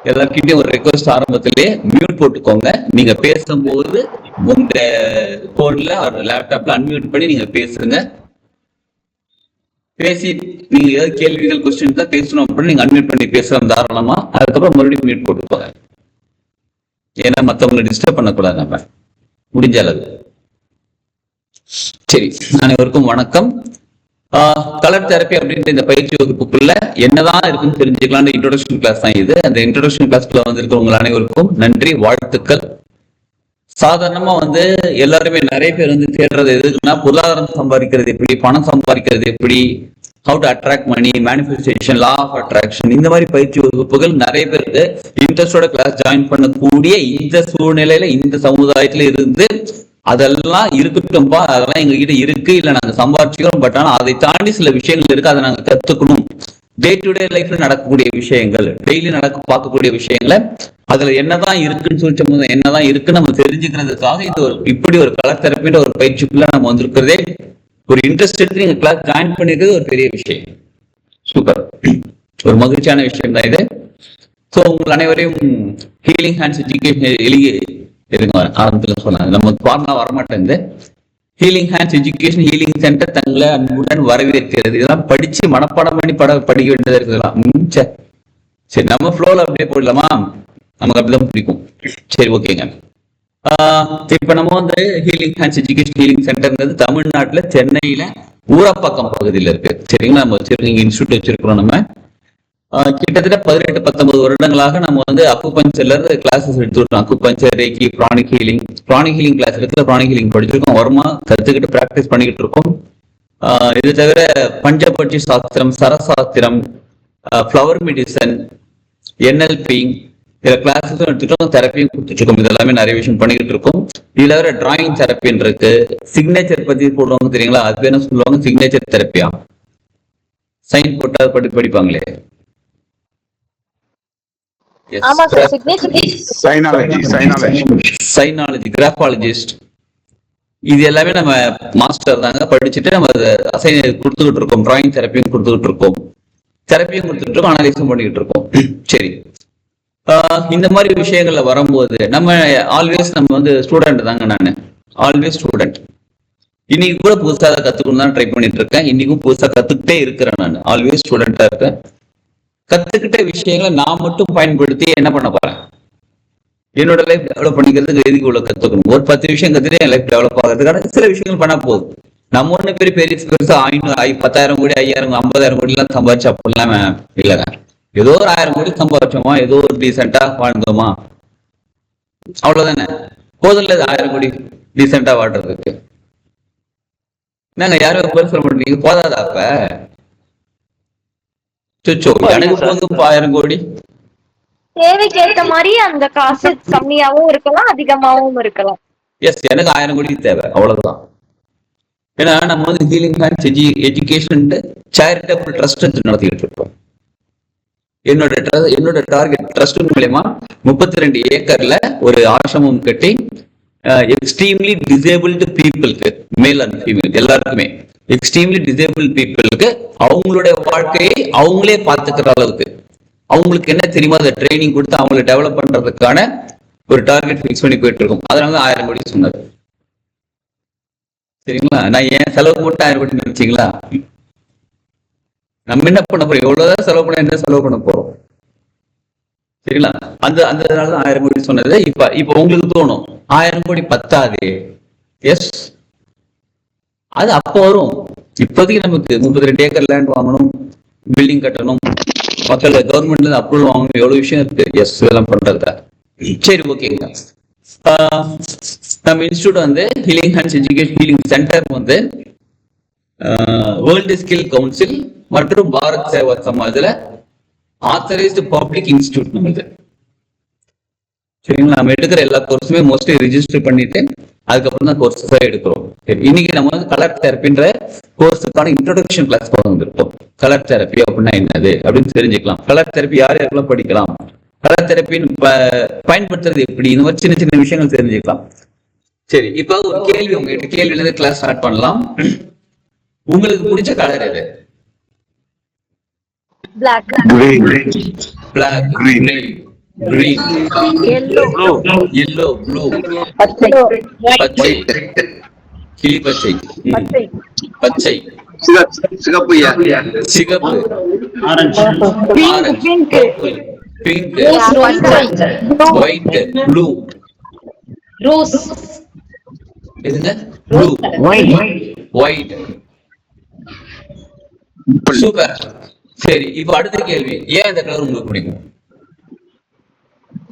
எல்லார்கிட்டயும் ஒரு ரெக்வஸ்ட், ஆரம்பத்திலே மியூட் போட்டுக்கோங்க. நீங்க பேசும்போது உங்க போன்ல லேப்டாப்ல அன்மியூட் பண்ணி நீங்க பேசுங்க. பேசி நீங்க ஏதாவது கேள்விகள் கொஸ்டின் தான் பேசணும் அப்படின்னு நீங்க அன்மியூட் பண்ணி பேசலாம் தாராளமா. அதுக்கப்புறம் மறுபடியும் மியூட் போட்டுக்கோங்க. ஏன்னா மத்தவங்களை டிஸ்டர்ப் பண்ணக்கூடாது நம்ம முடிஞ்ச அளவு. சரி, அனைவருக்கும் வணக்கம். கலர் தெரப்பி அப்படின்ற இந்த பயிற்சி வகுப்புக்குள்ள என்னதான் இருக்குன்னு தெரிஞ்சுக்கலாம். இன்ட்ரோடக்ஷன் கிளாஸ் தான் இது. அந்த இன்ட்ரோடக்ஷன் கிளாஸ்க்குள்ள வந்திருக்கவங்க அனைவருக்கும் நன்றி, வாழ்த்துக்கள். சாதாரணமா எல்லாருமே நிறைய பேர் தேடுறது எதுக்குன்னா, பொருளாதாரம் சம்பாதிக்கிறது எப்படி, பணம் சம்பாதிக்கிறது எப்படி, how to attract money, manifestation, law of attraction, இந்த மாதிரி பயிற்சி வகுப்புகள் நிறைய பேருக்கு இன்ட்ரெஸ்டோட கிளாஸ் ஜாயின் பண்ணக்கூடிய இந்த சூழ்நிலையில இந்த சமுதாயத்துல இருந்து அதெல்லாம் இருக்கட்டும்பா, அதெல்லாம் எங்க கிட்ட இருக்கு, இல்ல நாங்க சம்பாதிச்சுக்கிறோம், பட் ஆனா அதை தாண்டி சில விஷயங்கள் இருக்கு, அதை நாங்க கத்துக்கணும். டே டு டே லைஃப்ல நடக்கக்கூடிய விஷயங்கள், டெய்லி பார்க்கக்கூடிய விஷயங்களை அதுல என்னதான் இருக்குன்னு சொல்லிச்சோம், என்னதான் இருக்குன்னு நம்ம தெரிஞ்சுக்கிறதுக்காக இது இப்படி ஒரு கலர் தெரப்பின்ற ஒரு பயிற்சிக்குள்ள நம்ம வந்திருக்கிறதே, ஒரு இன்ட்ரெஸ்ட் எடுத்து நீங்க கிளாஸ் ஜாயின் பண்ணிருக்கிறது ஒரு பெரிய விஷயம். சூப்பர், ஒரு மகிழ்ச்சியான விஷயம் தான் இது. ஸோ உங்கள் அனைவரையும் ஹீலிங் ஹேண்ட்ஸ் எஜுகேஷன் இருங்க ஆரம்பத்தில் சொன்னாங்க, நம்ம ஃபார்முலா வரமாட்டேன். Healing hands education healing centre தங்களை அன்புடன் வரவேற்கிறது. இதெல்லாம் படிச்சு மனப்பாடம் பண்ணி படிக்க வேண்டியதா இருக்குதுலாம். சரி, நம்ம ஃப்ளோல அப்படியே போடலாமா? நமக்கு அப்படிதான் பிடிக்கும். சரி, ஓகேங்க. இப்ப நம்ம ஹீலிங் ஹேண்ட்ஸ் எஜுகேஷன் ஹீலிங் சென்டர்ங்கிறது தமிழ்நாட்டுல சென்னையில ஊரப்பாக்கம் பகுதியில இருக்கு. சரிங்களா? நம்ம வச்சிருக்கோம், இன்ஸ்டியூட் வச்சிருக்கிறோம். நம்ம கிட்டத்தட்ட 18-19 வருடங்களாக நம்ம அக்குபஞ்சர்ல இருந்து கிளாஸஸ் எடுத்துருக்கோம். அக்குபஞ்சர், ரேக்கி, பிராணிக் ஹீலிங் கிளாஸ் எடுத்து பிராணிக் ஹீலிங் படிச்சிருக்கோம். வருமா கத்துக்கிட்டு பிராக்டிஸ் பண்ணிக்கிட்டு இருக்கோம். இது தவிர பஞ்சபட்சி சாஸ்திரம், சரசாஸ்திரம், ஃப்ளவர் மெடிசன், NLP இதில் கிளாஸஸும் எடுத்துட்டோம், தெரப்பியும் கொடுத்துட்டு இருக்கோம். இதெல்லாமே நிறைய விஷயம் பண்ணிக்கிட்டு இருக்கோம். இதுல வேற டிராயிங் தெரப்பின்னு இருக்கு. சிக்னேச்சர் பத்தி போடுவாங்க தெரியுங்களா? அது என்ன சொல்லுவாங்க? சிக்னேச்சர் தெரப்பியா? சைன் போட்டா படிப்பாங்களே, சைனாலஜி, கிராஃபாலஜிஸ்ட், இது எல்லாமே நம்ம மாஸ்டர் தாங்க. படிச்சுட்டு நம்ம அசைன் கொடுத்துக்கிட்டு இருக்கோம். டிராயிங் தெரப்பியும் கொடுத்துக்கிட்டு இருக்கோம், தெரப்பியும் கொடுத்துட்டு இருக்கோம், அனலைஸும் பண்ணிக்கிட்டு இருக்கோம். சரி, இந்த மாதிரி விஷயங்கள்ல வரும்போது நம்ம ஆல்வேஸ் நம்ம ஸ்டூடெண்ட் தாங்க. நான் ஆல்வேஸ் ஸ்டூடெண்ட். இன்னைக்கு கூட புதுசா அதை கத்துக்கணும் தான் ட்ரை பண்ணிட்டு இருக்கேன். இன்னைக்கும் புதுசா கத்துக்கிட்டே இருக்கிறேன். நான் ஆல்வேஸ் ஸ்டூடெண்டா இருக்கேன். கத்துக்கிட்ட விஷயங்களை நான் மட்டும் பயன்படுத்தி என்ன பண்ண போறேன்? என்னோட லைஃப் டெவலப் பண்ணிக்கிறதுக்கு எதுக்கு இவ்வளவு கத்துக்கணும்? ஒரு 10 விஷயம் கத்துட்டு என் லைஃப் டெவலப் ஆகிறதுக்கான சில விஷயங்கள் பண்ணா போதும். நம்ம ஒண்ணு பெருசா 10,000 கோடி, 5,000, 50,000 கோடி எல்லாம் சம்பாதிச்சு அப்படிலாம் இல்லைங்க. ஏதோ ஒரு 1000 கோடி சம்பாதிச்சோமா, ஏதோ ஒரு டீசெண்டா வாழ்ந்தோமா, அவ்வளவுதானே. போதில்ல 1000 கோடி டீசெண்டா வாழ்றதுக்கு. நாங்க யாரும் பேர் சொல்ல மாட்டீங்க, போதாதா? அப்ப எனக்கு போதும் 1000 கோடி. தேவைக்கு ஏற்ற மாதிரி அந்த காசு கம்மியாவும் இருக்கலாம், அதிகமாவும் இருக்கலாம். எஸ், எனக்கு 1000 கோடி தேவை, அவ்வளவுதான். ஏன்னா நம்ம healing hands education charitable trust நடத்திட்டு இருக்கோம். என்னோட டார்கெட் ட்ரஸ்ட் மூலமா 32 ஏக்கர்ல ஒரு ஆசிரமம் கட்டி எக்ஸ்ட்ரீம்லி டிசேபிள்டு பீப்புளுக்கு, மேல் அண்ட் ஃபீமேல் எல்லாருக்குமே, எக்ஸ்ட்ரீம்லி டிசேபிள் பீப்புளுக்கு அவங்களுடைய வாழ்க்கையை அவங்களே பார்த்துக்கிற அளவுக்கு அவங்களுக்கு என்ன தெரியுமோ அதை ட்ரைனிங் கொடுத்து அவங்களை டெவலப் பண்றதுக்கான ஒரு டார்கெட் ஃபிக்ஸ் பண்ணி போயிட்டு இருக்கோம். அதனால 1000 கோடி சொன்னாரு. சரிங்களா? நான் ஏன் செலவு போட்டு 1000 கோடி நினைச்சீங்களா? நம்ம என்ன பண்ண போறோம்? எவ்வளவுதான் செலவு பண்ண, என்ன செலவு பண்ண போறோம்? சரிங்களா? அதனாலதான் 1000 கோடி சொன்னது. இப்ப உங்களுக்கு தோணும் 1000 கோடி பத்தாது. எஸ், அது அப்போ வரும். இப்போதைக்கு நமக்கு 32 ஏக்கர் லேண்ட் வாங்கணும், பில்டிங் கட்டணும், மக்கள் கவர்மெண்ட்ல அப்ரூவல் வாங்கணும், எவ்வளவு விஷயம் இருக்கு. எஸ், இதெல்லாம் பண்றதா. சரி, ஓகேங்க. நம்ம institute healing hands education healing centre world skill council மற்றும் பாரத் சேவா சமாஜ்ல ஆத்தரைஸ்டு பப்ளிக் இன்ஸ்டியூட் நம்மளுது. சரிங்களா? நம்ம எடுக்கிற எல்லா கோர்ஸுமே மோஸ்ட்லி ரிஜிஸ்டர் பண்ணிட்டு அதுக்கப்புறம் தான் கோர்ஸஸா எடுக்கிறோம். இன்னைக்கு நம்ம கலர் தெரப்பின்ற கோர்ஸுக்கான இன்ட்ரோடக்ஷன் கிளாஸ் வந்திருக்கோம். கலர் தெரப்பி அப்படின்னா என்னது அப்படின்னு தெரிஞ்சுக்கலாம். கலர் தெரப்பி யார் யாருக்கெல்லாம் படிக்கலாம், கலர் தெரப்பின்னு பயன்படுத்துறது எப்படி, இந்த மாதிரி சின்ன சின்ன விஷயங்கள் தெரிஞ்சுக்கலாம். சரி, இப்ப ஒரு கேள்வி உங்ககிட்ட கேள்வியில கிளாஸ் ஸ்டார்ட் பண்ணலாம். உங்களுக்கு பிடிச்ச கலர் எது? Black, black, grey, green, yellow, yellow, blue, பச்சை, பச்சை, கிளி பச்சை, பச்சை, பச்சை, சிகப்பு சிகப்பு, orange, orange, purple, pink, white, blue, rose எதுங்க blue, white. சூப்பர். சரி, இப்போ அடுத்த கேள்வி, ஏன் இந்த கலர் உங்களுக்கு பிடிக்கும்?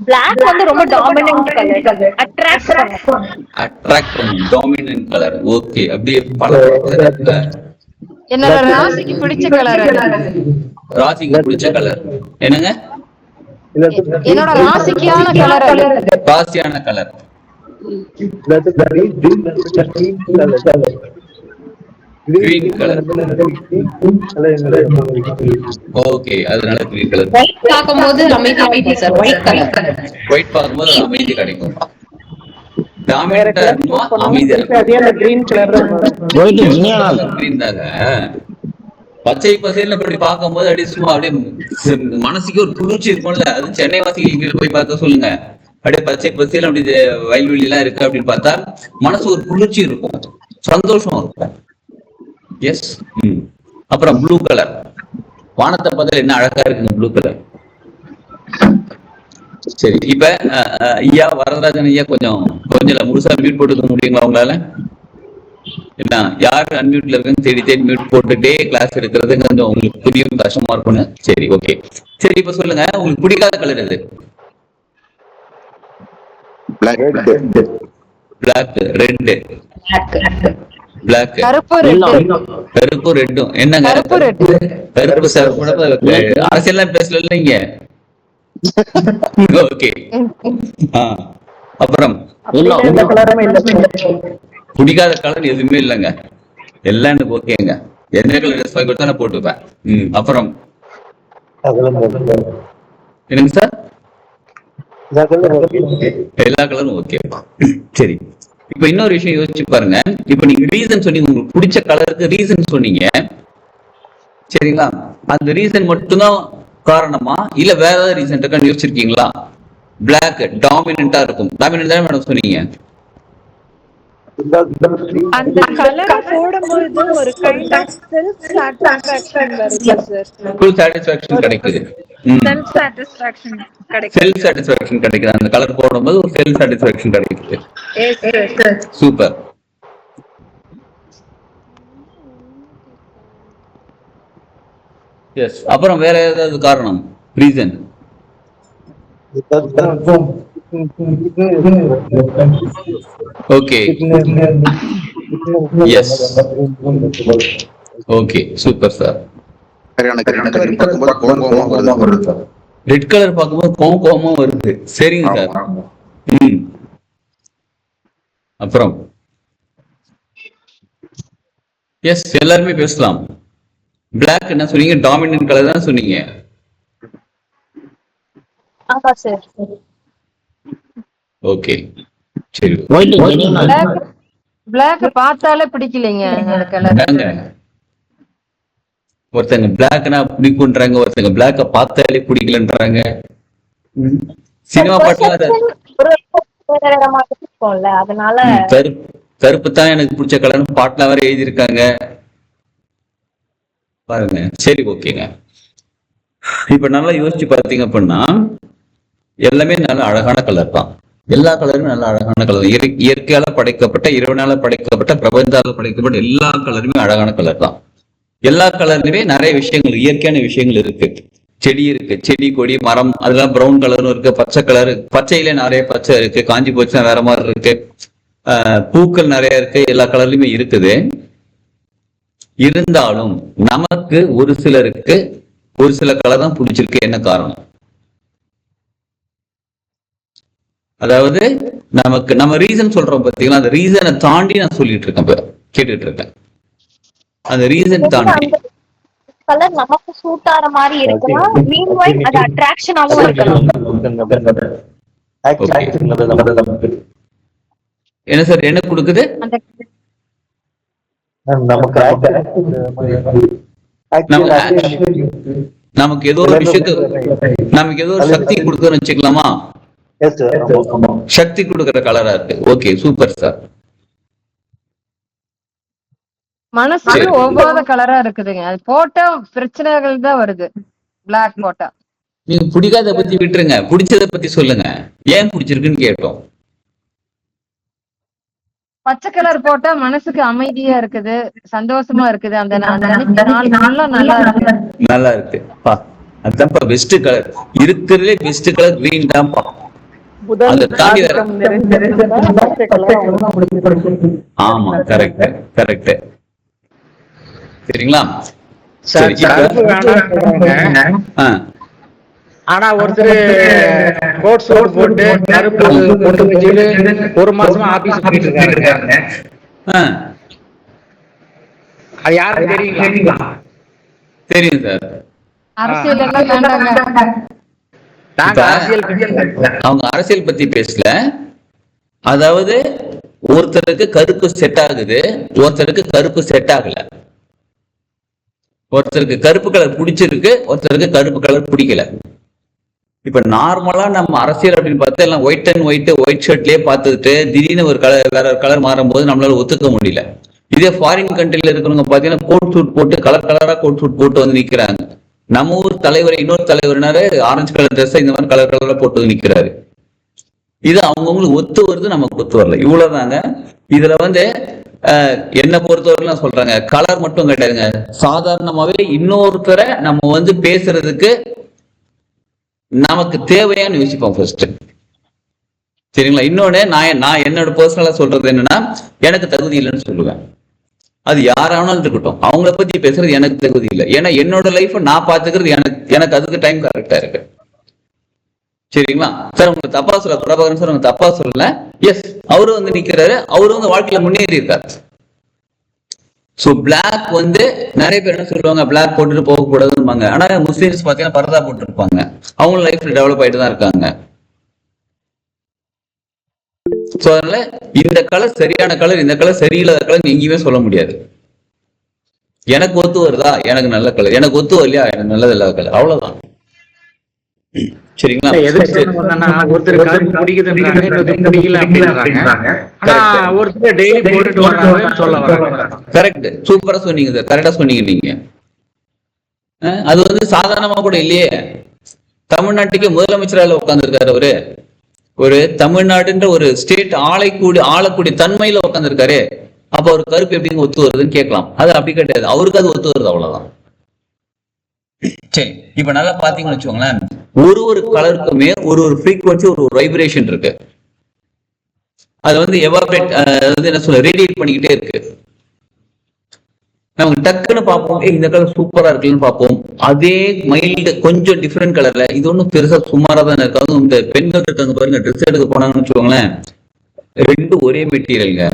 பிளாக் வந்து ரொம்ப டாமினன்ட் கலர், அட்ராக்ட் பண்ணும். அட்ராக்ட் பண்ணும், டாமினன்ட் கலர். ஓகே, அப்படியே பல என்னோட ராசிக்கு பிடிச்ச கலர் ராசிக்கு பிடிச்ச கலர் என்னங்க? என்னோட ராசிக்கான கலர் ராசியான கலர். Green colour. ஓகே, அதனால கிரீன் கலர். ஒயிட் பார்க்கும்போது அமைதி கிடைக்கும் சார். ஒயிட் கலர் ஒயிட் பார்க்கும்போது அமைதி கிடைக்கும். டாமினன்ட்டா இருக்குமா அமைதியா இருக்கும்? கிரீன் கலர் கிரீன் தாங்க. பச்சை பசேல்னு அப்படி பார்க்கும்போது அப்படியே சும்மா அப்படியே மனசுக்கு ஒரு குளிர்ச்சி இருக்கும்ல. அது சென்னை வாசிகள் போய் பார்த்தா சொல்லுங்க, அப்படியே பச்சை பசேல் அப்படி வயல்வெளி எல்லாம் இருக்கு அப்படின்னு பார்த்தா மனசு ஒரு குளிர்ச்சி இருக்கும், சந்தோஷம் இருக்கும். எஸ். அப்புறம் ப்ளூ கலர். வானத்தை பார்த்தா என்ன அழகா இருக்குங்க ப்ளூ கலர். சரி, இப்ப ஐயா வரதராஜன் ஐயா கொஞ்சம் முழுசா மியூட் போட்டுக்க முடியுங்களா உங்களால? என்ன யார் அன்மியூட்ல இருக்குன்னு தேடி மியூட் போட்டுட்டே கிளாஸ் எடுக்கிறது கொஞ்சம் உங்களுக்கு புரியும், கஷ்டமா இருக்கும்னு. சரி, ஓகே. சரி, இப்ப சொல்லுங்க, உங்களுக்கு பிடிக்காத கலர் எது? பிளாக், ரெட், பிளாக், கருப்பு ரெட்டும். என்னங்க கருப்பு சார் அரசியல்லாம் பேசல இல்லைங்க. ஓகே. அப்புறம் பிடிக்காத கலர் எதுவுமே இல்லைங்க, எல்லாம் எனக்கு ஓகேங்க. எந்த கலர் ட்ரெஸ் வாங்கி கொடுத்தா நான் போட்டுப்பேன். அப்புறம் என்னங்க சார்? எல்லா கலரும் ஓகேப்பா. சரி, இப்ப இன்னொரு விஷயம் யோசிச்சு பாருங்க. இப்ப நீங்க ரீசன் சொன்னீங்க, உங்களுக்கு பிடிச்ச கலருக்கு ரீசன் சொன்னீங்க, சரிங்களா? அந்த ரீசன் மட்டும்தான் காரணமா இல்ல வேற ஏதாவது ரீசன் இருக்கான்னு யோசிச்சிருக்கீங்களா? பிளாக் டாமினன்ட்டா இருக்கும். டாமினன்ட் தானே மேடம் சொன்னீங்க? அந்த கலர் போடும்போது ஒரு கைண்ட் ஆஃப் செல்ஃப் சாட்டிஸ்ஃபேக்ஷன் வருது சார். ஃபுல் சாட்டிஸ்ஃபேக்ஷன் கிடைக்குது. செல்ஃப் சாட்டிஸ்ஃபேக்ஷன் கிடைக்குது. செல்ஃப் சாட்டிஸ்ஃபேக்ஷன் கிடைக்குது. அந்த கலர் போடும்போது ஒரு செல்ஃப் சாட்டிஸ்ஃபேக்ஷன் கிடைக்குது. Yes sir. சூப்பர். எஸ். அப்புறம் வேற ஏதாவது காரணம், reason? Okay. Yes. Okay, super sir. Red colour பார்க்கும்போது கோவமா வருது. சரிங்க சார். அப்புறம் எஸ், எல்லாருமே பேசலாம். பிளாக் என்ன சொன்னீங்க? டாமினன்ட் கலர் தான் சொன்னீங்க. ஆமா சார். ஓகே, சரி. பிளாக் பார்த்தாலே பிடிக்கலைங்க அந்த கலர். ஒருத்தங்க பிளாக்னா பிடிக்கும்ன்றாங்க, ஒருத்தங்க பிளாக்க பார்த்தாலே பிடிக்கலன்றாங்க. சினிமா பாட்டுல அதனால கருப்பு தான் எனக்கு பிடிச்ச கலர்னு பாட்டுல வேற எழுதியிருக்காங்க பாருங்க. சரி, ஓகேங்க. இப்ப நல்லா யோசிச்சு பார்த்தீங்க அப்படின்னா எல்லாமே நல்ல அழகான கலர் தான். எல்லா கலருமே நல்ல அழகான கலர். இயற்கையால படைக்கப்பட்ட, இறைவனால படைக்கப்பட்ட, பிரபஞ்சால படைக்கப்பட்ட எல்லா கலருமே அழகான கலர் தான். எல்லா கலர்லயுமே நிறைய விஷயங்கள், இயற்கையான விஷயங்கள் இருக்கு. செடி இருக்கு, செடி கொடி மரம், அதெல்லாம் ப்ரௌன் கலரும் இருக்கு, பச்சை கலர், பச்சையில நிறைய பச்சை இருக்கு, காஞ்சி போச்சுன்னா வேற மாதிரி இருக்கு, பூக்கள் நிறைய இருக்கு, எல்லா கலர்லயுமே இருக்குது. இருந்தாலும் நமக்கு ஒரு சிலருக்கு ஒரு சில கலர் தான் பிடிச்சிருக்கு. என்ன காரணம்? அதாவது நமக்கு நம்ம ரீசன் சொல்றோம் பாத்தீங்களா, அந்த ரீசனை தாண்டி நான் சொல்லிட்டு இருக்கேன், கேட்டுட்டு இருக்கேன். அந்த ரீசன் தாண்டி கலர் நமக்கு சூட் ஆற மாதிரி இருக்கலாம், மீன்வைல் அது அட்ராக்ஷனாவும் இருக்கலாம். என்ன சார் என்ன கொடுக்குது? நமக்கு ஏதோ ஒரு நமக்கு ஏதோ ஒரு சக்தி கொடுக்குறோம்னு வச்சுக்கலாமா? சக்தி கொடுக்குற கலரா இருக்கு. Okay, super sir. மனசுக்கு ஒவ்வாத கலரா இருக்குதுங்க. அது போட்டா பிரச்சனைகள் தான் வருது. பிளாக் போட்டா. நீங்க பிடிக்காத பத்தி விட்டுருங்க, பிடிச்சத பத்தி சொல்லுங்க. ஏன் பிடிச்சிருக்குன்னு கேட்டோம். பச்சை கலர் போட்டா மனசுக்கு அமைதியா இருக்குது, சந்தோஷமா இருக்குது. அந்த நாள் நல்லா இருக்கு. நல்லா இருக்கு. அதான்ப்பா பெஸ்ட் கலர். இருக்கிறதுலே பெஸ்ட் கலர் கிரீன் தான்ப்பா. அந்த தாண்டி ஆமா, கரெக்ட் கரெக்ட். சரிங்களா? சரி, ஆனா ஒருத்தர் கோட் சூட் போட்டு கருப்பு போட்டு வச்சுட்டு ஒரு மாசமா ஆபீஸ் பண்ணிட்டு இருக்காருங்க. அது யாருக்கு தெரியுங்களா? தெரியும் சார். அரசியல் எல்லாம் அவங்க அரசியல் பத்தி பேசல. அதாவது ஒருத்தருக்கு கருப்பு செட் ஆகுது, ஒருத்தருக்கு கருப்பு செட் ஆகல. ஒருத்தருக்கு கருப்பு கலர் பிடிச்சிருக்கு, ஒருத்தருக்கு கருப்பு கலர் பிடிக்கல. இப்ப நார்மலா நம்ம அரசியல் அப்படின்னு பார்த்தா எல்லாம் ஒயிட் அண்ட் ஒயிட் ஷர்ட்லயே பார்த்துட்டு திடீர்னு ஒரு கலர் வேற கலர் மாறும் போது நம்மளால ஒத்துக்க முடியல. இதே ஃபாரின் கண்ட்ரில இருக்கிறவங்க பாத்தீங்கன்னா கோட் சூட் போட்டு கலர் கலரா கோட் சூட் போட்டு வந்து நிக்கிறாங்க. நம்ம ஊர் தலைவர் இன்னொரு தலைவர்னாரு ஆரஞ்சு கலர் ட்ரெஸ் இந்த மாதிரி கலர் கலரா போட்டு நிக்கிறாரு. இது அவங்கவுங்களுக்கு ஒத்து வருது, நமக்கு ஒத்து வரல. இவ்வளவுதாங்க. இதுல என்ன பொறுத்தவரை சொல்றாங்க, கலர் மட்டும் கிடையாதுங்க. சாதாரணமாவே இன்னொருத்தரை நம்ம பேசுறதுக்கு நமக்கு தேவையான்னு யோசிப்போம் ஃபர்ஸ்ட். சரிங்களா? இன்னொன்னு நான் என்னோட பர்சனலா சொல்றது என்னன்னா, எனக்கு தகுதி இல்லைன்னு சொல்லுவேன். அது யாரானாலும் இருக்கட்டும், அவங்கள பத்தி பேசுறது எனக்கு தகுதி இல்லை. ஏன்னா என்னோட லைஃப் நான் பாத்துக்கிறது எனக்கு அதுக்கு டைம் கரெக்டா இருக்கு. சரிங்களா சார்? உங்களுக்கு தப்பா சொல்ல பிரபாகரன் சார், உங்க தப்பா சொல்லல. எஸ், அவரு நிக்கிறாரு, அவரு வாழ்க்கையில முன்னேறி இருக்காரு. சோ பிளாக் நிறைய பேர் என்ன சொல்லுவாங்க, பிளாக் போட்டுட்டு போக கூடாதுன்னு. ஆனா முஸ்லிம்ஸ் பாத்தீங்கன்னா பரதா போட்டு இருப்பாங்க, அவங்க லைஃப்ல டெவலப் ஆயிட்டு தான் இருக்காங்க. சோ அதனால இந்த கலர் சரியான கலர், இந்த கலர் சரியில்லாத கலர் எங்கேயுமே சொல்ல முடியாது. எனக்கு ஒத்து வருதா, எனக்கு நல்ல கலர். எனக்கு ஒத்து வரலையா, எனக்கு நல்லது இல்லாத கலர். அவ்வளவுதான். சரிங்களா? ஒருத்தர் கருப்பு பிடிக்கல அப்படின்றாங்க. ஒருத்தர் டெய்லி போட்டுட்டு வர்றாங்கன்னு சொல்ல வர்றாங்க. கரெக்ட், சூப்பரா சொன்னீங்க சார், கரெக்டா சொன்னீங்க நீங்க. அது சாதாரணமா கூட இல்லையே. தமிழ்நாட்டுக்கு முதலமைச்சரால உட்கார்ந்துருக்காரு அவரு. ஒரு தமிழ்நாடுன்ற ஒரு ஸ்டேட் ஆளக்கூடிய தன்மையில உட்கார்ந்துருக்காரு. அப்ப ஒரு கருப்பு எப்படிங்க ஒத்து வருதுன்னு கேட்கலாம். அது அப்படி கிடையாது, அவருக்கு அது ஒத்து வருது, அவ்வளவுதான். சரி, இப்ப நல்லா பாத்தீங்கன்னு வச்சுக்கோங்களேன், ஒரு கலருக்குமே ஒரு ஃப்ரீக்வன்சி, ஒரு வைப்ரேஷன் இருக்கு. அது எவாபரேட் என்ன சொல்ல ரேடியேட் பண்ணிக்கிட்டே இருக்கு. நமக்கு டக்குன்னு பார்ப்போம், இந்த கலர் சூப்பரா இருக்குன்னு பார்ப்போம். அதே மைல்டு கொஞ்சம் டிஃப்ரெண்ட் கலர்ல, இது ஒன்றும் பெருசா சுமாரா தானே இருக்கு. அதுவும் இந்த பெண்கள் இருக்காங்க பாருங்க, ட்ரெஸ் எடுக்க போனாங்கன்னு வச்சுக்கோங்களேன், ரெண்டும் ஒரே மெட்டீரியலுங்க,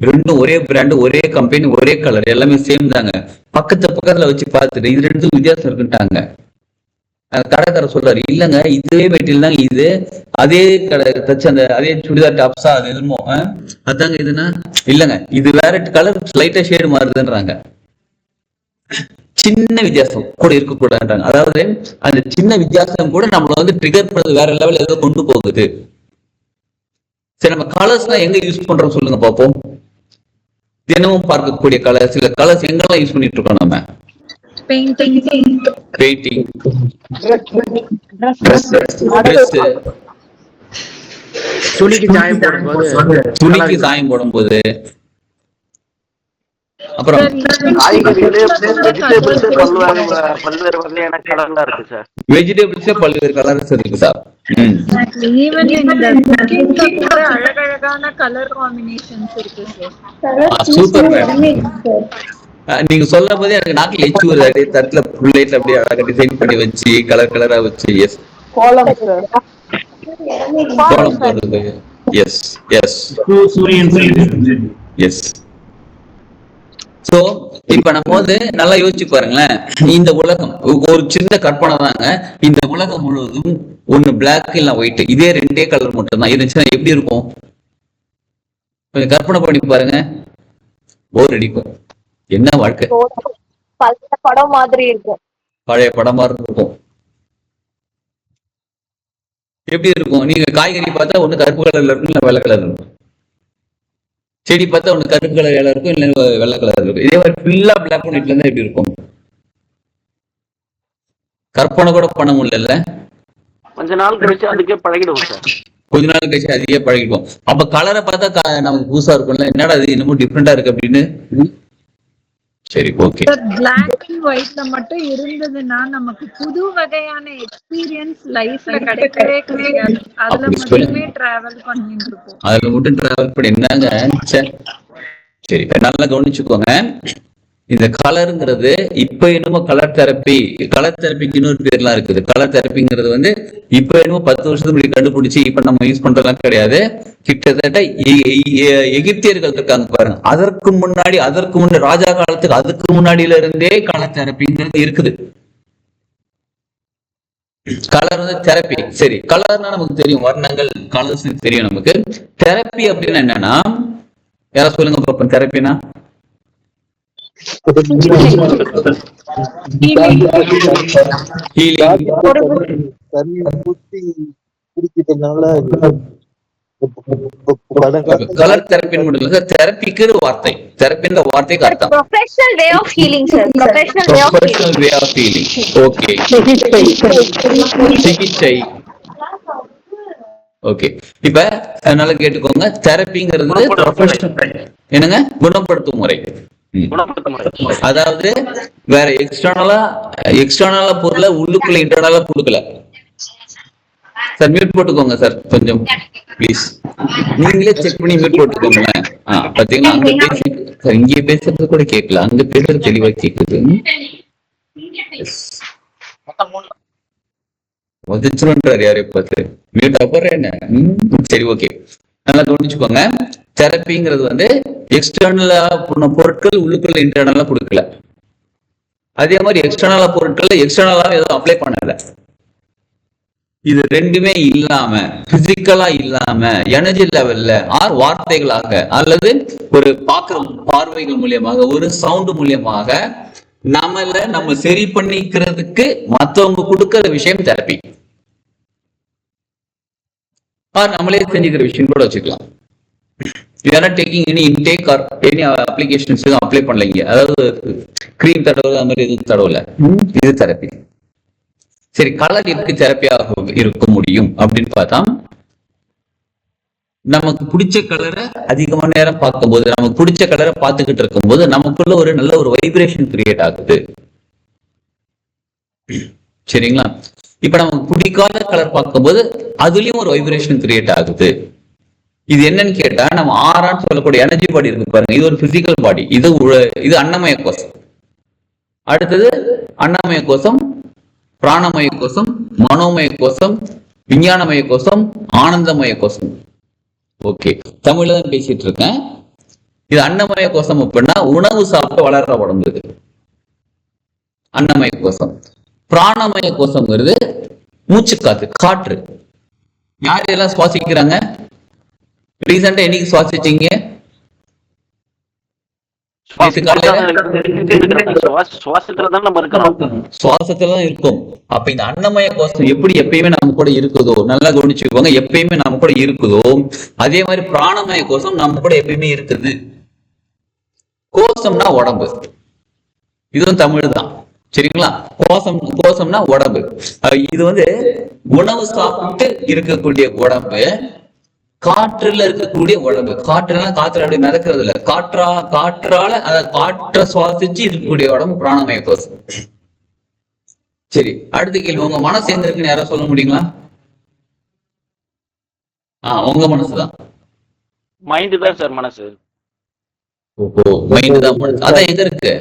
ரெண்டும் ஒரே பிராண்டு, ஒரே கம்பெனி, ஒரே கலர், எல்லாமே சேம் தாங்க. பக்கத்துல வச்சு பார்த்துட்டு இது ரெண்டும் வித்தியாசம் இருக்குன்ட்டாங்க. கடைக்காரர் சொல்றாரு, இல்லங்க இதே மெட்டீரியல் தாங்க, இது அதே கடை தச்சு அந்த அதே சுடிதார் டாப்ஸா அது எதுமோ அதாங்க இதுன்னா, இல்லங்க இது வேற கலர் லைட்டா ஷேடு மாறுதுன்றாங்க. சின்ன வித்தியாசம் கூட இருக்கக்கூடாதுன்றாங்க. அதாவது அந்த சின்ன வித்தியாசம் கூட நம்மள ட்ரிகர் பண்ணது வேற லெவல் ஏதோ கொண்டு போகுது. சரி, நம்ம கலர்ஸ் எல்லாம் எங்க யூஸ் பண்றோம் சொல்லுங்க பாப்போம். தினமும் பார்க்கக்கூடிய கலர், சில கலர்ஸ் எங்கெல்லாம் யூஸ் பண்ணிட்டு இருக்கோம் நம்ம? பெயிண்டிங், துணிக்கு சாயம் போடும்போது, அப்புறம் வெஜிடபிள்ஸே பல்வேறு கலர்ஸ் இருக்கு சார். அழகழகான கலர் காம்பினேஷன்ஸ் இருக்கு சார். Super madam. நீங்க சொல்லும் போதே எனக்கு நாட்டில் எச்சு வருது. அப்படியே தட்டுல புள்ளைட்ல அப்படியே அழகா டிசைன் பண்ணி வச்சு கலர் கலரா வச்சு. எஸ், கோலம் போடுறது. S S S. சோ இப்ப நம்ம நல்லா யோசிச்சு பாருங்களேன், இந்த உலகம் ஒரு சின்ன கற்பனை தாங்க. இந்த உலகம் முழுவதும் ஒண்ணு பிளாக் இல்ல ஒயிட், இதே ரெண்டே கலர் மட்டும் தான் இருந்துச்சுன்னா எப்படி இருக்கும்? கொஞ்சம் கற்பனை பண்ணி பாருங்க, போர் அடிக்கும். என்ன வாழ்க்கை, படம் மாதிரி இருக்கும். பழைய படம் மாதிரி இருக்கும். எப்படி இருக்கும்? நீங்க காய்கறி பார்த்தா ஒண்ணு கருப்பு கலர்ல இருக்கும், இல்ல வெள்ளை கலர் இருக்கும். செடி பார்த்தா ஒண்ணு கருப்பு கலர் இலை இருக்கும், இல்ல வெள்ளை கலர் இருக்கும். இதே மாதிரி ஃபுல்லா பிளாக் அண்ட் ஒயிட்ல இருந்தா எப்படி இருக்கும்? கற்பனை கூட பண்ண முடியல. கொஞ்ச நாள் கழிச்சு அதுக்கே பழகிடுவோம் சார். கொஞ்ச நாள் கழிச்சு அதுக்கே பழகிடுவோம். அப்ப கலரை பார்த்தா நமக்கு புதுசா இருக்கும்ல, என்னடா அது இன்னமும் டிஃப்ரெண்டா இருக்கு அப்படின்னு. சரி, ஓகே. பிளாக் அண்ட் ஒயிட்ல மட்டும் இருந்ததுன்னா நமக்கு புது வகையான எக்ஸ்பீரியன்ஸ் லைஃப்ல கிடைக்கவே கிடையாது. அதுல மட்டுமே டிராவல் பண்ணிட்டு இருக்கோம். அதுல மட்டும் டிராவல் பண்ணி என்னங்க. சரி, நல்லா கவனிச்சுக்கோங்க. இந்த கலருங்கிறது இப்ப என்னமோ கலர் தெரப்பிக்கு இன்னொரு பேர்லாம் இருக்குது. கலர் தெரப்பிங்கிறது வந்து இப்ப என்னமோ 10 வருஷத்துக்கு முன்னாடி கண்டுபிடிச்சு இப்ப நம்ம யூஸ் பண்றதெல்லாம் கிடையாது. கிட்டத்தட்ட எகிப்தியர்கள் இருக்காங்க பாருங்க, அதற்கு முன்னாடி ராஜா காலத்துக்கு அதுக்கு முன்னாடியில இருந்தே கலர் தெரப்பிங்கிறது இருக்குது. கலர் வந்து தெரப்பி. சரி, கலர்னா நமக்கு தெரியும், வர்ணங்கள் கலர்ஸ் தெரியும் நமக்கு. தெரப்பி அப்படின்னா என்னன்னா, யாராவது சொல்லுங்க பாப்போம். தெரப்பினா கலர் தெரப்பி மட்டும் இல்ல, தெரப்பிக்கு வார்த்தை, தெரப்பின்ற வார்த்தைக்கு அர்த்தம் professional way of healing sir. Professional way of healing. Okay, சிகிச்சை. ஓகே, இப்ப நல்லா கேட்டுக்கோங்க. தெரப்பிங்கிறது என்னங்க? குணப்படுத்தும் முறை. அதாவது வேற எக்ஸ்டர்னலா பொருளை உள்ளுக்குள்ள இன்டர்னலா கொடுக்கல. சார் மியூட் போட்டுக்கோங்க சார் கொஞ்சம் ப்ளீஸ். நீங்களே செக் பண்ணி மியூட் போட்டுக்கோங்களேன். பாத்தீங்களா, அங்க பேசி சார் இங்கே பேசுறது கூட கேட்கல, அங்க பேசுறது தெளிவா கேக்குது. வந்துச்சுன்றாரு யாரே பார்த்து மியூட் அப்புறம் என்ன. சரி, ஓகே, நல்லா கவனிச்சுக்கோங்க. தெரப்பிங்கிறது வந்து எக்ஸ்டர்னலா பொருட்கள் உள்ளுக்குள்ள இன்டர்னலா கொடுக்கல. அதே மாதிரி எக்ஸ்டர்னலா பொருட்கள் எக்ஸ்டர்னலா எதுவும் அப்ளை பண்ணல. இது ரெண்டுமே இல்லாம, பிசிக்கலா இல்லாம, எனர்ஜி லெவல்ல வார்த்தைகளாக அல்லது ஒரு பார்வைகள் மூலியமாக, ஒரு சவுண்ட் மூலியமாக நம்ம சரி பண்ணிக்கிறதுக்கு மற்றவங்க கொடுக்கிற விஷயம் தெரப்பி. நம்மளே செஞ்சுக்கிற விஷயம் கூட வச்சுக்கலாம். You are not taking any intake or any applications apply பண்ணலீங்க. அதாவது கிரீம் தடவை அந்த மாதிரி எதுவும் தடவல. இது தெரப்பி. சரி, கலர் எப்படி தெரப்பியாக இருக்க முடியும் அப்படின்னு பார்த்தா, நமக்கு பிடிச்ச கலரை அதிகமான நேரம் பார்க்கும்போது, நமக்கு பிடிச்ச கலரை பார்த்துக்கிட்டு இருக்கும்போது நமக்குள்ள ஒரு நல்ல ஒரு வைப்ரேஷன் கிரியேட் ஆகுது. சரிங்களா? இப்ப நமக்கு பிடிக்காத கலர் பார்க்கும்போது அதுலயும் ஒரு வைப்ரேஷன் கிரியேட் ஆகுது. இது என்னன்னு கேட்டா, நம்ம ஆறான்னு சொல்லக்கூடிய எனர்ஜி பாடி இருக்கு பாருங்க, இது ஒரு பிசிக்கல் பாடி. இது அன்னமய கோஷம். அடுத்தது அன்னமய கோஷம், பிராணமய கோஷம், மனோமய கோஷம், விஞ்ஞானமய கோஷம், ஆனந்தமய கோஷம். ஓகே, தமிழ்ல தான் பேசிட்டு இருக்கேன். இது அன்னமய கோஷம் அப்படின்னா உணவு சாப்பிட்டு வளர்ற உடம்பு, அன்னமய கோஷம். பிராணமய கோஷம்ங்கிறது மூச்சு காற்று. யார் எல்லாம் சுவாசிக்கிறாங்க? ரீசெண்டா என்னைக்கு சுவாசிச்சீங்க? சுவாசத்துலதான் இருக்கும். அப்ப இந்த அன்னமய கோஷம் எப்படி எப்பயுமே நம்ம கூட இருக்குதோ, நல்லா கவனிச்சுக்கோங்க, எப்பயுமே நம்ம கூட இருக்குதோ, அதே மாதிரி பிராணமய கோஷம் நம்ம கூட எப்பயுமே இருக்குது. கோஷம்னா உடம்பு, இதுவும் தமிழ் தான். சரிங்களா? கோஷம்னா உடம்பு. இது வந்து உணவு சாப்பிட்டு இருக்கக்கூடிய உடம்பு, காற்றுல இருக்கக்கூடிய உடம்பு. காற்றுலாம் காற்று அப்படி நடக்கிறது இல்ல, காற்றால காற்றை சுவாசிச்சு இருக்கக்கூடிய உடம்பு பிராணமய கோஷம். சரி, அடுத்த கேள்வி, உங்க மனசு எங்க இருக்குன்னு யாராவது சொல்ல முடியுங்களா? உங்க மனசுதான். மைண்ட் தான் சார் மனசு. ஓஹோ, மைண்ட் தான் மனசு. அதான் எங்க இருக்கு?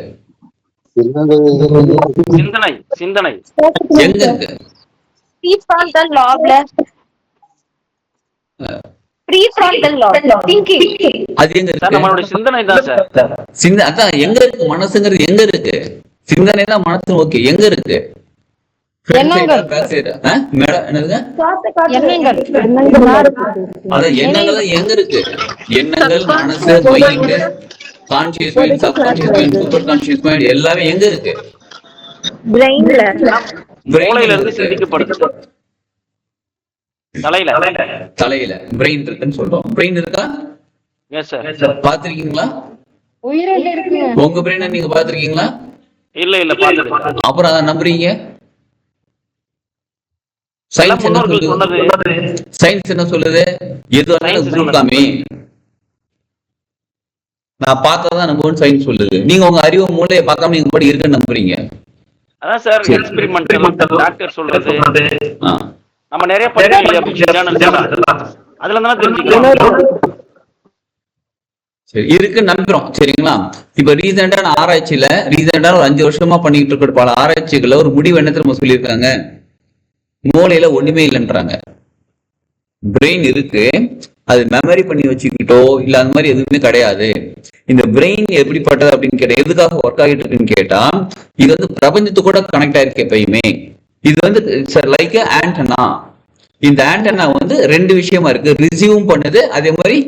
சிந்தனை. எங்க இருக்கு? prefrontal lobe. prefrontal lobe thinking. அது எங்க இருக்கு? நம்மளோட சிந்தனை தான் சார். அதான் எங்க இருக்கு? மனசுங்கிறது எங்க இருக்கு? சிந்தனை தான் மனசு. ஓகே, எங்க இருக்கு? எண்ணங்கள், மனசு, mind, conscious mind, subconscious mind, super conscious mind எல்லாமே எங்க இருக்கு? பிரெயின்ல மூளையில இருந்து சிந்திக்கப்படுது சார். தலையில பிரெயின் இருக்குன்னு சொல்றோம். பிரெயின் இருக்கா? Yes sir. பாத்திருக்கீங்களா? உயிரில் இருக்குங்க. உங்க பிரெயினை நீங்க பாத்திருக்கீங்களா? இல்ல பாத்துருக்கேன். அப்புறம் அதை நம்புறீங்க? சயின்ஸ் என்ன சொல்லுது? சயின்ஸ் என்ன சொல்லுது? எது வந்தாலும் நான் பார்த்தாதான் நம்புவேன்னு சயின்ஸ் சொல்லுது. நீங்க உங்க அறிவு மூளையை பார்க்காம நீங்க படி இருக்குன்னு நம்புறீங்க. அதான் சார் எக்ஸ்பெரிமெண்டல் டாக்டர் சொல்றது. நம்ம நிறைய படிக்கிறோம், அதுல தான் தெரிஞ்சுக்கலாம். சரி, இருக்கு நம்புறோம். சரிங்களா? இப்ப ரீசெண்டான ஆராய்ச்சியில ஒரு 5 வருஷமா பண்ணிட்டு இருக்கிற பல ஆராய்ச்சிகள்ல ஒரு முடிவு என்ன தெரியுமா சொல்லியிருக்காங்க? மூளையில ஒண்ணுமே இல்லைன்றாங்க. பிரெயின் இருக்கு, அது மெமரி பண்ணி வச்சுக்கிட்டோ இல்ல அந்த மாதிரி எதுவுமே கிடையாது. இந்த பிரெயின் எப்படிப்பட்டது அப்படின்னு கேட்டா, எதுக்காக ஒர்க் ஆகிட்டு இருக்குன்னு கேட்டா, இது வந்து பிரபஞ்சத்து கூட கனெக்ட் ஆயிருக்கு எப்பயுமே. இது வந்து லைக் ஆண்டனா. இந்த ஆண்டனா வந்து 2 விஷயமா இருக்கு. ரிசீவும் பண்ணுது, அதே மாதிரி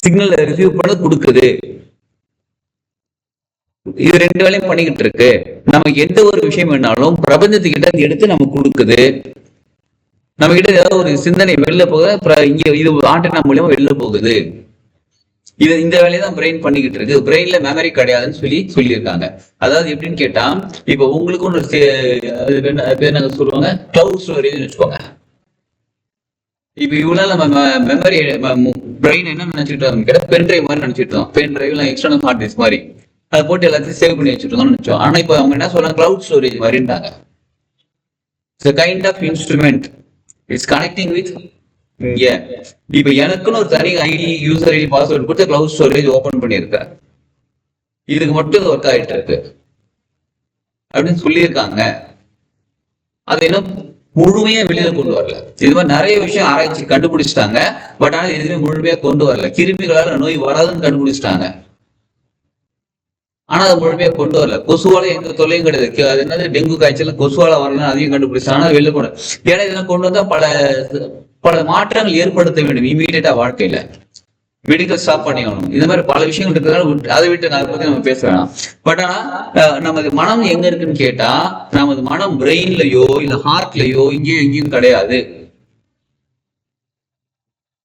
சிக்னல் ரிசீவ் பண்ணது கொடுக்குது. இது 2 வேலையும் பண்ணிக்கிட்டு இருக்கு. நமக்கு எந்த ஒரு விஷயம் வேணாலும் பிரபஞ்சத்துக்கிட்ட எடுத்து நமக்கு கொடுக்குது. நம்ம கிட்ட ஏதாவது ஒரு சிந்தனை வெளில போகுது, இங்க இது ஆண்டனா மூலியமா வெளில போகுது. இது இந்த வேலையை தான் பிரெயின் பண்ணிக்கிட்டு இருக்கு. பிரெயின்ல மெமரி கிடையாதுன்னு சொல்லியிருக்காங்க. அதாவது எப்படின்னு கேட்டா, இப்ப உங்களுக்கு ஒன்று நாங்க சொல்லுவாங்க கிளவுட் ஸ்டோரேஜ் வச்சுக்கோங்க. இப்ப இவ்வளவு நம்ம மெமரி பிரெயின் என்ன நினைச்சிட்டு கேட்டா, பென் டிரைவ் மாதிரி நினைச்சிட்டு இருந்தோம். பென் டிரைவ்ல எக்ஸ்டர்னல் ஹார்ட் டிஸ்க் மாதிரி அதை போட்டு எல்லாத்தையும் சேவ் பண்ணி வச்சுட்டு இருந்தோம்னு நினைச்சோம். ஆனா இப்ப அவங்க என்ன சொல்றாங்க, கிளவுட் ஸ்டோரேஜ் மாதிரிட்டாங்க. It's a kind of instrument. It's connecting with இங்க. இப்ப எனக்குன்னு ஒரு தனி ஐடி, யூசர் ஐடி, பாஸ்வேர்டு கொடுத்து கிளவுட் ஸ்டோரேஜ் ஓபன் பண்ணியிருக்கேன். இதுக்கு மட்டும் ஒர்க் ஆயிட்டு இருக்கு அப்படின்னு சொல்லியிருக்காங்க. அது என்ன முழுமையா வெளியில கொண்டு வரல. இது மாதிரி நிறைய விஷயம் ஆராய்ச்சி கண்டுபிடிச்சிட்டாங்க. பட் ஆனா எதுவுமே முழுமையா கொண்டு வரல. கிருமிகளால நோய் வராதுன்னு கண்டுபிடிச்சிட்டாங்க, ஆனா அது முழுமையா கொண்டு வரல. கொசுவால எந்த தொல்லையும் கிடையாது. அது என்னது டெங்கு காய்ச்சல் கொசுவால வரலாம், அதையும் கண்டுபிடிச்சாங்க. வெளில கொண்டு ஏன்னா இதெல்லாம் கொண்டு வந்தா பல மாற்றங்கள் ஏற்படுத்த வேண்டும் இமீடியட்டா வாழ்க்கையில. மெடிக்கல் ஸ்டாப் பண்ணிக்கணும். இந்த மாதிரி பல விஷயங்கள் இருக்கிறதால அதை விட்டு அதை பத்தி நம்ம பேச வேணாம். பட் ஆனா நமது மனம் எங்க இருக்குன்னு கேட்டா, நமது மனம் பிரெயின்லயோ இல்ல ஹார்ட்லயோ எங்கேயும் கிடையாது.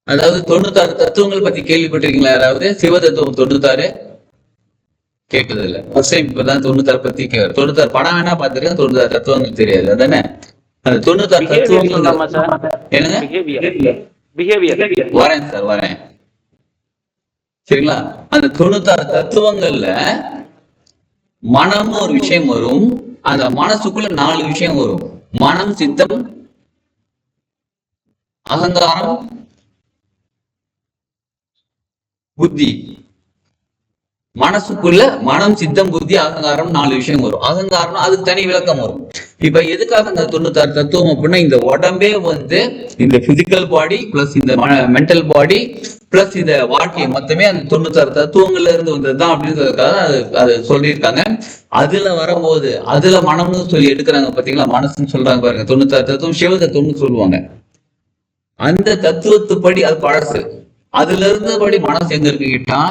அதாவது 96 தத்துவங்கள் பத்தி கேள்விப்பட்டிருக்கீங்களா? அதாவது சிவ தத்துவம் 96 கேட்குது இல்ல. ஃபர்ஸ்ட் டைம் இப்பதான் 96 பத்தி 96 படம் வேணா பாத்துருக்கேன், 96 தத்துவங்கள் தெரியாது. அதானே அந்த 96 தத்துவங்கள் என்னங்க? வரேன் சார், வரேன். சரிங்களா? அந்த 96 தத்துவங்கள்ல மனம்னு ஒரு விஷயம் வரும். அந்த மனசுக்குள்ள 4 விஷயம் வரும். மனம், சித்தம், அகங்காரம், புத்தி. மனசுக்குள்ள மனம், சித்தம், புத்தி, அகங்காரம் 4 விஷயம் வரும். அகங்காரம் அதுக்கு தனி விளக்கம் வரும். இப்ப எதுக்காக இந்த 96 தத்துவம் அப்படின்னா, இந்த உடம்பே வந்து இந்த பிசிக்கல் பாடி பிளஸ் இந்த மென்டல் பாடி பிளஸ் இந்த வாழ்க்கை மொத்தமே அந்த 96 தத்துவங்கள்ல இருந்து வந்ததுதான் அப்படின்றதுக்காக அது சொல்லியிருக்காங்க. அதுல வரும்போது அதுல மனம்னு சொல்லி எடுக்கிறாங்க பாத்தீங்களா, மனசுன்னு சொல்றாங்க பாருங்க. 96 தத்துவம் சிவ தத்துவம்னு சொல்லுவாங்க. அந்த தத்துவத்துப்படி அது பழசு. அதுல இருந்தபடி மனசு எங்க இருக்கு கேட்டா,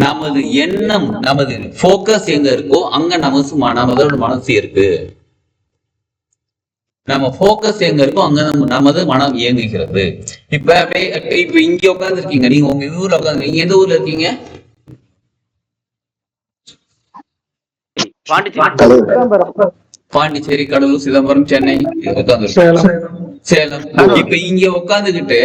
நமது எண்ணம், நமது போக்கஸ் எங்க இருக்கோ அங்க நமதோட மனசு இருக்கு. நம்ம போக்கஸ் எங்க இருக்கோ அங்க நமது மனம் இயங்குகிறது. இப்ப அப்படியே இப்ப இங்க உட்கார்ந்து இருக்கீங்க, நீங்க உங்க ஊர்ல உட்காந்து, நீங்க எந்த ஊர்ல இருக்கீங்க? பாண்டிச்சேரி, கடலூர், சிதம்பரம், சென்னை உட்காந்து, சேலம். இப்ப இங்க உட்காந்துக்கிட்டு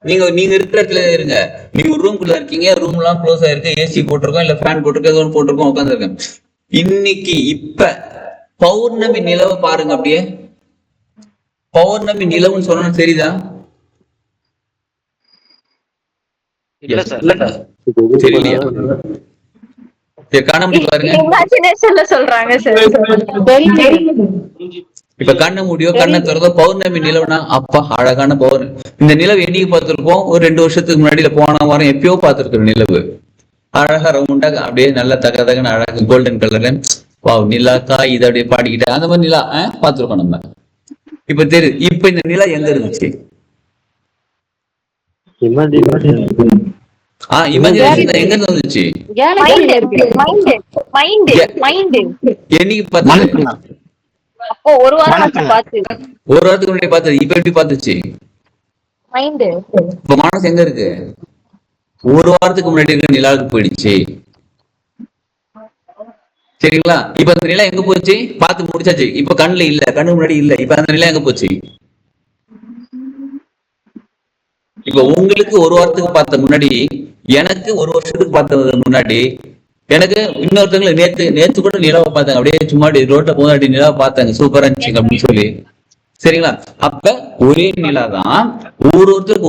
நீங்க இருக்கிற இடத்துல இருங்க. நீங்க ஒரு ரூம்குள்ள இருக்கீங்க, ரூம் எல்லாம் க்ளோஸ் ஆயிருக்கு, ஏசி போட்டிருக்கோம் இல்ல ஃபேன் போட்டிருக்கோம், ஏதோ ஒன்று போட்டிருக்கோம், உட்காந்துருக்கேன். இன்னைக்கு இப்ப பௌர்ணமி நிலவை பாருங்க. அப்படியே பௌர்ணமி நிலவுன்னு சொன்னா தெரியுதா? தெரியலையா? கண்ண மூடி பாருங்க. இமேஜினேஷன்ல சொல்றாங்க சார். இப்ப கண்ண முடியோ கண்ணை திறந்தோ பௌர்ணமி நிலவுனா அப்பா அழகான பௌர்ணமி. இந்த நிலவு என்னைக்கு பார்த்திருக்கோம்? ஒரு 2 வருஷத்துக்கு முன்னாடி போன வாரம் எப்பயோ பார்த்திருக்கிற நிலவு. அழகா ரவுண்டா அப்படியே நல்லா தகதகன்னு அழகா கோல்டன் கலர்ல வாவ் நிலாக்கா இதை அப்படியே பாடிக்கிட்டு அந்த மாதிரி நிலா பார்த்திருக்கோம் நம்ம. இப்ப தெரியுது. இப்ப இந்த நிலா எங்க இருந்துச்சு? இமேஜினேஷன் எங்க இருந்து வந்துச்சு? என்னைக்கு பார்த்தது? அப்போ ஒரு வாரம் பார்த்து, ஒரு வாரத்துக்கு முன்னாடி பார்த்தது. இப்ப எப்படி பார்த்துச்சு? இப்ப மனசு எங்க இருக்கு? ஒரு வாரத்துக்கு முன்னாடி இருக்க நிலாவுக்கு போயிடுச்சு. சரிங்களா? இப்ப அந்த நிலா எங்க போச்சு? பார்த்து முடிச்சாச்சு. இப்ப கண்ணுல இல்ல, கண்ணு முன்னாடி இல்ல. இப்ப அந்த நிலா எங்க போச்சு? இப்ப உங்களுக்கு ஒரு வாரத்துக்கு பார்த்த முன்னாடி, எனக்கு ஒரு வருஷத்துக்கு பார்த்ததுக்கு முன்னாடி, எனக்கு இன்னொருத்தவங்களை நேத்து கூட நிலாவை பார்த்தாங்க. அப்படியே சும்மா ரோட்ல போதாடி நிலாவை பார்த்தாங்க, சூப்பரா இருந்துச்சு அப்படின்னு சொல்லி. சரிங்களா? அப்ப ஒரே நிலா தான் ஒருத்தருக்கு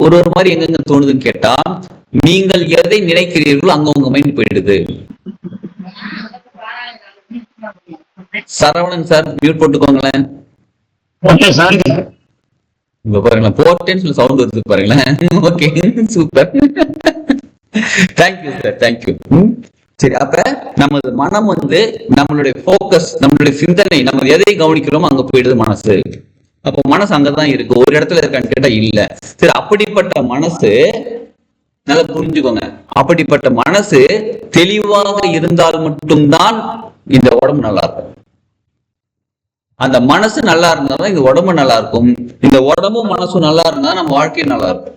ஒரு மாதிரி எங்கெங்க தோணுதுன்னு கேட்டா, நீங்கள் எதை நினைக்கிறீர்களோ அங்க உங்க மைண்ட் போயிடுது. சரவணன் சார் மியூட் போட்டுக்கோங்களேன். இப்ப பாருங்களேன், போர்டென்ஸ்ல சவுண்ட் வருது பாருங்களேன். Okay, super, thank you sir, thank you. சரி, அப்ப நமது மனம் வந்து நம்மளுடைய போக்கஸ், நம்மளுடைய சிந்தனை, நம்ம எதை கவனிக்கிறோமோ அங்க போயிடுது மனசு. அப்போ மனசு அங்கதான் இருக்கு, ஒரு இடத்துல இருக்கான்னு கேட்டா இல்ல. சரி, அப்படிப்பட்ட மனசு நல்லா புரிஞ்சுக்கோங்க, அப்படிப்பட்ட மனசு தெளிவாக இருந்தால் மட்டும்தான் இந்த உடம்பு நல்லா இருக்கும். அந்த மனசு நல்லா இருந்தாதான் இந்த உடம்பு நல்லா இருக்கும். இந்த உடம்பும் மனசும் நல்லா இருந்தா நம்ம வாழ்க்கையும் நல்லா இருக்கும்.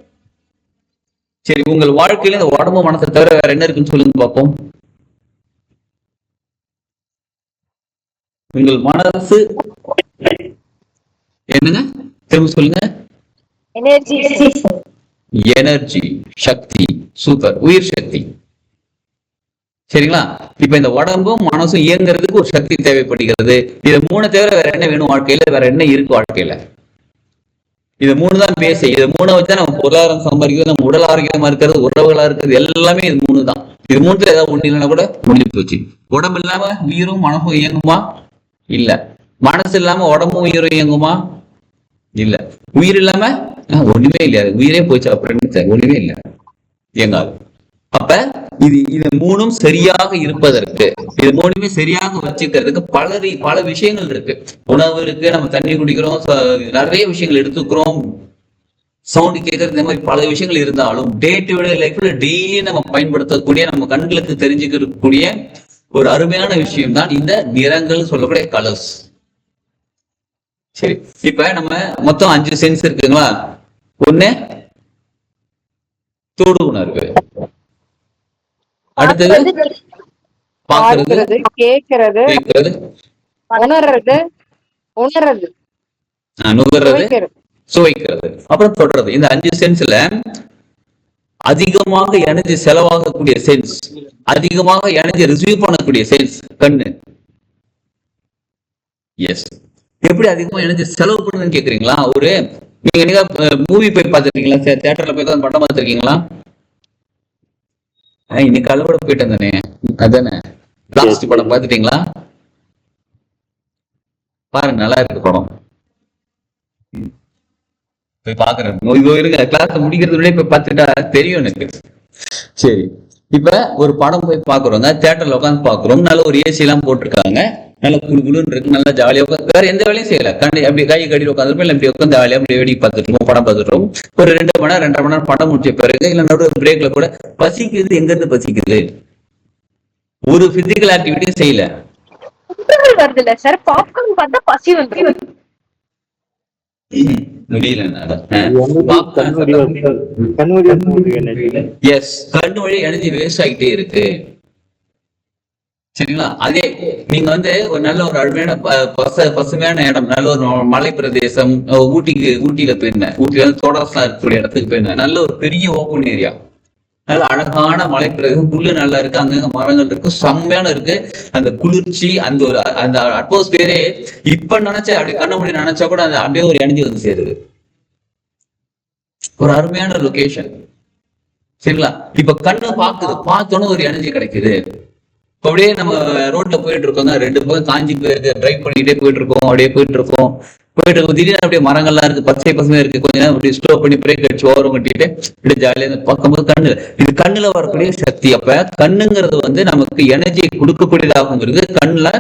சரி, உங்கள் வாழ்க்கையில இந்த உடம்பு மனசை தவிர வேற என்ன இருக்குன்னு சொல்லுங்க பார்ப்போம். உங்கள் மனசு என்னங்க? திரும்ப சொல்லுங்க. எனர்ஜி, சக்தி, சூப்பர், உயிர் சக்தி. சரிங்களா? இப்ப இந்த உடம்பும் மனசும் இயங்குறதுக்கு ஒரு சக்தி தேவைப்படுகிறது. இது மூணு தவிர வேற என்ன வேணும் வாழ்க்கையில? வேற என்ன இருக்கு வாழ்க்கையில? இது மூணு தான் பேச. இது மூணை வச்சா நம்ம பொருளாதாரம் சம்பாதிக்கிறது, நம்ம உடல் ஆரோக்கியமா இருக்கிறது, உறவுகளா இருக்கிறது, எல்லாமே இது மூணு தான். இது மூணுல ஏதாவது ஒண்ணு இல்லைன்னா கூட முடிஞ்சு போச்சு. உடம்பு இல்லாம உயிரும் மனசும் இயங்குமா? இல்ல. மனசு இல்லாம உடம்பும் உயிரும் இயங்குமா? இல்ல. உயிர் இல்லாம ஒண்ணுமே இல்லையா? உயிரே போச்சு, அப்புறம் ஒண்ணுமே இல்லை, இயங்காது. அப்ப இது மூணும் சரியாக இருப்பதற்கு, இது மூணுமே சரியாக வச்சுக்கிறதுக்கு பல விஷயங்கள் இருக்கு. உணவு இருக்கு, நம்ம தண்ணி குடிக்கிறோம், நிறைய விஷயங்கள் எடுத்துக்கிறோம், சவுண்ட் கேட்கறது, இந்த மாதிரி பல விஷயங்கள் இருந்தாலும் டே டு டே லைஃப்ல டெய்லி நம்ம பயன்படுத்தக்கூடிய, நம்ம கண்களுக்கு தெரிஞ்சுக்கக்கூடிய ஒரு அருமையான விஷயம் தான் இந்த நிறங்கள் சொல்லக்கூடிய கலர்ஸ். சரி, இப்ப நம்ம மொத்தம் 5 சென்ஸ் இருக்குங்களா? ஒண்ணு தொடு உணர்வு, அடுத்தது பாக்குறது, கேட்கறது, உணர்றது, நுகர்றது, சுவைக்கிறது, அப்புறம் தொடர்றது. இந்த 5 சென்ஸ்ல அதிகமாக எனர்ஜி செலவாகக்கூடிய சென்ஸ், அதிகமாக எனர்ஜி ரிசீவ் பண்ணக்கூடிய சென்ஸ் கண்ணு. எஸ். எப்படி அதிகமா எனர்ஜி செலவு பண்ணுதுன்னு கேக்குறீங்களா? நீங்க மூவி போய் பார்த்துருக்கீங்களா? தியேட்டர்ல போய் தான் படம் பார்த்துருக்கீங்களா? இன்னைக்கு அளவோட போயிட்டேன் தானே, அதானே லாஸ்ட் படம் பார்த்துட்டீங்களா? பாருங்க, நல்லா இருக்கு படம், போய் பாக்குறேன். இருங்க, கிளாஸ் முடிக்கிறதுல போய் பார்த்துட்டா தெரியும் எனக்கு. சரி, இப்ப ஒரு படம் போய் பாக்குறோங்க, தியேட்டர்ல உட்காந்து பாக்குறோம், நல்ல ஒரு ஏசி எல்லாம் போட்டிருக்காங்க, நல்ல குழுன்னு இருக்கு, நல்லா ஜாலியா உட்காந்து, வேற எந்த வேலையும் செய்யல, அப்படி கை கட்டிட்டு உட்காந்துருப்போம், இல்லை இப்படி உட்காந்து ஜாலியா அப்படி வேடிக்கை பார்த்துட்டு இருக்கோம், படம் பார்த்துட்டு இருக்கோம். ஒரு 2 மணி நேரம் 2.5 மணி நேரம் படம் முடிச்ச பிறகு, இல்ல நடுவு பிரேக்ல கூட பசிக்குது. எங்க இருந்து பசிக்குது? ஒரு பிசிக்கல் ஆக்டிவிட்டியும் செய்யல, வருதுல்ல சார், பாப்கார்ன் பார்த்தா பசி வந்து முடியல. எஸ், கண்ணு வழி எனர்ஜி வேஸ்ட் ஆகிட்டே இருக்கு. சரிங்களா? அதே நீங்க ஒரு நல்ல ஒரு அருமையான பசுமையான இடம், நல்ல ஒரு மலை பிரதேசம், ஊட்டியில போயிருந்தேன். ஊட்டியில தோடாஸ்லாம் இருக்கக்கூடிய இடத்துக்கு போயிருந்தேன். நல்ல ஒரு பெரிய ஓப்பன் ஏரியா, நல்ல அழகான மலை பிரதேசம், புல்லு நல்லா இருக்கு, அங்கங்க மரங்கள் இருக்கு, செம்மையான இருக்கு. அந்த குளிர்ச்சி, அந்த அட்மாஸ்பியரே இப்ப நினைச்சா, அப்படி கண்ண முடி நினைச்சா கூட அந்த அப்படியே ஒரு எனர்ஜி வந்து சேருது. ஒரு அருமையான லொகேஷன். சரிங்களா? இப்ப கண்ணு பார்த்தோன்னு ஒரு எனர்ஜி கிடைக்குது. அப்படியே நம்ம ரோட்ல போயிட்டு இருக்கோங்க, 2 பக்கம் காஞ்சி போயிருக்கு, டிரைவ் பண்ணிட்டே போயிட்டு இருக்கோம், அப்படியே போயிட்டு இருக்கோம், திடீர்னு அப்படியே மரங்கள்லாம் இருக்கு, பச்சை பசுமையா இருக்கு, கொஞ்ச நேரம் அப்படி ஸ்லோ பண்ணி பிரேக் அடிச்சு ஓரம் கட்டிட்டு இப்படி ஜாலியா பார்க்கும்போது கண்ணுல வரக்கூடிய சக்தி. அப்ப கண்ணுங்கிறது நமக்கு எனர்ஜியை கொடுக்கக்கூடியதாகவும் இருக்குது, கண்ணுல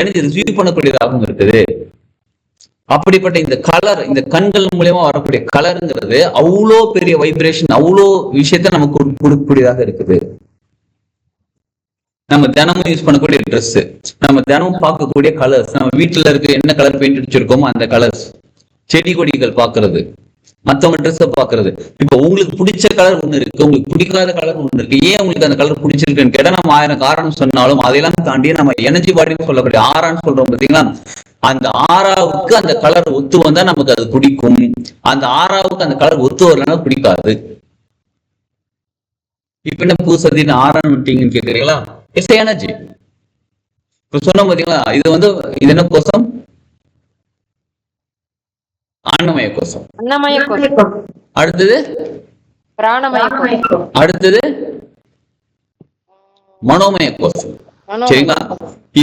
எனர்ஜி ரிசீவ் பண்ணக்கூடியதாகவும் இருக்குது. அப்படிப்பட்ட இந்த கலர், இந்த கண்கள் மூலியமா வரக்கூடிய கலருங்கிறது அவ்வளோ பெரிய வைப்ரேஷன், அவ்வளோ விஷயத்த நமக்கு கொடுக்கக்கூடியதாக இருக்குது. நம்ம தினமும் யூஸ் பண்ணக்கூடிய ட்ரெஸ், நம்ம தினமும் பார்க்கக்கூடிய கலர்ஸ், நம்ம வீட்டுல இருக்க என்ன கலர் பெயிண்ட் அடிச்சிருக்கோமோ அந்த கலர்ஸ், செடி கொடிகள் பாக்குறது, மத்தவங்க ட்ரெஸ் பாக்குறது. இப்ப உங்களுக்கு பிடிச்ச கலர் ஒண்ணு இருக்கு, உங்களுக்கு பிடிக்காத கலர் ஒண்ணு இருக்கு. ஏன் உங்களுக்கு அந்த கலர் பிடிச்சிருக்குன்னு கேட்டா நம்ம 1000 காரணம் சொன்னாலும் அதையெல்லாம் தாண்டி நம்ம எனர்ஜி பாடின்னு சொல்லக்கூடிய ஆறான்னு சொல்றோம் பாத்தீங்களா, அந்த ஆறாவுக்கு அந்த கலர் ஒத்து வந்தா நமக்கு அது பிடிக்கும், அந்த ஆறாவுக்கு அந்த கலர் ஒத்து வரலன்னா பிடிக்காது. இப்ப என்ன பூசதின்னு ஆறான்னு விட்டீங்கன்னு கேக்குறீங்களா? It's energy. இப்ப சொன்னோம் பாத்தீங்களா, இது என்ன கோஷம்? அன்னமய கோஷம். அடுத்தது அடுத்தது மனோமய கோஷம். சரிங்களா?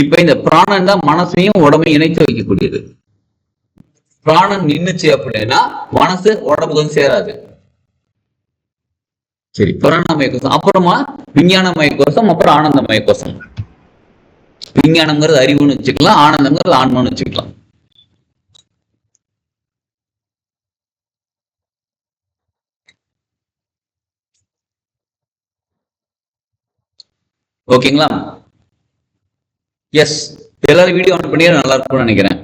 இப்ப இந்த பிராணன் தான் மனசையும் உடம்பையும் இணைத்து வைக்கக்கூடியது. பிராணன் நின்னுச்சு அப்படின்னா மனசு உடம்புக்கு வந்து சேராது. சரி, பிராணமய கோஷம். அப்புறமா விஞ்ஞானமய கோஷம், அப்புறம் ஆனந்தமய கோஷம். விஞ்ஞானம்ங்கிறது அறிவுன்னு வச்சுக்கலாம், ஆனந்தம்ங்கிறது ஆன்மான்னு வச்சுக்கலாம். ஓகேங்களா? எஸ், எல்லாரும் வீடியோ ஆன் பண்ணி நல்லா இருக்கும்னு நினைக்கிறேன்.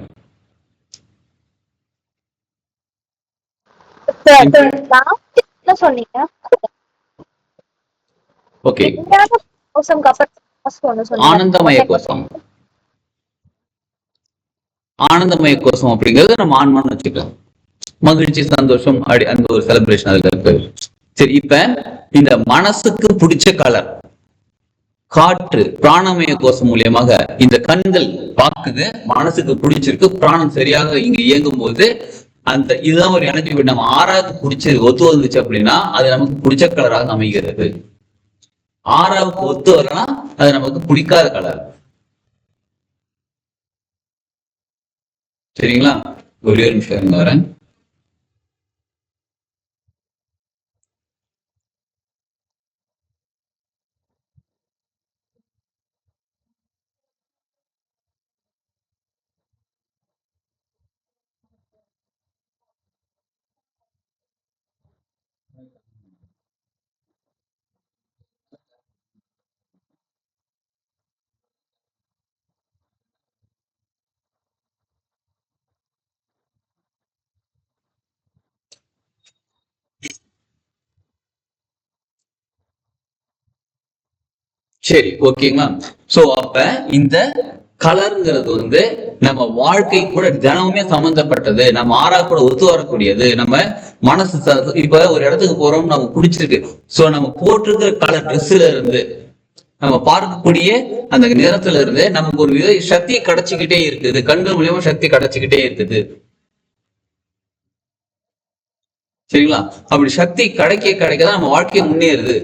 ஓகே, ஆனந்தமய கோஷம். ஆனந்தமய கோஷம் அப்படிங்கிறது நம்ம ஆன்மான்னு வச்சுக்கலாம். மகிழ்ச்சி, சந்தோஷம், அந்த ஒரு செலிப்ரேஷன் அதுல இருக்கு. சரி, இப்ப இந்த மனசுக்கு பிடிச்ச கலர் காற்று, பிராணமய கோஷம் மூலியமாக இந்த கண்கள் பார்க்குது, மனசுக்கு பிடிச்சிருக்கு, பிராணம் சரியாக இங்க இயங்கும் போது அந்த இதுதான் ஒரு எனர்ஜி. நம்ம ஆறாவுக்கு பிடிச்சி ஒத்து வந்துச்சு அப்படின்னா அது நமக்கு பிடிச்ச கலராக அமைகிறது. ஆறாவுக்கு ஒத்து வரலாம் அது நமக்கு பிடிக்காத கலர். சரிங்களா? ஒரே ஒரு நிமிஷம் வரேன். சரி, ஓகேங்களா? சோ அப்ப இந்த கலருங்கிறது நம்ம வாழ்க்கை கூட தினமுமே சம்பந்தப்பட்டது, நம்ம ஆறா கூட ஒத்து வரக்கூடியது. நம்ம மனசு இப்ப ஒரு இடத்துக்கு போறோம், நமக்கு பிடிச்சிருக்கு, சோ நம்ம போட்டிருக்கிற கலர் ட்ரெஸ்ல இருந்து, நம்ம பார்க்கக்கூடிய அந்த நிறத்துல இருந்து நமக்கு ஒரு வித சக்தி கிடைச்சிக்கிட்டே இருக்குது. கண்கள் மூலியமா சக்தி கிடைச்சிக்கிட்டே இருக்குது. சரிங்களா? அப்படி சக்தி கிடைக்கதான் நம்ம வாழ்க்கையை முன்னேறுது.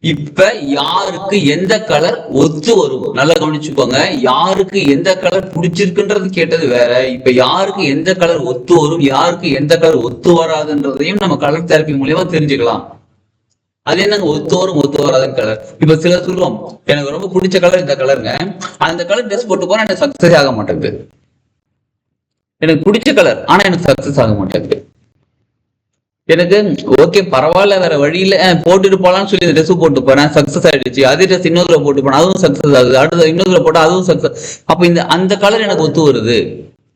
இப்ப யாருக்கு எந்த கலர் ஒத்து வரும், நல்லா கவனிச்சுக்கோங்க. யாருக்கு எந்த கலர் பிடிச்சிருக்குன்றது கேட்டது வேற. இப்ப யாருக்கு எந்த கலர் ஒத்து வரும், யாருக்கு எந்த கலர் ஒத்து வராதுன்றதையும் நம்ம கலர் தெரப்பி மூலியமா தெரிஞ்சுக்கலாம். அது என்னங்க ஒத்து வரும் ஒத்து வராதுன்னு கலர்? இப்ப சிலர் சொல்லுவோம், எனக்கு ரொம்ப பிடிச்ச கலர் இந்த கலருங்க, அந்த கலர் ட்ரெஸ் போட்டு போனா எனக்கு சக்சஸ் ஆக மாட்டேங்குது. எனக்கு பிடிச்ச கலர் ஆனா எனக்கு சக்சஸ் ஆக மாட்டேங்குது. எனக்கு ஓகே பரவாயில்ல, வேற வழியில போட்டுட்டு போலான்னு சொல்லி ட்ரெஸ் போட்டு போறேன், சக்சஸ் ஆயிடுச்சு. அதே ட்ரெஸ் இன்னொரு போட்டு போனேன், அதுவும் சக்சஸ் ஆகுது. அடுத்த இன்னொரு போட்டா அதுவும் சக்சஸ். அப்ப அந்த கலர் எனக்கு ஒத்து வருது.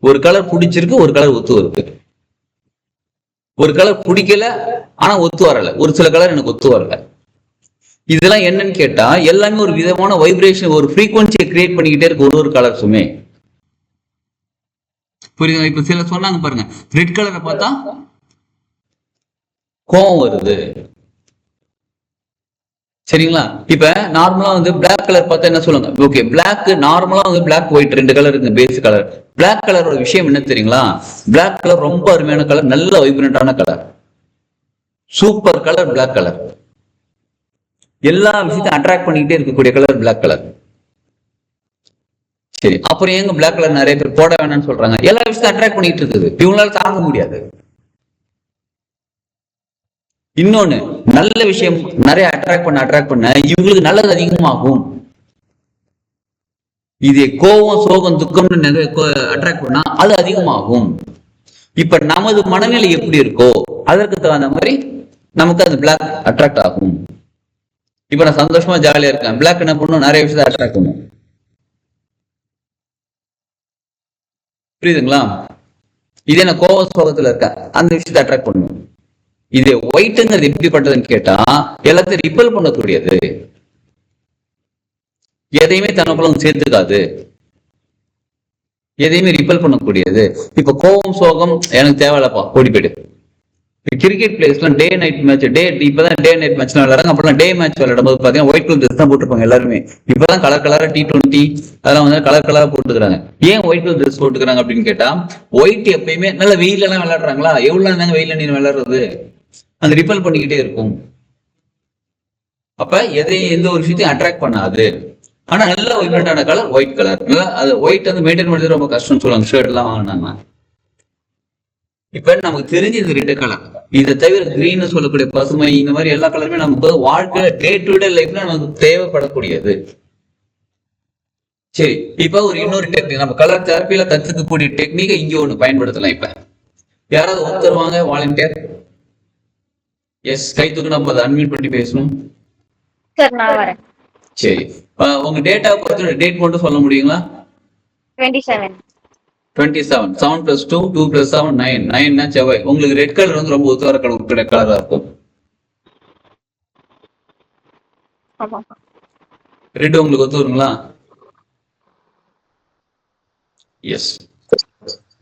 ஒரு கலர் பிடிச்சிருக்கு, ஒரு கலர் ஒத்து வருது. ஒரு கலர் பிடிக்கல ஆனா ஒத்து வரல, ஒரு சில கலர் எனக்கு ஒத்து வரல. இதெல்லாம் என்னன்னு கேட்டா எல்லாமே ஒரு விதமான வைப்ரேஷன், ஒரு ஃப்ரீக்வன்சியை கிரியேட் பண்ணிக்கிட்டே இருக்கு ஒரு கலர்ஸுமே. புரியுது? இப்ப சில சொன்னாங்க பாருங்க, ரெட் கலரை பார்த்தா கோவம் வருது. சரிங்களா? இப்ப நார்மலா பிளாக் கலர் பார்த்தா என்ன சொல்லுங்க? ஓகே, பிளாக் நார்மலா பிளாக் ஒயிட் ரெண்டு கலர் இருக்கு, பேஸ் கலர். பிளாக் கலரோட விஷயம் என்ன தெரியுங்களா? பிளாக் கலர் ரொம்ப அருமையான கலர், நல்ல வைப்ரண்டான colour, super colour. Black colour எல்லா விஷயத்தையும் அட்ராக்ட் பண்ணிக்கிட்டே இருக்கக்கூடிய கலர் பிளாக் கலர். சரி, அப்புறம் எங்க பிளாக் கலர் நிறைய பேர் போட வேணாம்னு சொல்றாங்க? எல்லா விஷயத்தையும் அட்ராக்ட் பண்ணிட்டு இருக்குது, இவங்களால தாங்க முடியாது. இன்னொன்னு, நல்ல விஷயம் நிறைய அட்ராக்ட் பண்ண இவங்களுக்கு நல்லது அதிகமாகும். இதே கோபம், சோகம், துக்கம்னு நிறைய அட்ராக்ட் பண்ணா அது அதிகமாகும். இப்ப நமது மனநிலை எப்படி இருக்கோ அதற்கு தகுந்த மாதிரி நமக்கு அந்த பிளாக் அட்ராக்ட் ஆகும். இப்ப நான் சந்தோஷமா ஜாலியா இருக்கேன், பிளாக் என்ன பண்ணும், நிறைய விஷயத்தை அட்ராக்ட் பண்ணும். புரியுதுங்களா? இதே நான் கோவ சோகத்துல இருக்கேன், அந்த விஷயத்தை அட்ராக்ட் பண்ணும். இது ஒயிட்ங்கிறது எப்படிப்பட்டதுன்னு கேட்டா எல்லாத்தையும் ரிப்பல் பண்ணக்கூடியது, எதையுமே தனக்குள்ள சேர்த்துக்காது, எதையுமே ரிப்பல் பண்ணக்கூடியது. இப்ப கோவம் சோகம் எனக்கு தேவையில்லப்பா, ஓடி போயிடு. கிரிக்கெட் பிளேயர்ஸ்லாம் டே நைட் மேட்ச், இப்பதான் டே நைட் மேட்ச் விளையாடுறாங்க. அப்பெல்லாம் டே மேட்ச் விளையாடும் போது பாத்தீங்கன்னா ஒயிட் கலர் ட்ரெஸ் தான் போட்டுருப்பாங்க எல்லாருமே. இப்பதான் கலர் கலரா T20 அதெல்லாம் வந்து கலர் கலரா போட்டுக்கிறாங்க. ஏன் ஒயிட் கலர் ட்ரெஸ் போட்டுக்கிறாங்க அப்படின்னு கேட்டா, ஒயிட் எப்பயுமே நல்ல வெயில எல்லாம் விளையாடுறாங்களா, எவ்வளவு நேரம் வெயில நீங்க விளையாடுறது, அந்த ரிப்பல் பண்ணிக்கிட்டே இருக்கும். அப்ப எதையும் எந்த ஒரு விஷயத்தையும் அட்ராக்ட் பண்ணாது. ஆனா நல்ல வைப்ரண்டான கலர் ஒயிட் கலர். அது ஒயிட் வந்து மெயின்டைன் பண்றது ரொம்ப கஷ்டம்னு சொல்லுவாங்க, ஷர்ட் எல்லாம் வாங்கினாங்க. இப்ப நமக்கு தெரிஞ்ச இந்த 2 கலர், இதை தவிர கிரீன் சொல்லக்கூடிய பசுமை, இந்த மாதிரி எல்லா கலருமே நமக்கு வாழ்க்கை டே டு டே லைஃப்ல நமக்கு தேவைப்படக்கூடியது. சரி, இப்ப ஒரு இன்னொரு டெக்னிக், நம்ம கலர் தெரப்பியில கத்துக்கக்கூடிய டெக்னிக்கை இங்க ஒண்ணு பயன்படுத்தலாம். இப்ப யாராவது ஒருத்தருவாங்க வாலண்டியர்? எஸ், கைத்துக்கு நம்ம அதை அன்மியூட் பண்ணி பேசணும். சார் நான் வரேன். சரி, உங்க டேட்டா பத்தி டேட் மட்டும் சொல்ல முடியுங்களா? 27. 27. 7 + 2 2 + 7 9. 9 செவ்வாய். உங்களுக்கு ரெட் கலர் வந்து ரொம்ப ஒத்து வர கலரா இருக்கும். ரெட் உங்களுக்கு ஒத்து வருங்களா? எஸ்.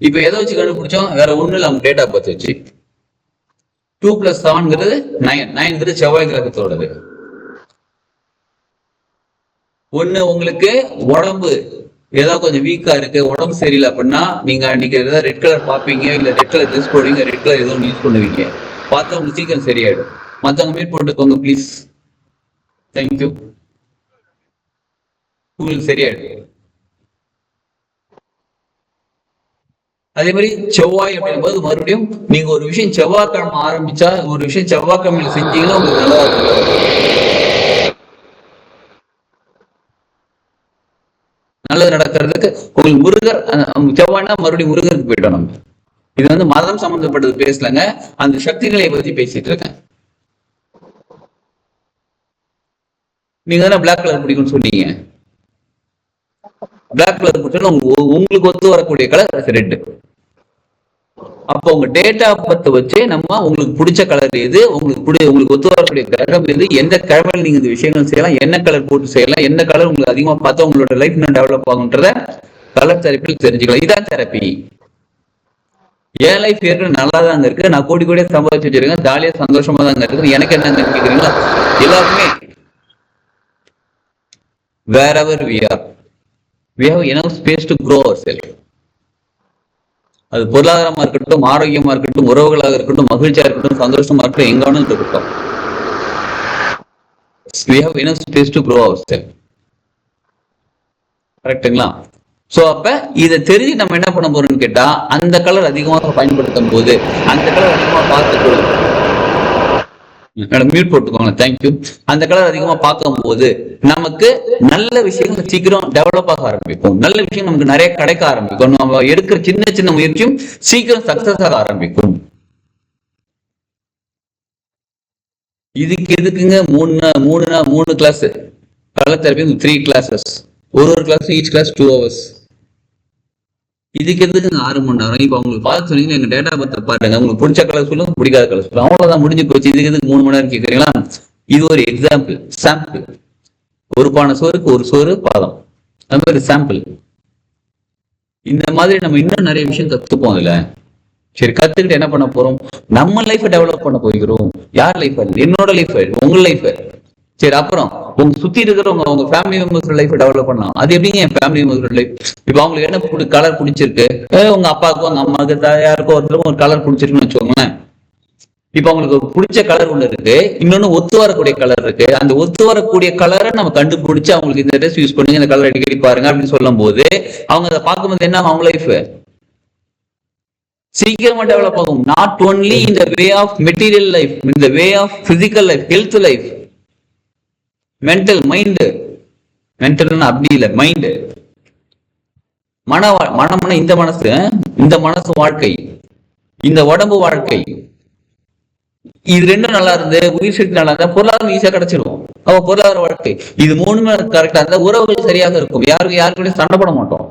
இப்ப எதை வச்சு கண்டுபிடிச்சோம்? வேற ஒண்ணு இல்ல, அவங்க டேட்டா பத்தி வச்சு. 2 + 7ங்கிறது 9. 9ங்கிறது செவ்வாய் கிரகத்தோடது. ஒண்ணு உங்களுக்கு உடம்பு ஏதாவது கொஞ்சம் வீக்கா இருக்கு, உடம்பு சரியில்லை அப்படின்னா நீங்க அன்னைக்கு ஏதாவது ரெட் கலர் பார்ப்பீங்க, இல்ல ரெட் கலர் ட்ரெஸ் போடுவீங்க, ரெட் கலர் ஏதோ யூஸ் பண்ணுவீங்க, பார்த்தா உங்களுக்கு சீக்கிரம் சரியாயிடும். மத்தவங்க மீட் போட்டுக்கோங்க ப்ளீஸ். தேங்க்யூ. உங்களுக்கு சரியாயிடும். அதே மாதிரி செவ்வாய் அப்படின்னும் போது மறுபடியும் நீங்க ஒரு விஷயம் செவ்வாய்க்கிழமை ஆரம்பிச்சா, ஒரு விஷயம் செவ்வாய்க்கிழமையில செஞ்சீங்கன்னா உங்களுக்கு நல்லா இருக்கும், நல்லது நடக்கிறதுக்கு. உங்களுக்கு முருகர் செவ்வாய்னா மறுபடியும் முருகருக்கு போயிட்டோம் நம்ம. இது வந்து மதம் சம்பந்தப்பட்டது பேசலங்க, அந்த சக்தி நிலையை பத்தி பேசிட்டு இருக்கேன். நீங்க தானே பிளாக் கலர் பிடிக்கும்னு சொன்னீங்க. பிளாக் கலர் பிடிச்சா உங்களுக்கு ஒத்து வரக்கூடிய கலர் ரெட். அப்போ உங்க டேட்டா பத்தை வச்சு நம்ம உங்களுக்கு பிடிச்ச கலர் எது, உங்களுக்கு ஒத்து வரக்கூடிய கிரகம் எது, எந்த கிழமையில் நீங்க இந்த விஷயங்கள் செய்யலாம், என்ன கலர் போட்டு செய்யலாம், என்ன கலர் உங்களுக்கு அதிகமா பார்த்தா உங்களோட லைஃப் இன்னும் டெவலப் ஆகுன்றத கலர் தெரப்பியில் தெரிஞ்சுக்கலாம். இதான் தெரப்பி. என் லைஃப் ஏற்கனவே நல்லா தாங்க இருக்கு, நான் கோடி கோடியா சம்பாதிச்சு வச்சிருக்கேன், ஜாலியா சந்தோஷமா தாங்க இருக்குது. எனக்கு என்ன கேக்குறீங்களா? எல்லாருமே wherever we have enough space to grow ourselves. அது பொருளாதாரமா இருக்கட்டும், ஆரோக்கியமா இருக்கட்டும், உறவுகளாக இருக்கட்டும், மகிழ்ச்சியா இருக்கட்டும், சந்தோஷமா இருக்கட்டும், எங்கானும் இருக்கட்டும், we have enough space to grow ourselves. கரெக்டுங்களா? சோ அப்ப இதை தெரிஞ்சு நம்ம என்ன பண்ண போறோம்னு கேட்டா, அந்த கலர் அதிகமாக பயன்படுத்தும் போது, அந்த கலர் அதிகமா பார்த்துக்கணும். மியூட் போட்டுக்கோங்க, தேங்க்யூ. அந்த கலர் அதிகமா பார்க்கும் போது நமக்கு நல்ல விஷயங்கள் சீக்கிரம் டெவலப் ஆக ஆரம்பிக்கும், நல்ல விஷயம் நமக்கு நிறைய கிடைக்க ஆரம்பிக்கும், நம்ம எடுக்கிற சின்ன சின்ன முயற்சியும் சீக்கிரம் சக்சஸ் ஆக ஆரம்பிக்கும். இதுக்கு எதுக்குங்க மூணு கிளாஸ் கலர் தெரப்பி, 3 classes, ஒரு கிளாஸ், ஈச் கிளாஸ் 2 hours. இதுக்கு எதுக்குங்க 6 மணி நேரம்? இப்ப உங்களுக்கு பார்த்து சொன்னீங்க, எங்க டேட்டா பத்தி பாருங்க, உங்களுக்கு பிடிச்ச கலர் சொல்லுங்க, பிடிக்காத கலர் சொல்லுங்க, அவ்வளவுதான், முடிஞ்சு போச்சு. இதுக்கு எதுக்கு 3 மணி நேரம் கேட்கறீங்களா? இது ஒரு எக்ஸாம்பிள், சாம்பிள். ஒரு பானை சோறுக்கு ஒரு சோறு பாதம், அது மாதிரி சாம்பிள். இந்த மாதிரி நம்ம இன்னும் நிறைய விஷயம் கத்துப்போம் இதுல. சரி, கத்துக்கிட்டு என்ன பண்ண போறோம்? நம்ம லைஃப் டெவலப் பண்ண போகிறோம். யார் லைஃப்? என்னோட லைஃப், உங்க லைஃப். சரி, அப்புறம் உங்க சுத்தி இருக்கிறவங்க, உங்க ஃபேமிலி மெம்பர்ஸ் லைஃப் டெவலப் பண்ணலாம். அது எப்படிங்க என் ஃபேமிலி மெம்பர்ஸ் லைஃப்? இப்ப அவங்களுக்கு என்ன கலர் பிடிச்சிருக்கு, உங்க அப்பாவுக்கும் உங்க அம்மாவுக்கு யாருக்கும் ஒருத்தருக்கும் ஒரு கலர் பிடிச்சிருக்குன்னு வச்சுக்கோங்களேன். இப்ப அவங்களுக்கு பிடிச்ச கலர் ஒண்ணு இருக்கு, இன்னொன்னு ஒத்து வரக்கூடிய கலர் இருக்கு. அந்த ஒத்து வரக்கூடிய கலரை நம்ம கண்டுபிடிச்சு அவங்களுக்கு இந்த ட்ரெஸ் யூஸ் பண்ணுங்க, இந்த கலர் அடிக்கடி பாருங்க அப்படின்னு சொல்லும் போது அவங்க அதை பார்க்கும்போது என்ன, அவங்க லைஃப் சீக்கிரமா டெவலப் ஆகும். Not only in the way of material life, in the way of physical life, health life, mental, mind. Mental அப்படி இல்லை, மைண்ட். மனம்னா இந்த மனசு வாழ்க்கை. இந்த உடம்பு வாழ்க்கை இது ரெண்டும் நல்லா இருந்து உயிர் சக்தி நல்லா இருந்தா பொருளாதாரம் ஈஸியா கிடைச்சிடும். அப்ப பொருளாதார வாழ்க்கை இது மூணுமே கரெக்டா இருந்தா உறவுகள் சரியாக இருக்கும். யாருக்கும் சண்டை போட மாட்டோம்.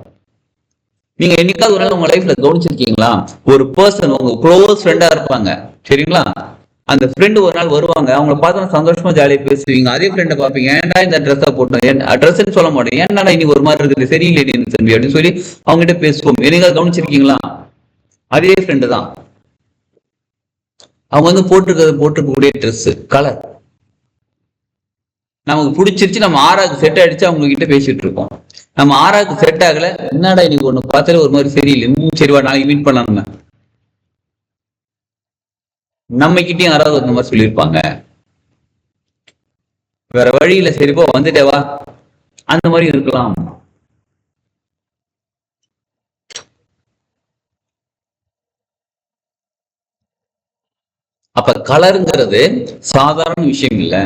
நீங்க என்னைக்காவது ஒரு நாள் உங்க லைஃப்ல கவனிச்சிருக்கீங்களா? ஒரு பர்சன் உங்க க்ளோஸ் ஃப்ரெண்டா இருப்பாங்க, சரிங்களா? அந்த ஃப்ரெண்டு ஒரு நாள் வருவாங்க, அவங்கள பார்த்தா சந்தோஷமா ஜாலியா பேசுவீங்க. அதே ஃப்ரெண்டை பார்ப்பீங்க, ஏன்டா இந்த ட்ரெஸ்ஸை போட்டோம், ட்ரெஸ்ன்னு சொல்ல மாட்டேன், ஏன்டா இன்னைக்கு ஒரு மாதிரி இருக்குது, சரியில்லை தம்பி அப்படின்னு சொல்லி அவங்ககிட்ட பேசுவோம். என்னைக்காவது கவனிச்சிருக்கீங்களா? அதே ஃப்ரெண்டு தான். அவங்க வந்து போட்டிருக்கக்கூடிய ட்ரெஸ் கலர் நமக்கு பிடிச்சிருச்சு, நம்ம 6வது செட் அடிச்சு அவங்க கிட்ட பேசிட்டு இருக்கோம். நம்ம 6வது செட் ஆகல, என்னடா இன்னைக்கு ஒண்ணு பார்த்தாலே ஒரு மாதிரி சரியில்லை, சரிவா நாளைக்கு மீட் பண்ணலாம். நம்ம கிட்டயும் யாராவது அந்த மாதிரி சொல்லியிருப்பாங்க. வேற வழியில சரிப்பா வந்துட்டேவா அந்த மாதிரி இருக்கலாம். அப்ப கலருங்கிறது சாதாரண விஷயம் இல்ல.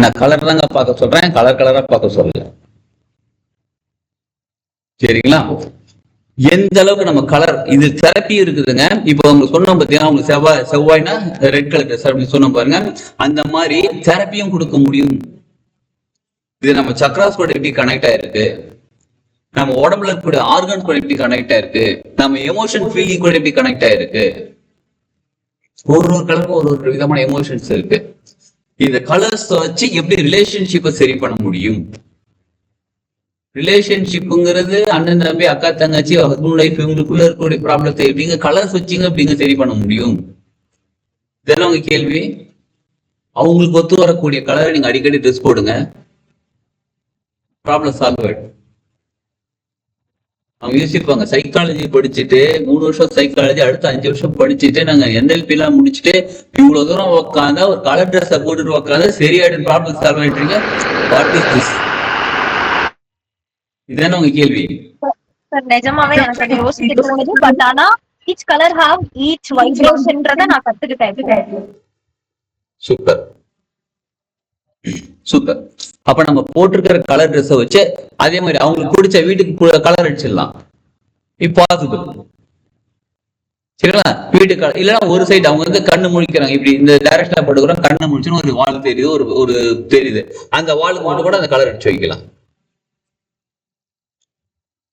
நான் கலர் தாங்க பார்க்க சொல்றேன், கலரா பார்க்க சொல்லல, சரிங்களா? எந்த அளவுக்கு நம்ம கலர் இது தெரப்பி இருக்குதுங்க. இப்போ அவங்க சொன்னோம் பார்த்தீங்கன்னா, அவங்க செவ்வாய்னா ரெட் கலர் ட்ரெஸ் அப்படின்னு சொன்ன பாருங்க, அந்த மாதிரி தெரப்பியும் கொடுக்க முடியும். இது நம்ம சக்ராஸ் கூட எப்படி கனெக்ட் ஆயிருக்கு, நம்ம உடம்புல இருக்கக்கூடிய ஆர்கன்ஸ் கூட எப்படி கனெக்ட் ஆயிருக்கு, நம்ம எமோஷன் ஃபீலிங் கூட எப்படி கனெக்ட் ஆயிருக்கு. ஒரு கலருக்கும் ஒரு விதமான எமோஷன்ஸ் இருக்கு. இந்த கலர்ஸ் வச்சு எப்படி ரிலேஷன்ஷிப்பை சரி பண்ண முடியும்? ரிலேஷன்ஷிப்புங்கிறது அண்ணன் தம்பி அக்கா தங்கச்சி ஹஸ்பண்ட் லைஃப் இவங்களுக்குள்ள இருக்கக்கூடிய ப்ராப்ளத்தை எப்படிங்க கலர்ஸ் வச்சுங்க எப்படிங்க சரி பண்ண முடியும்? இதெல்லாம் உங்க கேள்வி. அவங்களுக்கு ஒத்து வரக்கூடிய கலரை நீங்க அடிக்கடி ட்ரெஸ் போடுங்க, ப்ராப்ளம் சால்வ் ஆயிடும். அவங்க யோசிப்பாங்க, சைக்காலஜி படிச்சுட்டு 3 வருஷம் சைக்காலஜி, அடுத்த 5 வருஷம் படிச்சுட்டு நாங்க NLP எல்லாம் முடிச்சுட்டு இவ்வளவு தூரம் உட்காந்தா ஒரு கலர் ட்ரெஸ்ஸை போட்டுட்டு உட்காந்தா சரியாயிடும், ப்ராப்ளம் சால்வ் ஆயிட்டீங்க. What is this? இதான உங்க கேள்வி. சார் நிஜமாவே எனக்கு அது யோசிக்க தோணுது. பட் ஆனா each color have each vibrationன்றத நான் கத்துக்கிட்டேன். Super super. அப்ப நம்ம போட்டிருக்கிற கலர் ட்ரெஸ்ஸை வச்சு அதே மாதிரி அவங்களுக்கு பிடிச்ச வீட்டுக்கு கலர் அடிச்சிடலாம். பாசிபிள், சரிங்களா? வீட்டுக்கு இல்லைன்னா ஒரு சைடு அவங்க வந்து கண்ணு முழிக்கிறாங்க, இப்படி இந்த டைரக்ஷன்ல போட்டுக்கிறோம், கண்ணை முடிச்சுன்னு ஒரு வால் தெரியுது, ஒரு தெரியுது, அந்த வாலுக்கு மட்டும் கூட அந்த கலர் அடிச்சு வைக்கலாம்.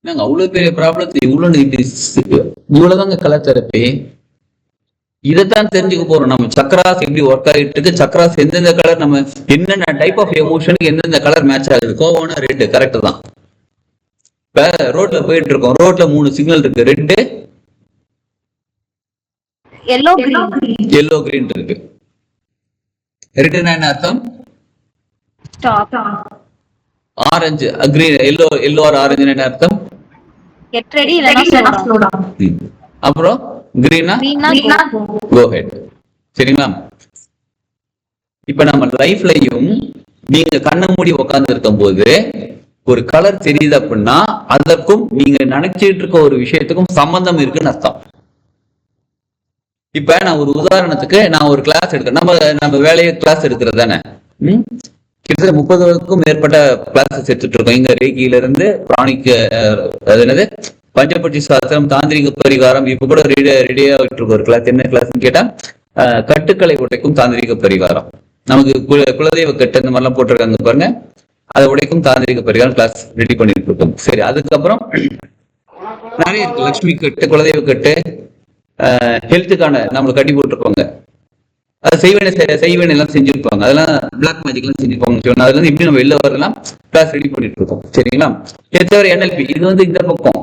நாங்க அவ்வளவு பெரிய ப்ராப்ளத்தை இவ்வளவுதாங்க கலர் தெரப்பி. இதைத்தான் தெரிஞ்சுக்க போறோம். நம்ம சக்கராஸ் எப்படி ஒர்க் ஆகிட்டு இருக்கு, சக்கராஸ் எந்தெந்த கலர், நம்ம என்னென்ன டைப் ஆஃப் எமோஷனுக்கு எந்தெந்த கலர் மேட்ச் ஆகுது. கோவம்னா ரெட், கரெக்ட் தான். இப்ப ரோட்ல போயிட்டு இருக்கோம், ரோட்ல 3 சிக்னல் இருக்கு, ரெட், எல்லோ, கிரீன் இருக்கு. ரெட்னா என்ன அர்த்தம்? Stop. Orange, green, yellow R orange என்ன அர்த்தம்? கெட் ரெடி இல்லனா ஸ்லோ டவுன். அப்புறம் கிரீனா கோ ஹெட், சரிங்களா? இப்ப நம்ம லைஃப்லயும் நீங்க கண்ண மூடி உட்கார்ந்து இருக்கும் போது ஒரு கலர் தெரியுது அப்படின்னா அதற்கும் நீங்க நினைச்சிட்டு இருக்க ஒரு விஷயத்துக்கும் சம்பந்தம் இருக்குன்னு அர்த்தம். இப்ப நான் ஒரு உதாரணத்துக்கு நான் ஒரு கிளாஸ் எடுக்கிறேன், நம்ம வேலையை கிளாஸ் எடுக்கிறது தானே. கிட்டத்தட்ட 30க்கும் மேற்பட்ட கிளாஸஸ் எடுத்துட்டு இருக்கோம். இங்க ரேகியில இருந்து பிராணிக், என்னது பஞ்சபட்சி சாஸ்திரம், தாந்திரிக பரிகாரம், இப்ப கூட ரெடியா விட்டு இருக்க ஒரு கிளாஸ். என்ன கிளாஸ்ன்னு கேட்டா கட்டுக்களை உடைக்கும் தாந்திரிக பரிகாரம். நமக்கு குலதெய்வ கட்டு இந்த மாதிரிலாம் போட்டிருக்காங்க பாருங்க, அதை உடைக்கும் தாந்திரிக பரிகாரம் கிளாஸ் ரெடி பண்ணிட்டு இருக்கோம். சரி, அதுக்கப்புறம் நிறைய இருக்கு, லட்சுமி கட்டு, குலதெய்வ கட்டு, ஹெல்த்துக்கான நம்மளை கட்டி போட்டிருப்பாங்க. அது செய்வேன் எல்லாம் செஞ்சிருப்பாங்க, அதெல்லாம் பிளாக் மேஜிக் எல்லாம் செஞ்சிருப்பாங்க. அதுல இருந்து இப்படி நம்ம வெளில வரலாம் கிளாஸ் ரெடி பண்ணிட்டு இருக்கோம், சரிங்களா? இதை தவிர NLP, இது வந்து இந்த பக்கம்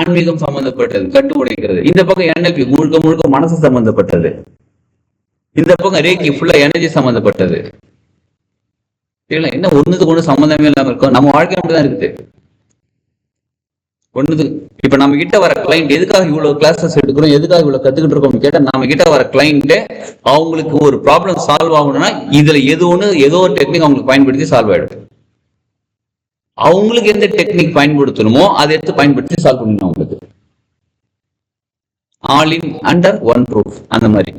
ஆன்மீகம் சம்பந்தப்பட்டது, கட்டு உடைக்கிறது. இந்த பக்கம் NLP முழுக்க மனசு சம்பந்தப்பட்டது. இந்த பக்கம் ரேக்கி ஃபுல்லா எனர்ஜி சம்பந்தப்பட்டது. என்ன ஒண்ணுக்கு ஒண்ணு சம்பந்தமே இல்லாம இருக்கும். நம்ம வாழ்க்கை மட்டும்தான் இருக்குது ஒண்ணுது. இப்ப நம்ம கிட்ட வர கிளைண்ட் எதுக்காக இவ்வளவு கிளாஸஸ் எடுக்கிறோம், எதுக்காக இவ்வளவு கத்துக்கிட்டு இருக்கோம் கேட்டா, நம்ம கிட்ட வர கிளைண்ட் அவங்களுக்கு ஒரு ப்ராப்ளம் சால்வ் ஆகணும்னா இதுல ஏதோ ஒரு டெக்னிக் அவங்களுக்கு பயன்படுத்தி சால்வ் ஆயிடும். அவங்களுக்கு எந்த டெக்னிக் பயன்படுத்தணுமோ அதை எடுத்து பயன்படுத்தி சால்வ் பண்ணணும் அவங்களுக்கு. All in under one proof அந்த மாதிரி.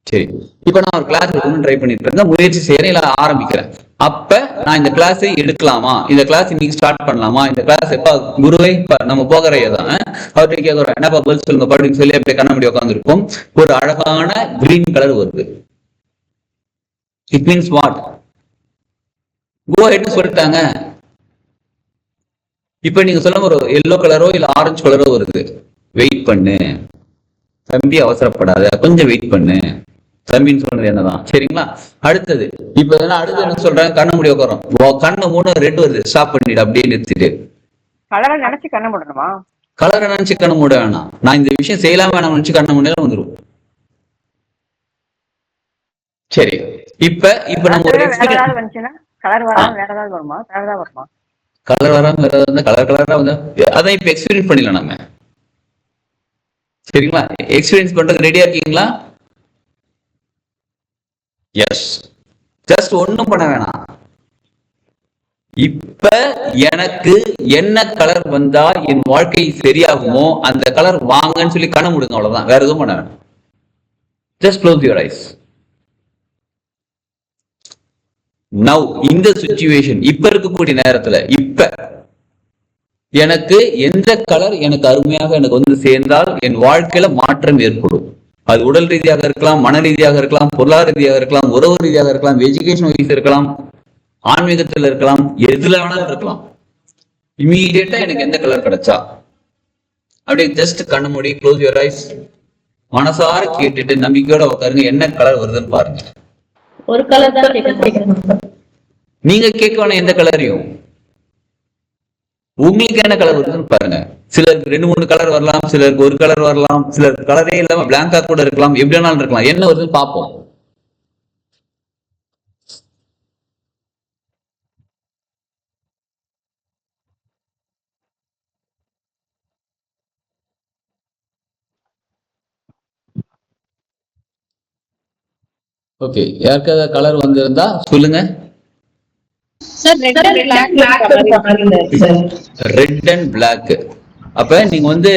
சரி, இப்ப நான் ஒரு கிளாஸ் ட்ரை பண்ணிட்டு இருக்கேன், முயற்சி செய்யறேன், இல்ல ஆரம்பிக்கிறேன். அப்ப நான் இந்த கிளாஸ் எடுக்கலாமா, இந்த கிளாஸ் இன்னைக்கு ஸ்டார்ட் பண்ணலாமா, இந்த கிளாஸ் எப்ப குருவை நம்ம போகிறதான் அவர்கிட்ட கேட்கிறோம், என்னப்பா பதில் சொல்லுங்க அப்படின்னு சொல்லி அப்படியே கண்ணாடி உட்காந்துருக்கும். ஒரு அழகான கிரீன் கலர் வருது. It means what? கோ ஹெட்னு சொல்லிட்டாங்க. இப்ப நீங்க சொல்ல ஒரு எல்லோ கலரோ இல்ல ஆரஞ்சு கலரோ வருது. வெயிட் பண்ணு தம்பி, அவசரப்படாத, கொஞ்சம் வெயிட் பண்ணு தம்பின்னு சொன்னது என்னதான். சரிங்களா? அடுத்தது இப்ப அடுத்து என்ன சொல்றேன், கண்ண மூடி உட்காரோம், கண்ணை மூணு ரெட் வருது, ஸ்டாப் பண்ணிடு, அப்படியே நிறுத்திட்டு. கலரை நினைச்சு கண்ண மூடணுமா? கலரை நினைச்சு கண்ண மூட வேணாம். நான் இந்த விஷயம் செய்யலாம் வேணாம் நினைச்சு கண்ண மூடினா வந்துடும். சரி, இப்ப நம்ம ஒரு கலர் வராம வேற ஏதாவது வருமா? கலர் வராம வேற ஏதாவது கலர் கலரா வந்து அதான் இப்ப எக்ஸ்பீரியன்ஸ் பண்ணிடலாம் நம்ம. சரிங்களா? எக்ஸ்பீரியன்ஸ் பண்றது ரெடியா இருக்கீங்களா? எஸ். ஜஸ்ட் ஒண்ணும் பண்ண வேணாம். இப்ப எனக்கு என்ன கலர் வந்தா என் வாழ்க்கை சரியாகுமோ அந்த கலர் வாங்கன்னு சொல்லி கண்ண முடிங்க, அவ்வளவுதான். வேற எதுவும் பண்ண வேணாம். Just close your eyes. Now இந்த சிச்சுவேஷன், இப்ப இருக்கக்கூடிய நேரத்துல இப்ப எனக்கு எந்த கலர் எனக்கு அருமையாக எனக்கு வந்து சேர்ந்தால் என் வாழ்க்கையில மாற்றம் ஏற்படும். அது உடல் ரீதியாக இருக்கலாம், மன ரீதியாக இருக்கலாம், பொருளாதார ரீதியாக இருக்கலாம், உறவு ரீதியாக இருக்கலாம், எஜுகேஷன் வைஸ் இருக்கலாம், ஆன்மீகத்தில் இருக்கலாம், எதுல வேணாலும் இருக்கலாம். இமீடியட்டா எனக்கு எந்த கலர் கிடைச்சா அப்படியே ஜஸ்ட் கண்ணு மூடி க்ளோஸ் யுவர் ஐஸ், மனசார கேட்டுட்டு நம்பிக்கையோட உட்காருங்க. என்ன கலர் வருதுன்னு பாருங்க. ஒரு கலர் தான் கேட்கணும். நீங்க கேட்க வேணாம் எந்த கலரையும், உங்களுக்கு என்ன கலர் வருதுன்னு பாருங்க. சிலருக்கு 2-3 கலர் வரலாம், சிலருக்கு ஒரு கலர் வரலாம், சிலருக்கு கலரே இல்லாம பிளாங்கா கூட இருக்கலாம், எப்படி வேணாலும் இருக்கலாம். என்ன வருதுன்னு பார்ப்போம். ஓகே, யாருக்காவது கலர் வந்திருந்தா சொல்லுங்க. Red and black. அப்ப நீங்க வந்து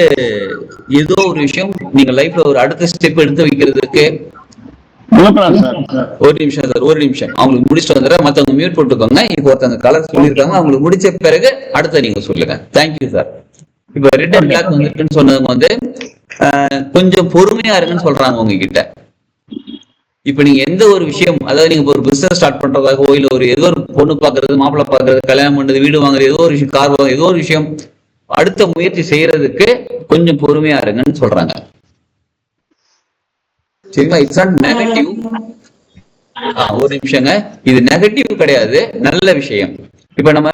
ஏதோ ஒரு விஷயம் நீங்க லைஃப்ல ஒரு அடுத்த ஸ்டெப் எடுத்து வைக்கிறதுக்கு ஒரு நிமிஷம் சார், ஒரு நிமிஷம் அவங்களுக்கு முடிச்சுட்டு வந்துடுறேன். மத்தவங்க மியூட் போட்டுக்கோங்க. இப்போ ஒருத்தவங்க கலர் சொல்லியிருக்காங்க, அவங்களுக்கு முடிச்ச பிறகு அடுத்த நீங்க சொல்லுங்க. Thank you sir. இப்ப ரெட் அண்ட் பிளாக் வந்துருக்குன்னு சொன்னவங்க வந்து கொஞ்சம் பொறுமையா இருக்குன்னு சொல்றாங்க உங்ககிட்ட. இப்ப நீங்க எந்த ஒரு விஷயம், அதாவது நீங்க ஒரு பிசினஸ் ஸ்டார்ட் பண்றதாகவோ இல்ல ஒரு ஏதோ ஒரு பொண்ணு பாக்குறது, மாப்பிள்ளை பாக்குறது, கல்யாணம் பண்றது, வீடு வாங்குறது, ஏதோ ஒரு விஷயம், கார் வாங்குறது, ஏதோ ஒரு விஷயம் அடுத்த முயற்சி செய்யறதுக்கு கொஞ்சம் பொறுமையா இருங்கன்னு சொல்றாங்க. சரிங்களா? It's not negative. ஒரு நிமிஷங்க, இது நெகட்டிவ் கிடையாது, நல்ல விஷயம். இப்ப நம்ம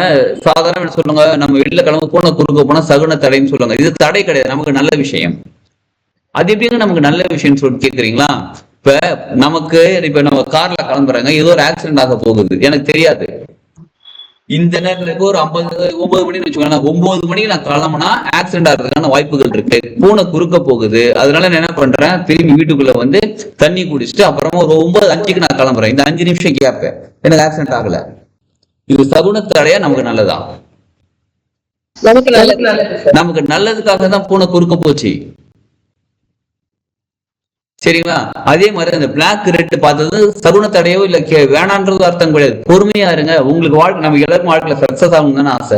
சாதாரண சொல்லுங்க, நம்ம வீட்டுல கிளம்ப போன குறுக்க போனா சகுன தடைன்னு சொல்லுவாங்க. இது தடை கிடையாது, நமக்கு நல்ல விஷயம். அது எப்படிங்க நமக்கு நல்ல விஷயம் சொல்லி கேக்குறீங்களா? இப்ப நமக்கு இப்ப நம்ம கார்ல கிளம்புறாங்க, ஏதோ ஒரு ஆக்சிடென்ட் ஆக போகுது, எனக்கு தெரியாது. இந்த நேரத்துல ஒரு 9 மணி வச்சுக்கோங்க, 9 மணிக்கு நான் கிளம்புனா ஆக்சிடென்ட் ஆகிறதுக்கான வாய்ப்புகள் இருக்கு. பூனை குறுக்க போகுது, அதனால நான் என்ன பண்றேன், திரும்பி வீட்டுக்குள்ள வந்து தண்ணி குடிச்சிட்டு அப்புறமா ஒரு 9:05க்கு நான் கிளம்புறேன். இந்த 5 நிமிஷம் கேப்பேன், எனக்கு ஆக்சிடென்ட் ஆகல. இது சகுனத்தடையா நமக்கு நல்லதா? நமக்கு நல்லதுக்காக தான் பூனை குறுக்க போச்சு. சரிங்களா? அதே மாதிரி அந்த பிளாக் ரெட் பார்த்தது சகுனத்தடையோ இல்ல வேணான்றது அர்த்தம் கிடையாது. பொறுமையா இருங்க. உங்களுக்கு வாழ்க்கை, நம்ம எல்லாருக்கும் வாழ்க்கையில சக்சஸ் ஆகும் தானே ஆசை.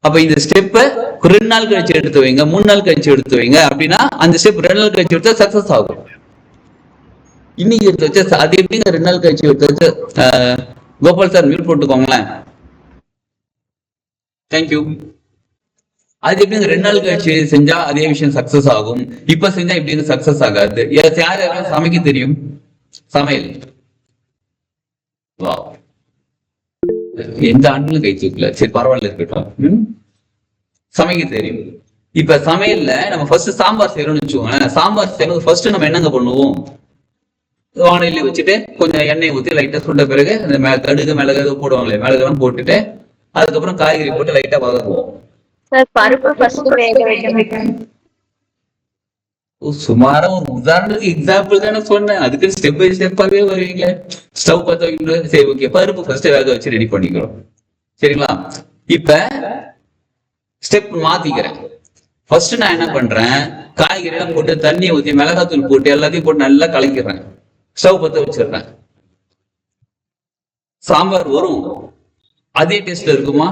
அப்ப இந்த ஸ்டெப்பை 2 நாள் கழிச்சு எடுத்து வைங்க, 3 நாள் கழிச்சு எடுத்து வைங்க. அப்படின்னா அந்த ஸ்டெப் 2 நாள் கழிச்சு எடுத்தா சக்சஸ் ஆகும். இன்னைக்கு எடுத்து வச்சா அது எப்படிங்க 2 நாள் கழிச்சு எடுத்து வச்சு? கோபால் சார் மியூட் போட்டுக்கோங்களேன். தேங்க்யூ. அது எப்படிங்க 2 நாள் கழிச்சு செஞ்சா அதே விஷயம் சக்சஸ் ஆகும், இப்ப செஞ்சா எப்படிங்க சக்சஸ் ஆகாது? யாரும் சமைக்க தெரியும்? சமையல் எந்த ஆண்டுகளும் கை தூக்கல, சரி பரவாயில்ல இருக்கட்டும். சமைக்க தெரியும். இப்ப சமையல்ல நம்ம ஃபர்ஸ்ட் சாம்பார் செய்யறோம்னு வச்சுக்கோங்களேன். சாம்பார் செய்யணும் ஃபர்ஸ்ட் நம்ம என்னங்க பண்ணுவோம், வானிலை வச்சுட்டு கொஞ்சம் எண்ணெய் ஊற்றி லைட்டா சுண்ட பிறகு அந்த கடுகு மிளகு போடுவாங்களே, மிளகுலாம் போட்டுட்டு அதுக்கப்புறம் காய்கறி போட்டு லைட்டா வதக்குவோம். சுமாரா ஒரு உதாரணத்துக்கு எக்ஸாம்பிள் தானே சொன்னேன், அதுக்கு ஸ்டெப் பை ஸ்டெப்பாவே வருவீங்க. ஸ்டவ் பத்த வைக்கணும், சரி ஓகே, பருப்பு ஃபர்ஸ்ட் வேக வச்சு ரெடி பண்ணிக்கிறோம். சரிங்களா? இப்ப ஸ்டெப் மாத்திக்கிறேன். ஃபர்ஸ்ட் நான் என்ன பண்றேன், காய்கறி எல்லாம் போட்டு தண்ணியை ஊற்றி மிளகாத்தூள் போட்டு எல்லாத்தையும் போட்டு நல்லா கலக்கிடுறேன். ஸ்டவ் பத்த வச்சிடுறேன். சாம்பார் வரும், அதே டேஸ்ட்ல இருக்குமா?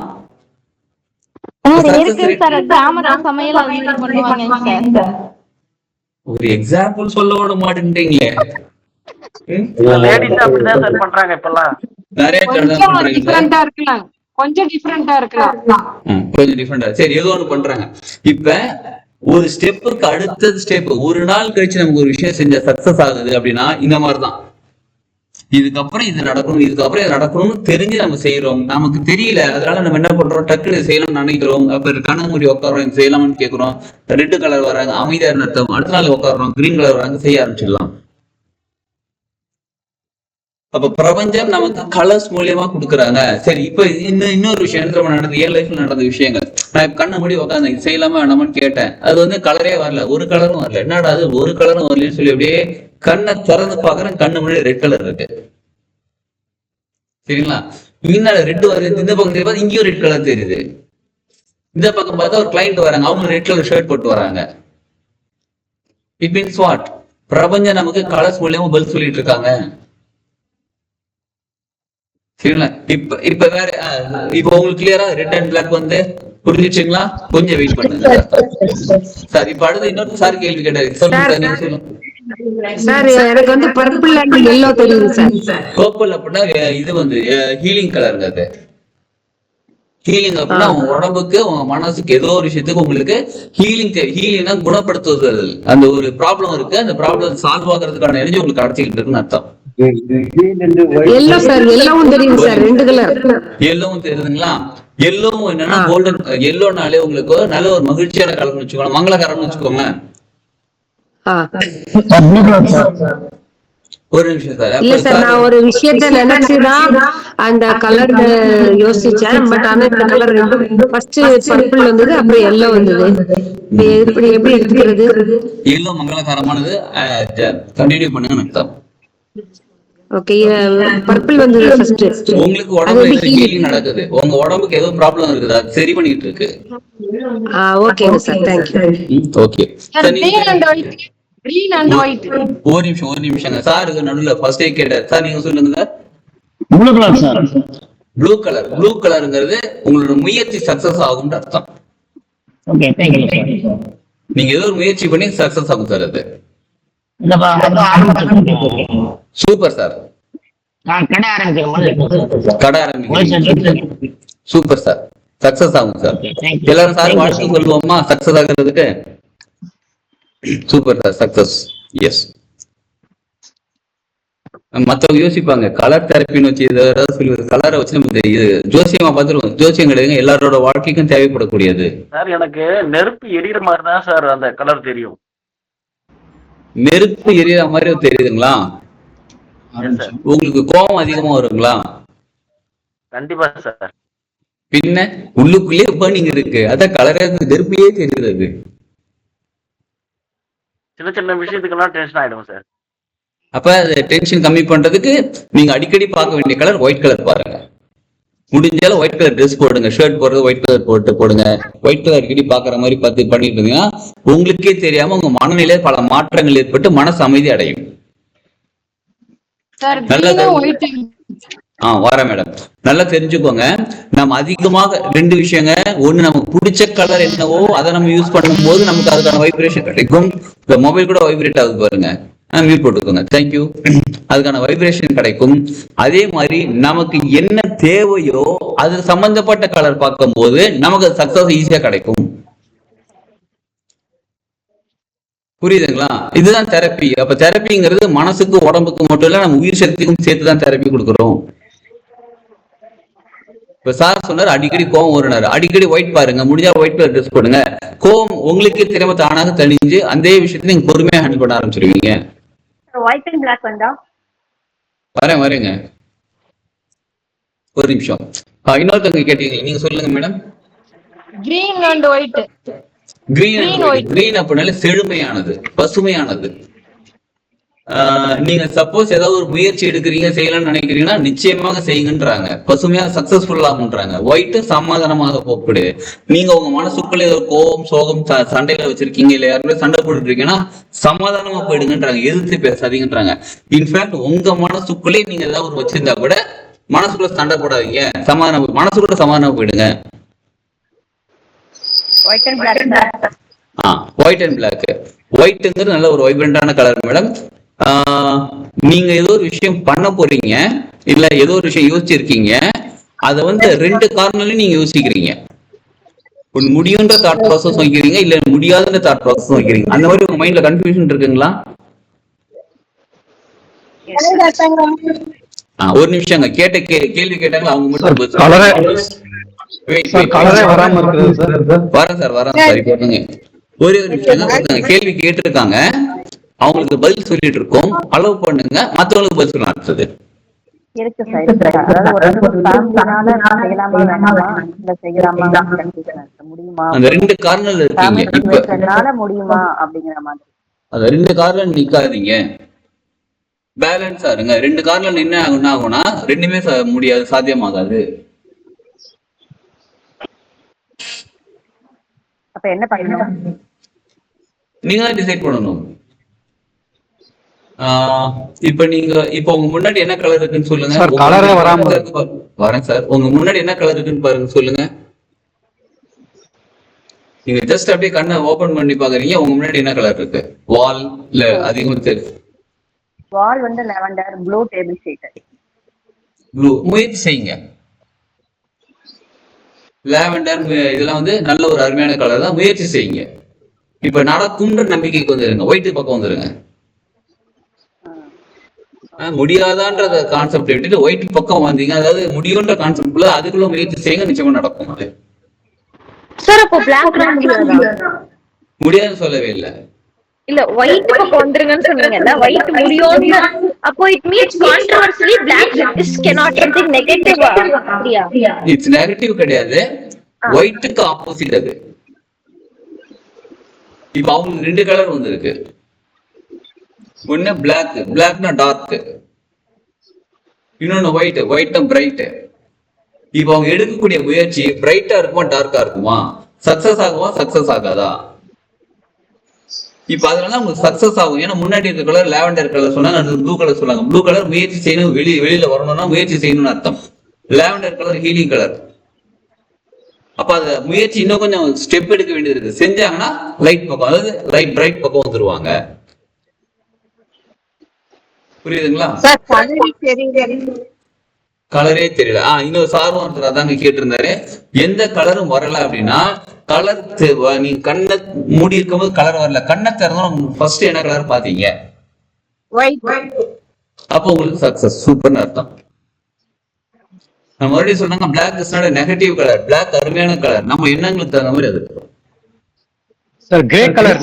இருக்கு சார், கிராமத்து சமையல் பண்ணுவாங்க சார். ஒரு எக்ஸாம்பிள் சொல்ல விட மாட்டேன்றீங்களே. லேடிஸ் அப்படிதான் சார் பண்றாங்க இப்பெல்லாம். நிறைய டிஃபரெண்டா இருக்கலாம், கொஞ்சம் டிஃபரெண்டா இருக்கலாம். கொஞ்சம் டிஃபரெண்டா, சரி ஏதோ ஒண்ணு பண்றாங்க. இப்ப ஒரு ஸ்டெப்புக்கு அடுத்தது ஸ்டெப், ஒரு நாள் கழிச்சு நமக்கு ஒரு விஷயம் செஞ்ச சக்சஸ் ஆகுது அப்படின்னா இந்த மாதிரிதான். இதுக்கப்புறம் இது நடக்கணும், இதுக்கப்புறம் இது நடக்கணும்னு தெரிஞ்சு நம்ம செய்யறோம். நமக்கு தெரியல, அதனால நம்ம என்ன பண்றோம், டக்குனு செய்யலாம்னு நினைக்கிறோம். அப்ப கண்ணாமூடி உட்காரோம், செய்யலாம்னு கேட்கிறோம். ரெட் கலர் வராங்க, அமைதியா அர்த்தம். அடுத்த நாள் உட்காரோம், கிரீன் கலர் வராங்க, செய்ய ஆரம்பிச்சிடலாம். அப்ப பிரபஞ்சம் நமக்கு கலர்ஸ் மூலியமா கொடுக்குறாங்க. சரி, இப்ப இன்னொரு விஷயம் நடந்தது, என் லைஃப்ல நடந்த விஷயங்கள். நான் கண்ணை மூடி உட்காந்து இது செய்யலாமா வேணாமான்னு கேட்டேன். அது கலரே வரல, ஒரு கலரும் வரல. என்னடா அது ஒரு கலரும் வரலன்னு சொல்லி அப்படியே கண்ணை திறந்து பாக்குறேன், கண்ணு முன்னாடி ரெட் கலர் இருக்கு. சரிங்களா? இங்க ரெட் வருது, இந்த பக்கம் தெரியுது, இங்கேயும் ரெட் கலர் தெரியுது. இந்த பக்கம் பார்த்தா ஒரு கிளைண்ட் வராங்க, அவங்க ரெட் கலர் ஷர்ட் போட்டு வராங்க. It means what? பிரபஞ்சம் நமக்கு கலர்ஸ் மூலியமா பதில் சொல்லிட்டு இருக்காங்க. சரிங்களா? இப்ப வேற இப்ப உங்களுக்கு கிளியரா ரெட் அண்ட் பிளாக் புரிஞ்சிச்சுங்களா? கொஞ்சம் வெயிட் பண்ணுங்க சார். இப்ப அடுத்து இன்னொரு சார் கேள்வி கேட்டாரு, சொல்லுங்க. சார் எனக்கு பர்பிள் அண்ட் yellow தெரியுது சார். பர்பிள் அப்படின்னா இது ஹீலிங் கலருங்க. அது ஹீலிங் அப்படின்னா உங்க உடம்புக்கு, உங்க மனசுக்கு, ஏதோ ஒரு விஷயத்துக்கு உங்களுக்கு ஹீலிங் தேவை. ஹீலிங்னா குணப்படுத்துவது. அந்த ஒரு ப்ராப்ளம் இருக்கு, அந்த ப்ராப்ளம் சால்வ் ஆகுறதுக்கான எனர்ஜி உங்களுக்கு கிடைச்சிக்கிட்டு இருக்குன்னு அர்த்தம். எல்லோவும் தெரியும் சார், ரெண்டு கலர் எல்லோவும் தெரியுதுங்களா? எல்லோவும் என்னன்னா கோல்டன் எல்லோனாலே உங்களுக்கு நல்ல ஒரு மகிழ்ச்சியான கலர்னு வச்சுக்கோங்க, மங்களகரம்னு வச்சுக்கோங்க. ஒரு நிமிஷம் சார். இல்ல சார், நான் ஒரு விஷயத்த நினைச்சுதான் அந்த கலர் யோசிச்சேன். பட் ஆனா இந்த கலர் ரெண்டும் ஃபர்ஸ்ட் பர்பிள் வந்தது, அப்புறம் எல்லோ வந்தது. எப்படி எடுத்துக்கிறது? எல்லோ மங்களகரமானது, கண்டினியூ பண்ணுங்கன்னு அர்த்தம். ஓகே, பர்பிள் வந்தது ஃபர்ஸ்ட். உங்களுக்கு உடம்புல ஹீலிங் நடக்குது, உங்க உடம்புக்கு ஏதோ ப்ராப்ளம் இருக்குது, அது சரி பண்ணிட்டு இருக்கு. ஓகேங்க sir, thank you. Okay sir, green and white. ஒரு நிமிஷம் சார், நடுவுல ஃபர்ஸ்ட் கேட்டார் சார், நீங்க சொல்லுங்க. Blue colour sir. ப்ளூ கலருங்கிறது உங்களோட முயற்சி சக்சஸ் ஆகும்னு அர்த்தம். Okay, thank you sir. நீங்க ஏதோ ஒரு முயற்சி பண்ணி சக்சஸ் ஆகும் சார். அது சூப்பர் சார். கடை ஆரம்பிக்கிறீங்க, சூப்பர் சார். சக்சஸ் ஆகும் சார். எல்லாரும் சார் வாழ்த்து சொல்லுவோமா சக்சஸ் ஆகுறதுக்கு? Super sir, success. எஸ். மத்தவங்க யோசிப்பாங்க கலர் தெரப்பின்னு வச்சு கலரை வச்சு நம்ம இது ஜோசியமா பார்த்துருவோம். ஜோசியம் கிடையாது, எல்லாரோட வாழ்க்கைக்கும் தேவைப்படக்கூடியது. சார், எனக்கு நெருப்பு எரியற மாதிரி தான் சார் அந்த கலர் தெரியும். நெருப்பு எரியற மாதிரி தெரியுதுங்களா? உங்களுக்கு கோபம் அதிகமா வருங்களா? கண்டிப்பா சார். பின்ன உள்ளுக்குள்ளே பர்னிங் இருக்கு, அதான் கலரே நெருப்பையே தெரியுது. சின்ன சின்ன விஷயத்துக்கெல்லாம் டென்ஷன் ஆயிடும் சார். அப்ப டென்ஷன் கம்மி பண்றதுக்கு நீங்க அடிக்கடி பார்க்க வேண்டிய கலர் ஒயிட் கலர் பாருங்க. முடிஞ்சாலும் ஒயிட் கலர் ட்ரெஸ் போடுங்க, ஷர்ட் போடுறது ஒயிட் கலர் போடுங்க. ஒயிட் கலர் அடிக்கடி பாக்குற மாதிரி பண்ணிட்டு இருந்தீங்கன்னா உங்களுக்கே தெரியாம உங்க மனநிலையில பல மாற்றங்கள் ஏற்பட்டு மனசு அமைதி அடையும். வரேன் மேடம். நல்லா தெரிஞ்சுக்கோங்க, நம்ம அதிகமாக ரெண்டு விஷயங்க. ஒண்ணு, நமக்கு பிடிச்ச கலர் என்னவோ அதை நம்ம யூஸ் பண்ணும் போது நமக்கு அதுக்கான வைப்ரேஷன் கிடைக்கும். இந்த மொபைல் கூட வைப்ரேட் ஆகுது பாருங்க, மியூட் போட்டுக்கோங்க. தேங்க்யூ. அதுக்கான வைப்ரேஷன் கிடைக்கும். அதே மாதிரி நமக்கு என்ன தேவையோ அது சம்பந்தப்பட்ட கலர் பார்க்கும் போது நமக்கு சக்சஸ் ஈஸியா கிடைக்கும். புரியுதுங்களா? இதுதான் தெரப்பி. அப்ப தெரப்பிங்கிறது மனசுக்கு உடம்புக்கு மட்டும் இல்ல, நம்ம உயிர் சக்திக்கும் சேர்த்துதான் தெரப்பி கொடுக்குறோம். இப்ப சார் சொன்னார் அடிக்கடி கோவம் வருனாரு, அடிக்கடி ஒயிட் பாருங்க, முடிஞ்சா ஒயிட் கலர் ட்ரெஸ் போடுங்க. கோவம் உங்களுக்கே திறமை தானாக தணிஞ்சு அந்த விஷயத்தை நீங்க பொறுமையா ஹேண்டில் பண்ண ஆரம்பிச்சிருவீங்க. ஒயிட் அண்ட் பிளாக் வந்தா வரேங்க. ஒரு நிமிஷம். இன்னொருத்தவங்க கேட்டீங்க, நீங்க சொல்லுங்க madam. Green and white. Green அப்படின்னால செழுமையானது, பசுமையானது. நீங்க சப்போஸ் ஏதாவது ஒரு முயற்சி எடுக்கிறீங்க, செய்யலாம்னு நினைக்கிறீங்கன்னா நிச்சயமாக செய்யுங்கன்றாங்க. பசுமையா சக்சஸ்ஃபுல் ஆகுன்றாங்க. ஒயிட் சமாதானமாக போக்குடு. நீங்க உங்க மனசுக்குள்ள ஏதோ கோபம், சோகம், சண்டையில வச்சிருக்கீங்க, இல்ல யாருமே சண்டை போட்டுட்டு இருக்கீங்கன்னா சமாதானமா போயிடுங்கன்றாங்க. எதிர்த்து பேசாதீங்கன்றாங்க. இன்ஃபேக்ட் உங்க மனசுக்குள்ளே நீங்க ஏதாவது ஒரு வச்சிருந்தா கூட மனசுக்குள்ள சண்டை போடாதீங்க, சமாதானம் மனசுக்குள்ள சமாதானம் போயிடுங்க. White and black. White and black. ஒயிட்ங்கிறது நல்ல ஒரு வைப்ரண்டான கலர் மேடம். நீங்க ஏதோ ஒரு விஷயம் பண்ண போறீங்க, இல்ல ஏதோ ஒரு விஷயம் யோசிச்சிருக்கீங்க, அதை வந்து 2 காரணங்களையும் நீங்க யோசிக்கிறீங்க. ஒன்று முடியுன்ற தாட் ப்ராசஸ் வைக்கிறீங்க, இல்ல முடியாதுன்ற தாட் ப்ராசஸ் வைக்கிறீங்க. அந்த மாதிரி உங்க மைண்ட்ல கன்ஃபியூஷன் இருக்குங்களா? ஒரு நிமிஷங்க, கேள்வி கேட்டாங்களா அவங்க மட்டும் வரேன் சார் போட்டுங்க. ஒரே ஒரு நிமிஷம் கேள்வி கேட்டிருக்காங்க, அவங்களுக்கு பதில் சொல்லிட்டு இருக்கோம். அலோவ் பண்ணுங்க, மற்றவங்களுக்கு பதில் சொல்ல அடுத்தது இருக்கு சார். அந்த 2 காரணம் இருக்கீங்க. இப்ப முடியுமா அப்படிங்கிற மாதிரி அந்த 2 காரணம் நிக்காதீங்க, பேலன்ஸா இருங்க. 2 காரணம் என்ன ஆகும்னா 2மே முடியாது, சாத்தியமாகாது. அப்ப என்ன பண்ணணும்? நீங்க தான் டிசைட் பண்ணணும். இப்ப உங்க முன்னாடி என்ன கலர் இருக்குன்னு சொல்லுங்க. வரேன் சார். உங்க முன்னாடி என்ன கலர் இருக்குன்னு பாருங்க, சொல்லுங்க. நீங்க ஜஸ்ட் அப்படியே கண்ணை ஓபன் பண்ணி பாக்குறீங்க, உங்க முன்னாடி என்ன கலர் இருக்கு? வால் இல்ல அதிகமா தெரியும். வால் வந்து lavender, blue table sheet. Blue முயற்சி செய்யுங்க. லாவெண்டர் இதெல்லாம் வந்து நல்ல ஒரு அருமையான கலர் தான், முயற்சி செய்யுங்க. இப்ப நடக்கும்ன்ற நம்பிக்கைக்கு வந்துருங்க, ஒயிட் பக்கம் வந்துருங்க. முடியாதான்ற கான்செப்ட் விட்டுட்டு ஒயிட் பக்கம் வந்தீங்க, அதாவது முடியுன்ற கான்செப்ட்ல அதுக்குள்ள முயற்சி செய்யுங்க, நிச்சயமா நடக்கும். அது சார் அப்போ பிளாக் முடியாதுன்னு சொல்லவே இல்லை. இல்ல ஒயிட் பக்கம் வந்துருங்கன்னு சொன்னீங்கல்ல, ஒயிட் முடியும்னு. அப்போ it means controversially black is cannot something negative. அப்படியா? இட்ஸ் நெகட்டிவ் கிடையாது, ஒயிட்டுக்கு ஆப்போசிட் அது. இப்ப அவங்களுக்கு 2 கலர் வந்திருக்கு. ஒண்ணு பிளாக்னா டார்க், இன்னொன்னு ஒயிட்னா பிரைட். இப்ப அவங்க எடுக்கக்கூடிய முயற்சி பிரைட்டா இருக்குமா டார்க்கா இருக்குமா, சக்சஸ் ஆகுமா சக்சஸ் ஆகாதா? இப்ப அதனால உங்களுக்கு சக்சஸ் ஆகும். ஏன்னா முன்னாடி இருக்க கலர் லாவெண்டர் கலர் சொன்னாங்க, அது ப்ளூ கலர் சொன்னாங்க. ப்ளூ கலர் முயற்சி செய்யணும், வெளியில வரணும்னா முயற்சி செய்யணும்னு அர்த்தம். Lavender colour healing colour. அப்ப அந்த முயற்சி இன்னும் கொஞ்சம் ஸ்டெப் எடுக்க வேண்டியது இருக்கு. செஞ்சாங்கன்னா லைட் பக்கம், அதாவது லைட் பிரைட் பக்கம் வந்துருவாங்க. புரியுதுங்களா? கலரே தெரியல. இன்னொரு சாரும் ஒருத்தர் அதாங்க கேட்டிருந்தாரு, எந்த கலரும் வரல அப்படின்னா கலர் நீங்க கண்ணை மூடி இருக்கும் போது கலர் வரல, கண்ணை திறந்தோம் ஃபர்ஸ்ட் என்ன கலர் பாத்தீங்க? அப்ப உங்களுக்கு சக்சஸ் சூப்பர்னு அர்த்தம். நம்ம மறுபடியும் சொன்னாங்க black is not negative colour, black அருமையான கலர், நம்ம எண்ணங்களுக்கு தகுந்த மாதிரி அது. சார் கிரே கலர்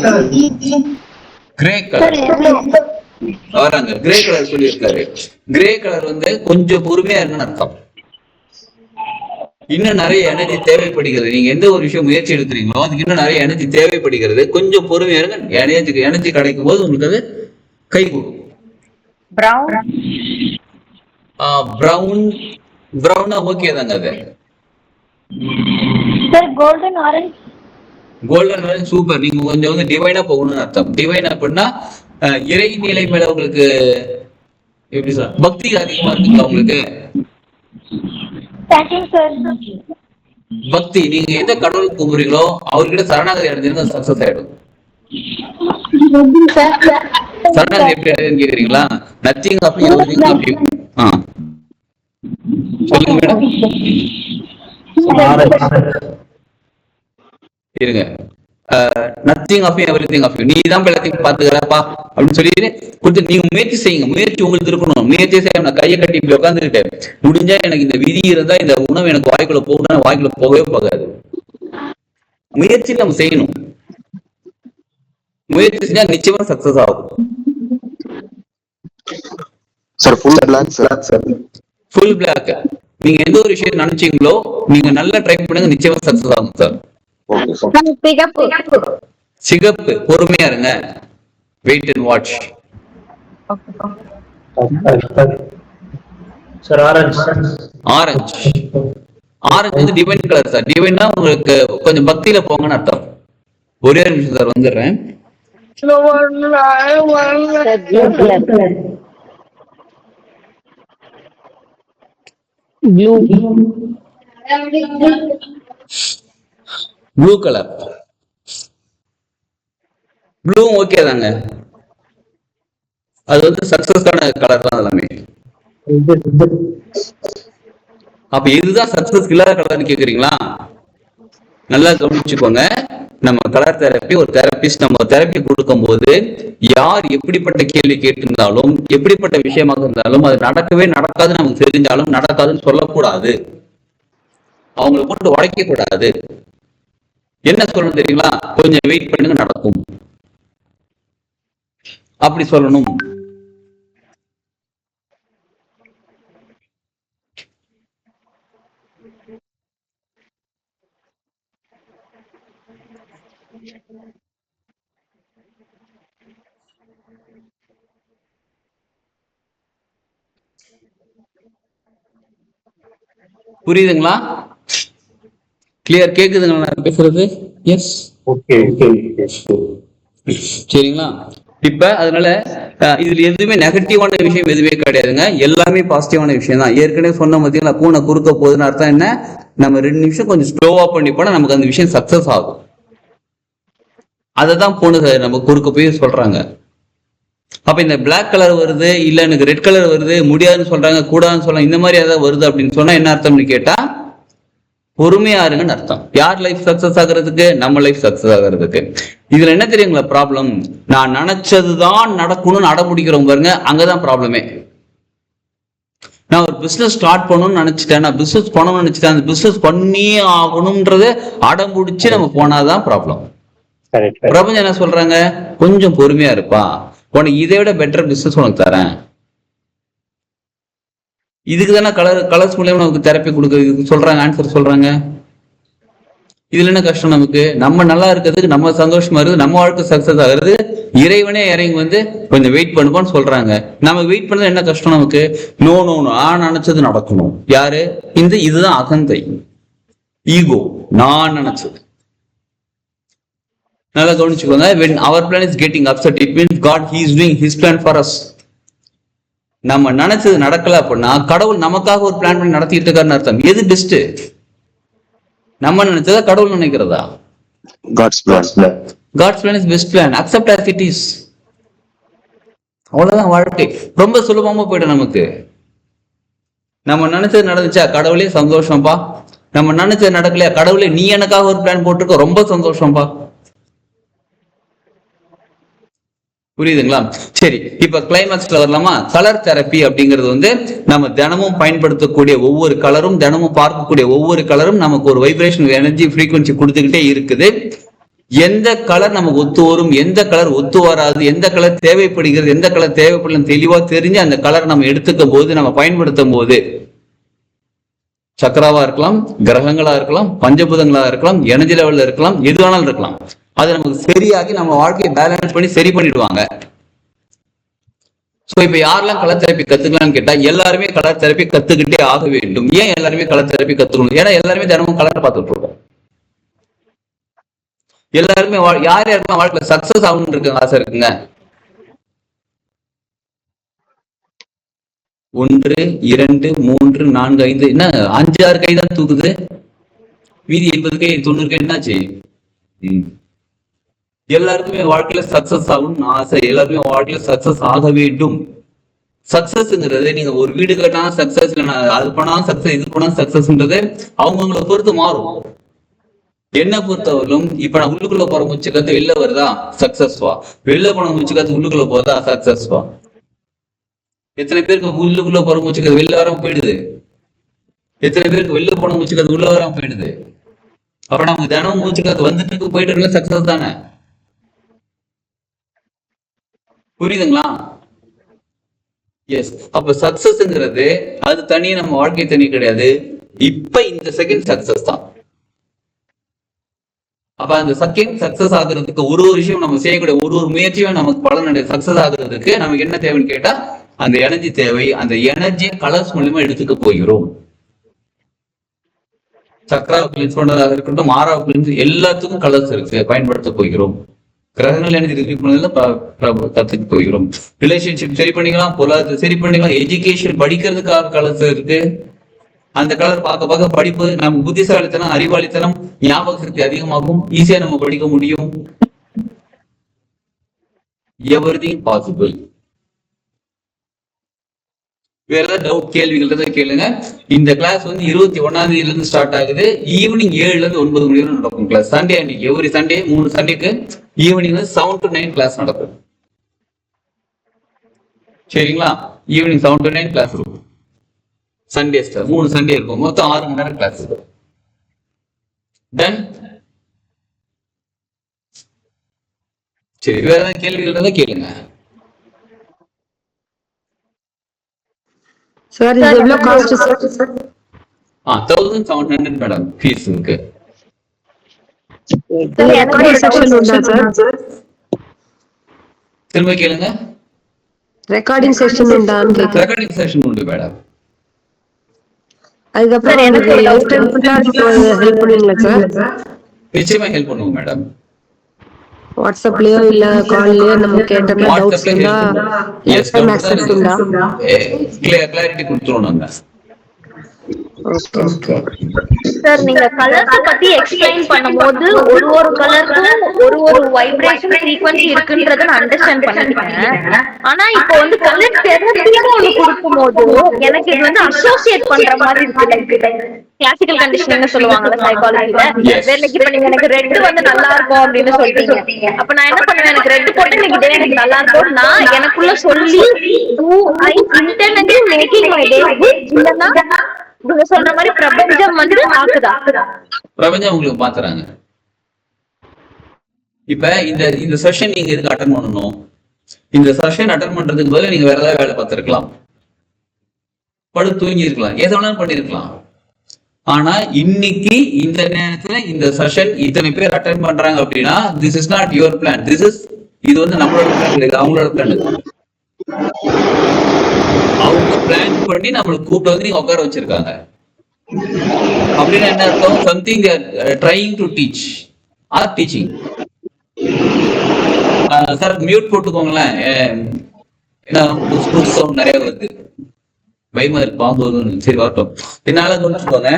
வராங்க கிரே கலர் சொல்லியிருக்காரு. கிரே கலர் வந்து கொஞ்சம் பொறுமையா இருக்குன்னு அர்த்தம். இன்னும் நிறைய எனர்ஜி தேவைப்படுகிறது. நீங்க எந்த ஒரு விஷயம் முயற்சி எடுக்கிறீங்களோ அதுக்கு இன்னும் நிறைய எனர்ஜி தேவைப்படுகிறது. கொஞ்சம் பொறுமையா இருங்க, எனர்ஜி கிடைக்கும் போது உங்களுக்கு அது கை கொடுக்கும். பிரவுன்னா ஓகே தாங்க. அது கோல்டன் ஆரஞ்சு சூப்பர். நீங்க கொஞ்சம் வந்து டிவைனா போகணும்னு அர்த்தம். டிவைன் அப்படின்னா இறை நிலை மேல உங்களுக்கு எப்படி சார் பக்தி அதிகமா இருக்குங்களா உங்களுக்கு? பக்தி நீங்க எந்த கடவுளுக்கு கும்புறீங்களோ அவர்கிட்ட சரணாகதி அடைஞ்சிருந்தா சக்சஸ் ஆயிடும். சரணாகதி எப்படி அடையுதுன்னு கேக்குறீங்களா? Nothing of you, everything of you. சொல்லுங்க மேடம். இருங்க. Nothing of you, everything of you. நீ தான் எல்லாத்தையும் பாத்துக்கிறப்பா அப்படின்னு சொல்லிட்டு கொஞ்சம் நீங்க முயற்சி செய்யுங்க. முயற்சி உங்களுக்கு இருக்கணும். முயற்சி செய்ய நான் கையை கட்டி இப்படி உட்காந்துருக்கேன், முடிஞ்சா எனக்கு இந்த விதி இருந்தா இந்த உணவு எனக்கு வாய்க்குள்ள போகணும், வாய்க்குள்ள போகவே போகாது. முயற்சி நம்ம செய்யணும். முயற்சி செஞ்சா நிச்சயமா சக்சஸ் ஆகும். Sir full black sir. Full black. நீங்க எந்த ஒரு விஷயம் நினைச்சீங்களோ நீங்க நல்லா ட்ரை பண்ணுங்க, நிச்சயமா சக்சஸ் ஆகும் சார். சிகப்பு பொறுமையா இருங்க. Wait and watch. Sir orange வந்து டிவைன் கலர் சார். டிவைன்னா உங்களுக்கு கொஞ்சம் பக்தியில போங்கன்னு அர்த்தம். ஒரே நிமிஷம் சார் வந்துடுறேன். Blue. Blue colour. Blue okay தாங்க, அது வந்து சக்சஸ்க்கான கலர் தான் எல்லாமே. அப்ப இதுதான் சக்சஸ் இல்லாத கலர்னு கேக்குறீங்களா? நல்லா கவனிச்சுக்கோங்க. நம்ம கலர் தெரப்பி, ஒரு தெரபிஸ்ட் நம்ம தெரப்பி கொடுக்கும் போது யார் எப்படிப்பட்ட கேள்வி கேட்டிருந்தாலும், எப்படிப்பட்ட விஷயமாக இருந்தாலும், அது நடக்கவே நடக்காதுன்னு நமக்கு தெரிஞ்சாலும் நடக்காதுன்னு சொல்லக்கூடாது. அவங்களை போட்டு உடைக்க கூடாது. என்ன சொல்லணும் தெரியுங்களா? கொஞ்சம் வெயிட் பண்ணுங்க, நடக்கும், அப்படி சொல்லணும். புரியுதுங்களா? கிளியர் கேக்குதுங்களா நான் பேசுறது? Yes, okay. சரிங்களா? இப்ப அதனால இதுல எதுவுமே நெகட்டிவான விஷயம் எதுவுமே கிடையாதுங்க, எல்லாமே பாசிட்டிவான விஷயம் தான். ஏற்கனவே சொன்ன பார்த்தீங்களா, பூனை குறுக்க போகுதுன்னு அர்த்தம் என்ன? நம்ம 2 நிமிஷம் கொஞ்சம் ஸ்லோவா பண்ணி போனா நமக்கு அந்த விஷயம் சக்சஸ் ஆகும். அததான் பூனை நம்ம குறுக்க போய் சொல்றாங்க. அப்ப இந்த பிளாக் கலர் வருது, இல்ல எனக்கு ரெட் கலர் வருது, முடியாதுன்னு சொல்றாங்க, கூடாதுன்னு சொல்றாங்க, இந்த மாதிரி ஏதாவது வருது அப்படின்னு சொன்னா என்ன அர்த்தம்னு கேட்டா, பொறுமையா இருங்கன்னு அர்த்தம். யார் லைஃப் சக்சஸ் ஆகுறதுக்கு? நம்ம லைஃப் சக்சஸ் ஆகுறதுக்கு. இதுல என்ன தெரியுங்களா ப்ராப்ளம்? நான் நினைச்சதுதான் நடக்கணும்னு அடம்பிடிக்கிறோம் பாருங்க, அங்கதான் ப்ராப்ளமே. நான் ஒரு பிசினஸ் ஸ்டார்ட் பண்ணணும்னு நினைச்சிட்டேன், நான் பிசினஸ் பண்ணணும்னு நினைச்சிட்டேன், அந்த பிசினஸ் பண்ணியே ஆகணும்ன்றது அடம்பிடிச்சு நம்ம போனாதான் ப்ராப்ளம். பிரபஞ்சம் என்ன சொல்றாங்க? கொஞ்சம் பொறுமையா இருப்பா, உனக்கு இதை விட பெட்டர் பிசினஸ் உனக்கு தரேன். இதுக்கு தானே கலர்ஸ் மூலியமா நமக்கு தெரப்பி கொடுக்க சொல்றாங்க, ஆன்சர் சொல்றாங்க. இதுல என்ன கஷ்டம் நமக்கு? நம்ம நல்லா இருக்கிறதுக்கு, நம்ம சந்தோஷமா இருக்குது, நம்ம வாழ்க்கை சக்சஸ் ஆகுறது, இறைவனே இறங்கி வந்து கொஞ்சம் வெயிட் பண்ணுப்பான்னு சொல்றாங்க. நம்ம வெயிட் பண்ணது என்ன கஷ்டம் நமக்கு? நோ நோ நோ, நினைச்சது நடக்கணும். யாரு? இதுதான் அகந்தை, ஈகோ, நான் நினைச்சது. நல்லா கவனிச்சுக்கோங்க. when our plan is getting upset, it means God, he is doing his plan for us. நம்ம நினைச்சது நடக்கல அப்படின்னா கடவுள் நமக்காக ஒரு பிளான் பண்ணி நடத்திட்டு இருக்காருன்னு அர்த்தம். எது பெஸ்ட்? நம்ம நினைச்சதா கடவுள் நினைக்கிறதா? God's plan. God's plan is best plan. Accept as it is. அவ்வளவுதான் வாழ்க்கை. ரொம்ப சுலபமா போயிடும் நமக்கு. நம்ம நினைச்சது நடந்துச்சா, கடவுளே சந்தோஷம்பா. நம்ம நினைச்சது நடக்கலையா, கடவுளே நீ எனக்காக ஒரு பிளான் போட்டிருக்க, ரொம்ப சந்தோஷம்பா. புரியுதுங்களா? சரி, இப்ப கிளைமேக்ஸ்ல வரலாமா? கலர் தெரப்பி அப்படிங்கிறது வந்து நம்ம தினமும் பயன்படுத்தக்கூடிய ஒவ்வொரு கலரும், தினமும் பார்க்கக்கூடிய ஒவ்வொரு கலரும் நமக்கு ஒரு வைப்ரேஷன், எனர்ஜி, ஃப்ரீக்வன்சி கொடுத்துக்கிட்டே இருக்குது. எந்த கலர் நமக்கு ஒத்து வரும், எந்த கலர் ஒத்து வராது, எந்த கலர் தேவைப்படுகிறது, எந்த கலர் தேவைப்படலாம் தெளிவா தெரிஞ்சு அந்த கலர் நம்ம எடுத்துக்கும் போது, நம்ம பயன்படுத்தும் போது, சக்கராவா இருக்கலாம், கிரகங்களா இருக்கலாம், பஞ்சபூதங்களா இருக்கலாம், எனர்ஜி லெவல்ல இருக்கலாம், எது வேணாலும் இருக்கலாம், அது நமக்கு சரியாகி நம்ம வாழ்க்கையை பேலன்ஸ் பண்ணி சரி பண்ணிடுவாங்க. சோ இப்ப யாரெல்லாம் கலர் தெரப்பி கத்துக்கலாம்னு கேட்டா, எல்லாருமே கலர் தெரப்பி கத்துக்கிட்டே ஆக வேண்டும். ஏன் எல்லாருமே கலர் தெரப்பி கத்துக்கணும்? ஏன்னா எல்லாருமே தினமும் கலர் பார்த்துட்டு இருக்கோம். எல்லாருமே யார் யாருக்கெல்லாம் வாழ்க்கையில சக்சஸ் ஆகணும்னு இருக்க ஆசை இருக்குங்க? 1 2 3 4 5 என்ன 5 6 கை தான் தூக்குது, மீதி 80 கை 90 கை என்னாச்சு? எல்லாருக்குமே வாழ்க்கையில சக்சஸ் ஆகணும்னு ஆசை, எல்லாருமே வாழ்க்கையில சக்சஸ் ஆக வேண்டும். சக்சஸ்ங்கிறது நீங்க ஒரு வீடு கட்டினா சக்சஸ், இல்லைன்னா அது பண்ணா சக்சஸ், இது பண்ணா சக்சஸ்ன்றது அவங்கவுங்களை பொறுத்து மாறும். என்ன பொறுத்தவரையிலும் இப்ப நான் உள்ளுக்குள்ள போற மூச்சு காத்து வெளில வருதா, சக்சஸ்வா? வெளில போன மூச்சு காத்து உள்ளுக்குள்ள போதா, சக்சஸ்வா? எத்தனை பேருக்கு உள்ளுக்குள்ள போற மூச்சு காத்து வெளில வராம போயிடுது? எத்தனை பேருக்கு வெளில போன மூச்சு காத்து உள்ள வராம போயிடுது? அப்ப நமக்கு தினமும் மூச்சு காத்து வந்துட்டு போயிட்டு இருக்க சக்சஸ் தானே. புரியுதுங்களா? எஸ். அப்ப சக்சஸ்ங்கிறது அது தனி, நம்ம வாழ்க்கை தனி கிடையாது. இப்ப இந்த செகண்ட் சக்சஸ் தான். அப்ப அந்த செகண்ட் சக்சஸ் ஆகுறதுக்கு ஒரு விஷயம் நம்ம செய்யக்கூடிய ஒரு முயற்சியும் நமக்கு பலன் சக்சஸ் ஆகுறதுக்கு நமக்கு என்ன தேவைன்னு கேட்டா, அந்த எனர்ஜி தேவை. அந்த எனர்ஜியை கலர்ஸ் மூலமா எடுத்துக்க போகிறோம். சக்ரா கிளீன்ஸ் பண்றதாக இருக்கட்டும், மாறா கிளீன்ஸ், எல்லாத்துக்கும் கலர்ஸ் இருக்கு, பயன்படுத்த போகிறோம். கிரகங்கள் எனர்ஜி கத்துக்க போகிறோம். ரிலேஷன்ஷிப் சரி பண்ணிக்கலாம், பொருளாதாரத்தை சரி பண்ணிக்கலாம், எஜுகேஷன் படிக்கிறதுக்காக கலர்ஸ் இருக்கு. அந்த கலர் பார்க்க பார்க்க படிப்பு நம்ம புத்திசாலித்தனம், அறிவாளித்தனம், ஞாபக சக்தி அதிகமாகும், ஈஸியா நம்ம படிக்க முடியும். Everything possible. வேற ஏதாவது டவுட் கேள்விகள் கேளுங்க. இந்த கிளாஸ் வந்து 21ஆம் தேதியில இருந்து ஸ்டார்ட் ஆகுது. ஈவினிங் 7ல இருந்து 9 மணி வரை நடக்கும் கிளாஸ். சண்டே அன்னைக்கு எவ்ரி சண்டே 3 சண்டேக்கு ஈவினிங் 7 to 9 கிளாஸ் நடக்கும். சரிங்களா? ஈவினிங் 7 to 9 கிளாஸ் இருக்கும். சண்டே 3 சண்டே இருக்கும். மொத்தம் 6 மணி நேரம் கிளாஸ் இருக்கும். டன். சரி, வேற ஏதாவது கேள்விகள் இருந்தா கேளுங்க. சார் இது எவ்வளவு காஸ்ட் சார்? 1700 மேடம் ஃபீஸ் இருக்கு. ரெக்கார்டிங் செக்ஷன் உண்டா சார்? திரும்ப கேளுங்க. ரெக்கார்டிங் செக்ஷன் உண்டான்னு கேக்குறேன். ரெக்கார்டிங் செஷன் உண்டு மேடம். அதுக்கப்புறம் எனக்கு ஹெல்ப் பண்ணுவீங்களா சார்? நிச்சயமா ஹெல்ப் பண்ணுவோம் மேடம். வாட்ஸ்அப்லயோ இல்ல கால்லயோ நம்ம கேட்டோம்னா டவுட்ஸ் இருந்தா டைம் ஆக்சஸ் உண்டா? கிளாரிட்டி கொடுத்துருவோம் நாங்க. ஓகே ஓகே சார், நீங்க கலர்ஸ் பத்தி எக்ஸ்பிளைன் பண்ணும்போது ஒரு கலருக்கும் ஒரு வைப்ரேஷன் ஃப்ரீக்வன்சி இருக்குன்றத நான் அண்டர்ஸ்டாண்ட் பண்ணிட்டேன். ஆனா இப்போ வந்து கலர் தெரப்பின்னு ஒண்ணு கொடுக்கும்போது எனக்கு இது வந்து அசோசியேட் பண்ற மாதிரி இருக்கு. லைக் கிளாசிக்கல் கண்டிஷனிங் சொல்லுவாங்கல்ல சைக்காலஜில. வேலைக்கு இப்ப நீங்க எனக்கு ரெட் வந்து நல்லா இருக்கும் அப்படின்னு சொல்றீங்க. அப்ப நான் என்ன பண்ணுவேன், எனக்கு ரெட் போட்டு இன்னைக்கு டே எனக்கு நல்லா இருக்கும் நான் எனக்குள்ள சொல்லி I internally making my day good. இல்லன்னா நீங்க சொல்ற மாதிரி பிரபஞ்சம் வந்து ஆக்குதா? பிரபஞ்சம் உங்களுக்கு பாத்துறாங்க. இப்ப இந்த செஷன் நீங்க எதுக்கு அட்டன் பண்ணணும்? இந்த செஷன் அட்டன் பண்றதுக்கு பதிலா நீங்க வேற ஏதாவது வேலை பார்த்திருக்கலாம், படுத்து தூங்கி இருக்கலாம், எதை வேணாலும் பண்ணிருக்கலாம். ஆனா இன்னைக்கு இந்த நேரத்துல இந்த செஷன் இத்தனை பேர் அட்டன் பண்றாங்க அப்படின்னா this is not your plan. இது வந்து நம்மளோட பிளான் இல்லை, அவங்களோட பிளான். அவங்க பிளான் பண்ணி நம்மளுக்கு கூப்பிட்டு வந்து நீங்க உட்கார வச்சிருக்காங்க. அப்படின்னு என்ன அர்த்தம்? Something they are trying to teach or teaching. Sir mute போட்டுக்கோங்களேன். சவுண்ட் நிறைய வருது, பயமா இருக்கு, பாம்பு. சரி வரட்டும், என்னால கவனிச்சுக்கோங்க.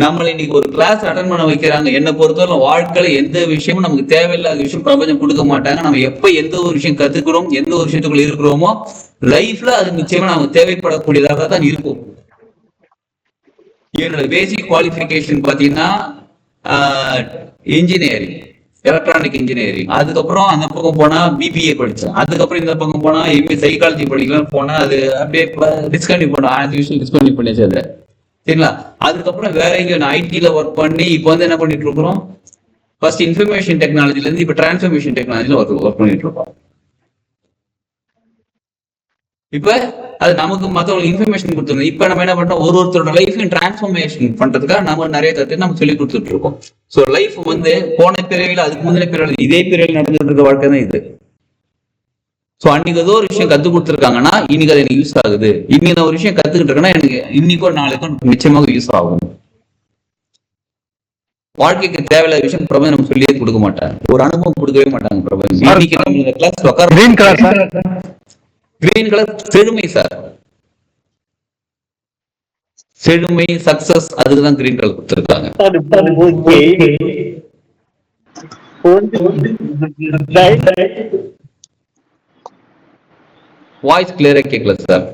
நம்மள இன்னைக்கு ஒரு கிளாஸ் அட்டன் பண்ண வைக்கிறாங்க. என்ன பொறுத்தவரை வாழ்க்கையில எந்த விஷயமும் நமக்கு தேவையில்லாத விஷயம் பிரபஞ்சம் கொடுக்க மாட்டாங்க. நம்ம எப்ப எந்த ஒரு விஷயம் கத்துக்கிறோம், எந்த ஒரு விஷயத்துக்குள்ள இருக்கிறோமோ லைஃப்ல அது நிச்சயமா நமக்கு தேவைப்படக்கூடியதாக தான் இருக்கும். என்னோட பேசிக் குவாலிஃபிகேஷன் பாத்தீங்கன்னா இன்ஜினியரிங், எலக்ட்ரானிக் இன்ஜினியரிங். அதுக்கப்புறம் அந்த பக்கம் போனா பிபிஏ படிச்சேன். அதுக்கப்புறம் இந்த பக்கம் போனா எம்ஏ சைக்காலஜி படிக்கலாம் போனா அது அப்படியே டிஸ்கண்டினியூ பண்ண டிஸ்கண்டினியூ பண்ணிச்சு அது. சரிங்களா? அதுக்கப்புறம் வேற எங்க ஐடில ஒர்க் பண்ணி இப்போ வந்து என்ன பண்ணிட்டு இருக்கிறோம், ஃபர்ஸ்ட் இன்ஃபர்மேஷன் டெக்னாலஜில இருந்து இப்ப டிரான்ஸ்ஃபர்மேஷன் டெக்னாலஜில ஒர்க் பண்ணிட்டு இருக்கோம். இப்ப அது நமக்கு மற்றவங்களுக்கு இன்ஃபர்மேஷன் கொடுத்துருந்தோம். இப்ப நம்ம என்ன பண்றோம், ஒருத்தரோட லைஃபையும் டிரான்ஸ்ஃபர்மேஷன் பண்றதுக்காக நம்ம நிறைய கருத்து நம்ம சொல்லி கொடுத்துட்டு இருக்கோம். ஸோ லைஃப் வந்து போன பிறவில அதுக்கு முந்தின பிறவில இதே பிறவில நடந்துட்டு இருக்க வாழ்க்கை தான் இது. ஸோ அன்னைக்கு ஏதோ ஒரு விஷயம் கத்து கொடுத்துருக்காங்கன்னா இன்னைக்கு அது எனக்கு யூஸ் ஆகுது. இன்னைக்கு நான் ஒரு விஷயம் கத்துக்கிட்டு இருக்கேன்னா எனக்கு இன்னைக்கோ நாளைக்கும் நிச்சயமாக யூஸ் ஆகும். வாழ்க்கைக்கு தேவையில்லாத விஷயம் பிரபஞ்சம் நம்ம சொல்லியே கொடுக்க மாட்டாங்க, ஒரு அனுபவம் கொடுக்கவே மாட்டாங்க பிரபஞ்சம். இன்னைக்கு நம்ம இந்த கிளாஸ் உட்கார கிரீன் கலர் செழுமை சார், செழுமை சக்சஸ், அதுக்குதான் கிரீன் கலர் கொடுத்துருக்காங்க. வாய்ஸ் கிளியரா கேட்கல சார்.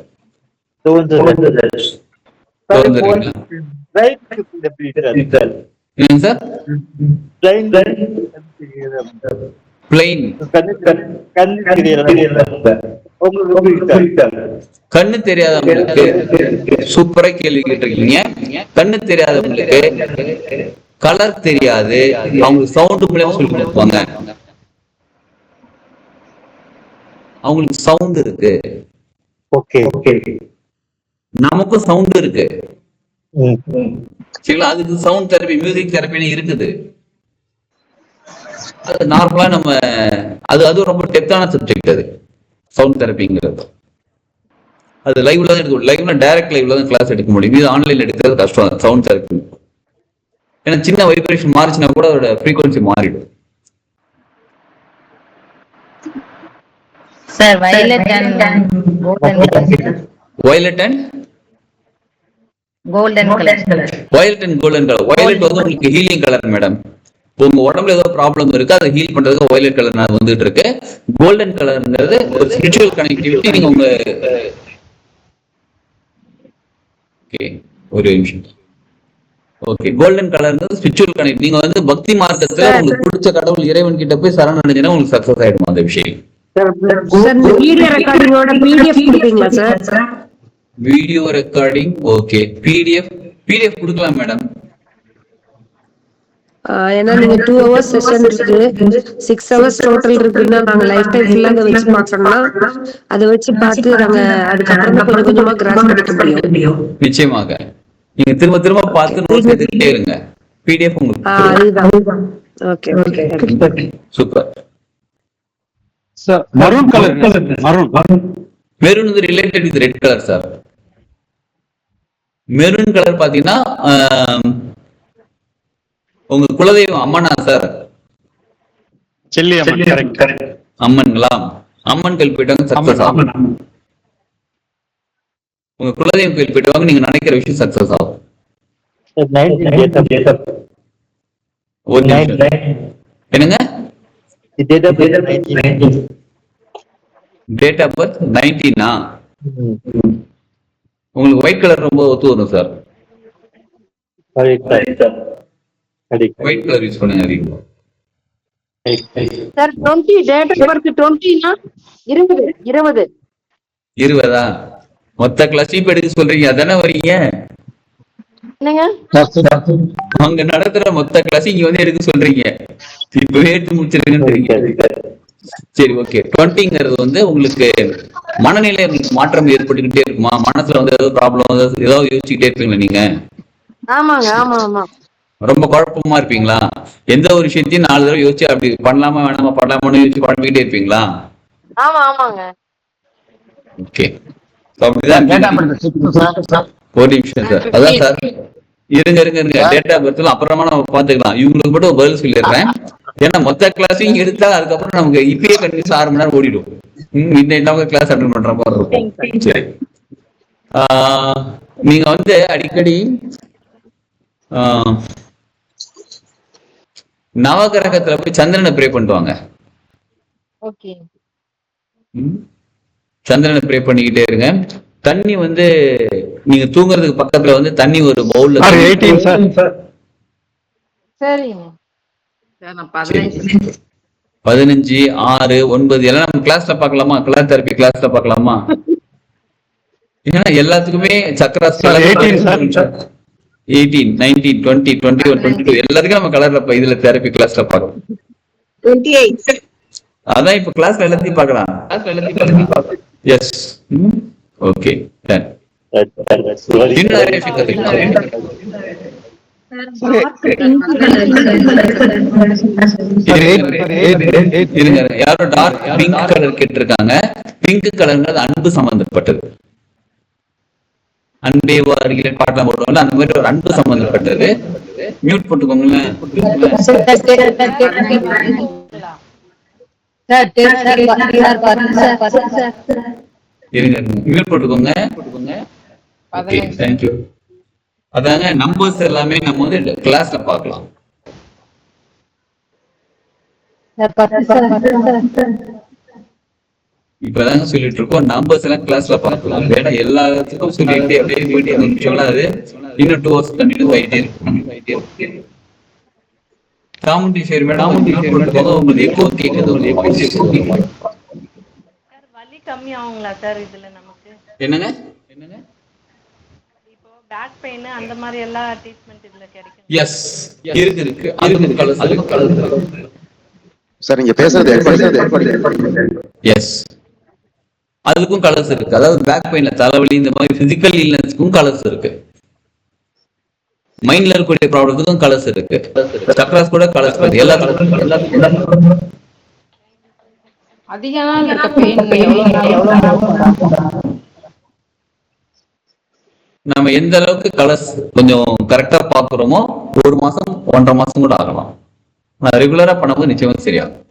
என்னங்க சார்? பிளைன் கண்ணு தெரியாதவங்களுக்கு சூப்பரா கேள்வி கேட்டிருக்கீங்க. கண்ணு தெரியாதவங்களுக்கு கலர் தெரியாது, அவங்களுக்கு சவுண்ட் மூலமா சொல்லி கொடுப்பாங்க. அவங்களுக்கு சவுண்ட் இருக்கு, நமக்கும் சவுண்ட் இருக்கு. சரிங்களா? அதுக்கு சவுண்ட் தெரப்பி, மியூசிக் தெரப்பின்னு இருக்குது. அது நார்மலா நம்ம அது ரொம்ப டெப்தான சப்ஜெக்ட். அது சவுண்ட் தெரப்பிங்கிறது அது லைவ்ல தான் எடுக்க, லைவ்ல டைரக்ட் லைவ்ல தான் கிளாஸ் எடுக்க முடியும். இது ஆன்லைன்ல எடுக்கிறது கஷ்டம் சவுண்ட் தெரப்பி. ஏன்னா சின்ன வைப்ரேஷன் மாறிச்சுன்னா கூட அதோட ஃப்ரீக்வன்சி மாறிடும். Sir violet and violet and golden colour. Violet and golden colour. Violet வந்து உங்களுக்கு ஹீலிங் கலர் மேடம். உங்க உடம்புல ஏதோ ப்ராப்ளம் இருக்கு, அதை ஹீல் பண்றதுக்கு வயலட் கலர் நான் வந்துட்டு இருக்கு. கோல்டன் கலர்ங்கிறது ஒரு ஸ்பிரிச்சுவல் கனெக்டிவிட்டி. நீங்க உங்க ஒரு நிமிஷம். ஓகே, கோல்டன் கலர்ங்கிறது ஸ்பிரிச்சுவல் கனெக்ட். நீங்க வந்து பக்தி மார்க்கத்துல உங்களுக்கு பிடிச்ச கடவுள் இறைவன் கிட்ட போய் சரணடைஞ்சீங்கன்னா உங்களுக்கு சக்சஸ் ஆயிடும் அந்த விஷயம். வீடியோ ரெக்கார்டிங்கோட PDF கொடுப்பீங்களா sir? Video recording okay. PDF கொடுக்கலாம் மேடம். ஏன்னா நீங்க 2 hours செஷன் இருக்கு, 6 hours டோட்டல் இருக்குன்னா நாங்க லைஃப் டைம் ஃபுல்லா அதை வச்சு பார்க்கணும்னா அதை வச்சு பார்த்து நாங்க அதுக்கப்புறம் கொஞ்சம் கொஞ்சமா கிராஸ் பண்ணிக்க முடியும். நிச்சயமாக நீங்க திரும்ப திரும்ப பார்த்து நோட்ஸ் எடுத்துக்கிட்டே இருங்க. பிடிஎஃப் உங்களுக்கு அதுதான். Okay okay super sir. Maroon colour. Maroon வந்து related with red colour sir. Maroon colour பாத்தீங்கன்னா உங்க குலதெய்வம் அம்மனா சார்? அம்மன்களா? அம்மன் கோயில் போயிட்டாங்க சக்சஸ் ஆகும். உங்க குலதெய்வம் கோயில் போயிட்டு வாங்க, நீங்க நினைக்கிற விஷயம் சக்சஸ் ஆகும். என்னங்க டேட் ஆஃப் பர்த் 19 உங்களுக்கு ஒயிட் கலர் ரொம்ப ஒத்து வரும் சார். ஒயிட் கலர் யூஸ் பண்ணுங்க அதிகம் சார். 20 டேட் ஆஃப் பர்த் 20னா 20 20 மொத்த கிளாஸ் இப்ப எடுக்க சொல்றீங்க அதானே வரீங்க? அவங்க நடத்துற மொத்த கிளாஸ் இங்க வந்து எடுக்க சொல்றீங்க, இப்பவே எடுத்து முடிச்சிருக்கீங்க. சரி ஓகே. 20ங்கிறது வந்து உங்களுக்கு மனநிலை மாற்றம் ஏற்பட்டுக்கிட்டே இருக்குமா? மனசுல வந்து ஏதாவது ப்ராப்ளம் ஏதாவது யோசிச்சுக்கிட்டே இருப்பீங்களா நீங்க? ஆமாங்க. ஆமா. ரொம்ப குழப்பமா இருப்பீங்களா? எந்த ஒரு விஷயத்தையும் 4 தடவை யோசிச்சு அப்படி பண்ணலாமா வேணாமா பண்ணலாமான்னு யோசிச்சு குழப்பிக்கிட்டே இருப்பீங்களா? ஆமாங்க. ஓகே, அப்படிதான். ஒரு நிமிஷம் சார். அதான் சார், இருங்க. டேட்டா பர்த்ல அப்புறமா நம்ம பாத்துக்கலாம். இவங்களுக்கு மட்டும் பதில் சொல்லிடுறேன். ஏன்னா மொத்த கிளாஸையும் எடுத்தா அதுக்கப்புறம் நமக்கு இப்பயே கண்டிப்பா 6 மணி நேரம் ஓடிடும். இந்த கிளாஸ் அட்டன் பண்ற மாதிரி இருக்கும். சரி, நீங்க வந்து அடிக்கடி நவகிரகத்துல போய் சந்திரனை ப்ரே பண்ணுவாங்க. சந்திரனை ப்ரே பண்ணிக்கிட்டே இருங்க. தண்ணி வந்து நீங்க தூங்குறதுக்கு பக்கத்துல வந்து தண்ணி ஒரு பவுல்ல 15, 6, 9 எல்லாம் நம்ம கிளாஸ்ல பாக்கலாமா? கலர் தெரப்பி கிளாஸ்ல பாக்கலாமா? ஏன்னா எல்லாத்துக்குமே சக்கராஸ் 18, 19, 20, 21, 22 எல்லாத்துக்கும் நம்ம கலர்ல இதுல தெரப்பி கிளாஸ்ல பாக்கலாம். 28 அதான் இப்ப கிளாஸ்ல எல்லாத்தையும் பாக்கலாம். Yes, okay. இன்னும் நிறைய விஷயம் கத்துக்கலாம். யாரோ டார்க் பிங்க் கலர் கேட்டிருக்காங்க. பிங்க் கலர்ங்கிறது அன்பு சம்பந்தப்பட்டது. அன்பே வாரிகள் பாட்டெல்லாம் போடுவாங்க, அந்த மாதிரி ஒரு அன்பு சம்பந்தப்பட்டது. மியூட் போட்டுக்கோங்களேன். மியூட் போட்டுக்கோங்க. Okay, thank you. அதாங்க நம்பர்ஸ் எல்லாமே நம்ம வந்து கிளாஸ்ல பார்க்கலாம். இப்பதாங்க சொல்லிட்டு இருக்கோம், நம்பர்ஸ் எல்லாம் கிளாஸ்ல பார்க்கலாம். வேணா எல்லாத்துக்கும் சொல்லிட்டு அப்படியே போயிட்டு நிமிஷம்லாம் அது இன்னும் 2 hours கண்டினியூ ஆயிட்டே இருக்கும். காமெடி ஷேர் மேடம், உங்களுக்கு எக்கோ கேக்குது. வலி கம்மி ஆகுங்களா சார் இதுல நமக்கு? என்னங்க பேக் பெயின் அந்த மாதிரி எல்லாம் ட்ரீட்மென்ட் இதுல கிடைக்கும்? எஸ், இருக்கு. அதுக்கு கலர் சார் நீங்க பேசுறது எஸ், அதுக்கும் கலர்ஸ் இருக்கு. அதாவது பேக் பெயின்ல, தலைவலி, இந்த மாதிரி பிசிக்கல் இல்னஸ்க்கும் கலர்ஸ் இருக்கு. மைண்ட்ல இருக்கக்கூடிய ப்ராப்ளத்துக்கும் கலர்ஸ் இருக்கு. சக்ராஸ் கூட கலர்ஸ் இருக்கு. எல்லாத்துக்கும் அதிக நாள் இருக்க பெயின் நம்ம எந்த அளவுக்கு கலர்ஸ் கொஞ்சம் கரெக்டா பாக்குறோமோ 1 மாசம் 1.5 மாசம் கூட ஆகலாம். ரெகுலரா பண்ணும்போது நிச்சயமா சரியாகும்.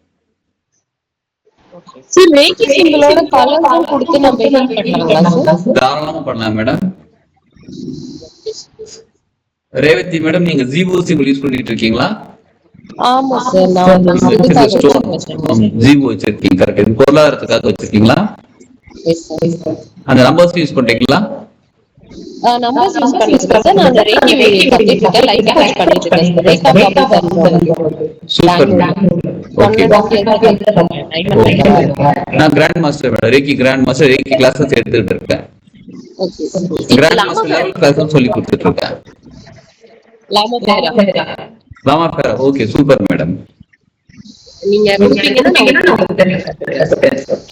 தாராளமா பண்ணலாம் மேடம். ரேவதி மேடம், நீங்க ஜீவோ சிம்பிள் யூஸ் பண்ணிட்டு இருக்கீங்களா? ஆமா சார், நான் ஜீவோ வச்சிருக்கீங்க. கரெக்ட். பொருளாதாரத்துக்காக வச்சிருக்கீங்களா? அந்த நம்பர்ஸ் யூஸ் பண்றீங்களா? நம்பர்ஸ் யூஸ் பண்ணிட்டு சார். நான் ரேக்கி கத்துக்கிட்டு இருக்கேன், லைஃப் கோச் பண்ணிட்டு இருக்கேன் சார். ரேகா பாபு சூப்பர். நான் grand master madam, reiki grand master, reiki classes எடுத்துட்டு இருக்கேன். கிராண்ட் மாஸ்டர் லெவல் கிளாஸஸ் சொல்லி கொடுத்துட்டு இருக்கேன். லாமா பேரா. Okay, super madam. நீங்க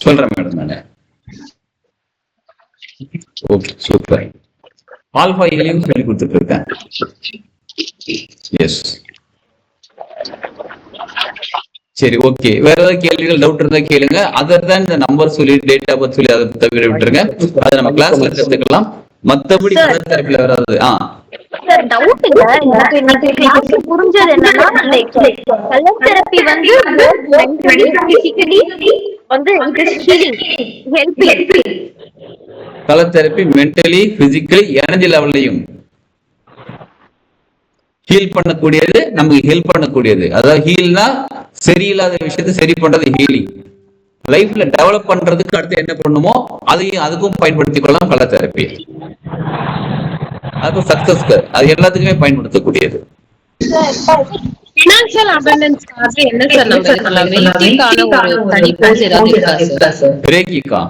சொல்றேன் மேடம் நானு. Okay, super. ஆல்பா ஏலியும் சொல்லி கொடுத்துட்டு இருக்கேன். எஸ். சரி, ஓகே. வேற ஏதாவது கேள்விகள், டவுட் இருந்தா கேளுங்க. அதர் தான் இந்த நம்பர் சொல்லி டேட் ஆஃப் பர்த் சொல்லி அதை தவிர விட்டுருங்க. அதை நம்ம கிளாஸ்ல கத்துக்கலாம். மத்தபடி தெரபில வராது. சார் டவுட் இல்ல, எனக்கு இன்னைக்கு கிளாஸ் புரிஞ்சது என்னன்னா, கலர் தெரப்பி வந்து மென்டலி பிசிக்கலி வந்து help. Colour therapy mentally physically energy லெவல்லையும் ஹீல் பண்ணக்கூடியது, நமக்கு ஹெல்ப் பண்ணக்கூடியது. அதாவது ஹீல்னா சரியில்லாத விஷயத்தை சரி பண்றது ஹீலிங். லைஃப்ல டெவலப் பண்றதுக்கு அடுத்து என்ன பண்ணுமோ அதையும் அதுக்கும் பயன்படுத்திக் கொள்ளலாம் கலர் தெரப்பி. அது சக்சஸ்க்கு, அது எல்லாத்துக்குமே பயன்படுத்தக்கூடியது. ஃபினான்ஷியல் அபண்டன்ஸ்க்காக என்ன சார் நம்ம இதெல்லாம் ரேக்கிக்கான ஒரு தனி கோர்ஸ் ஏதாவது இருக்கா சார்? ரேக்கிக்கா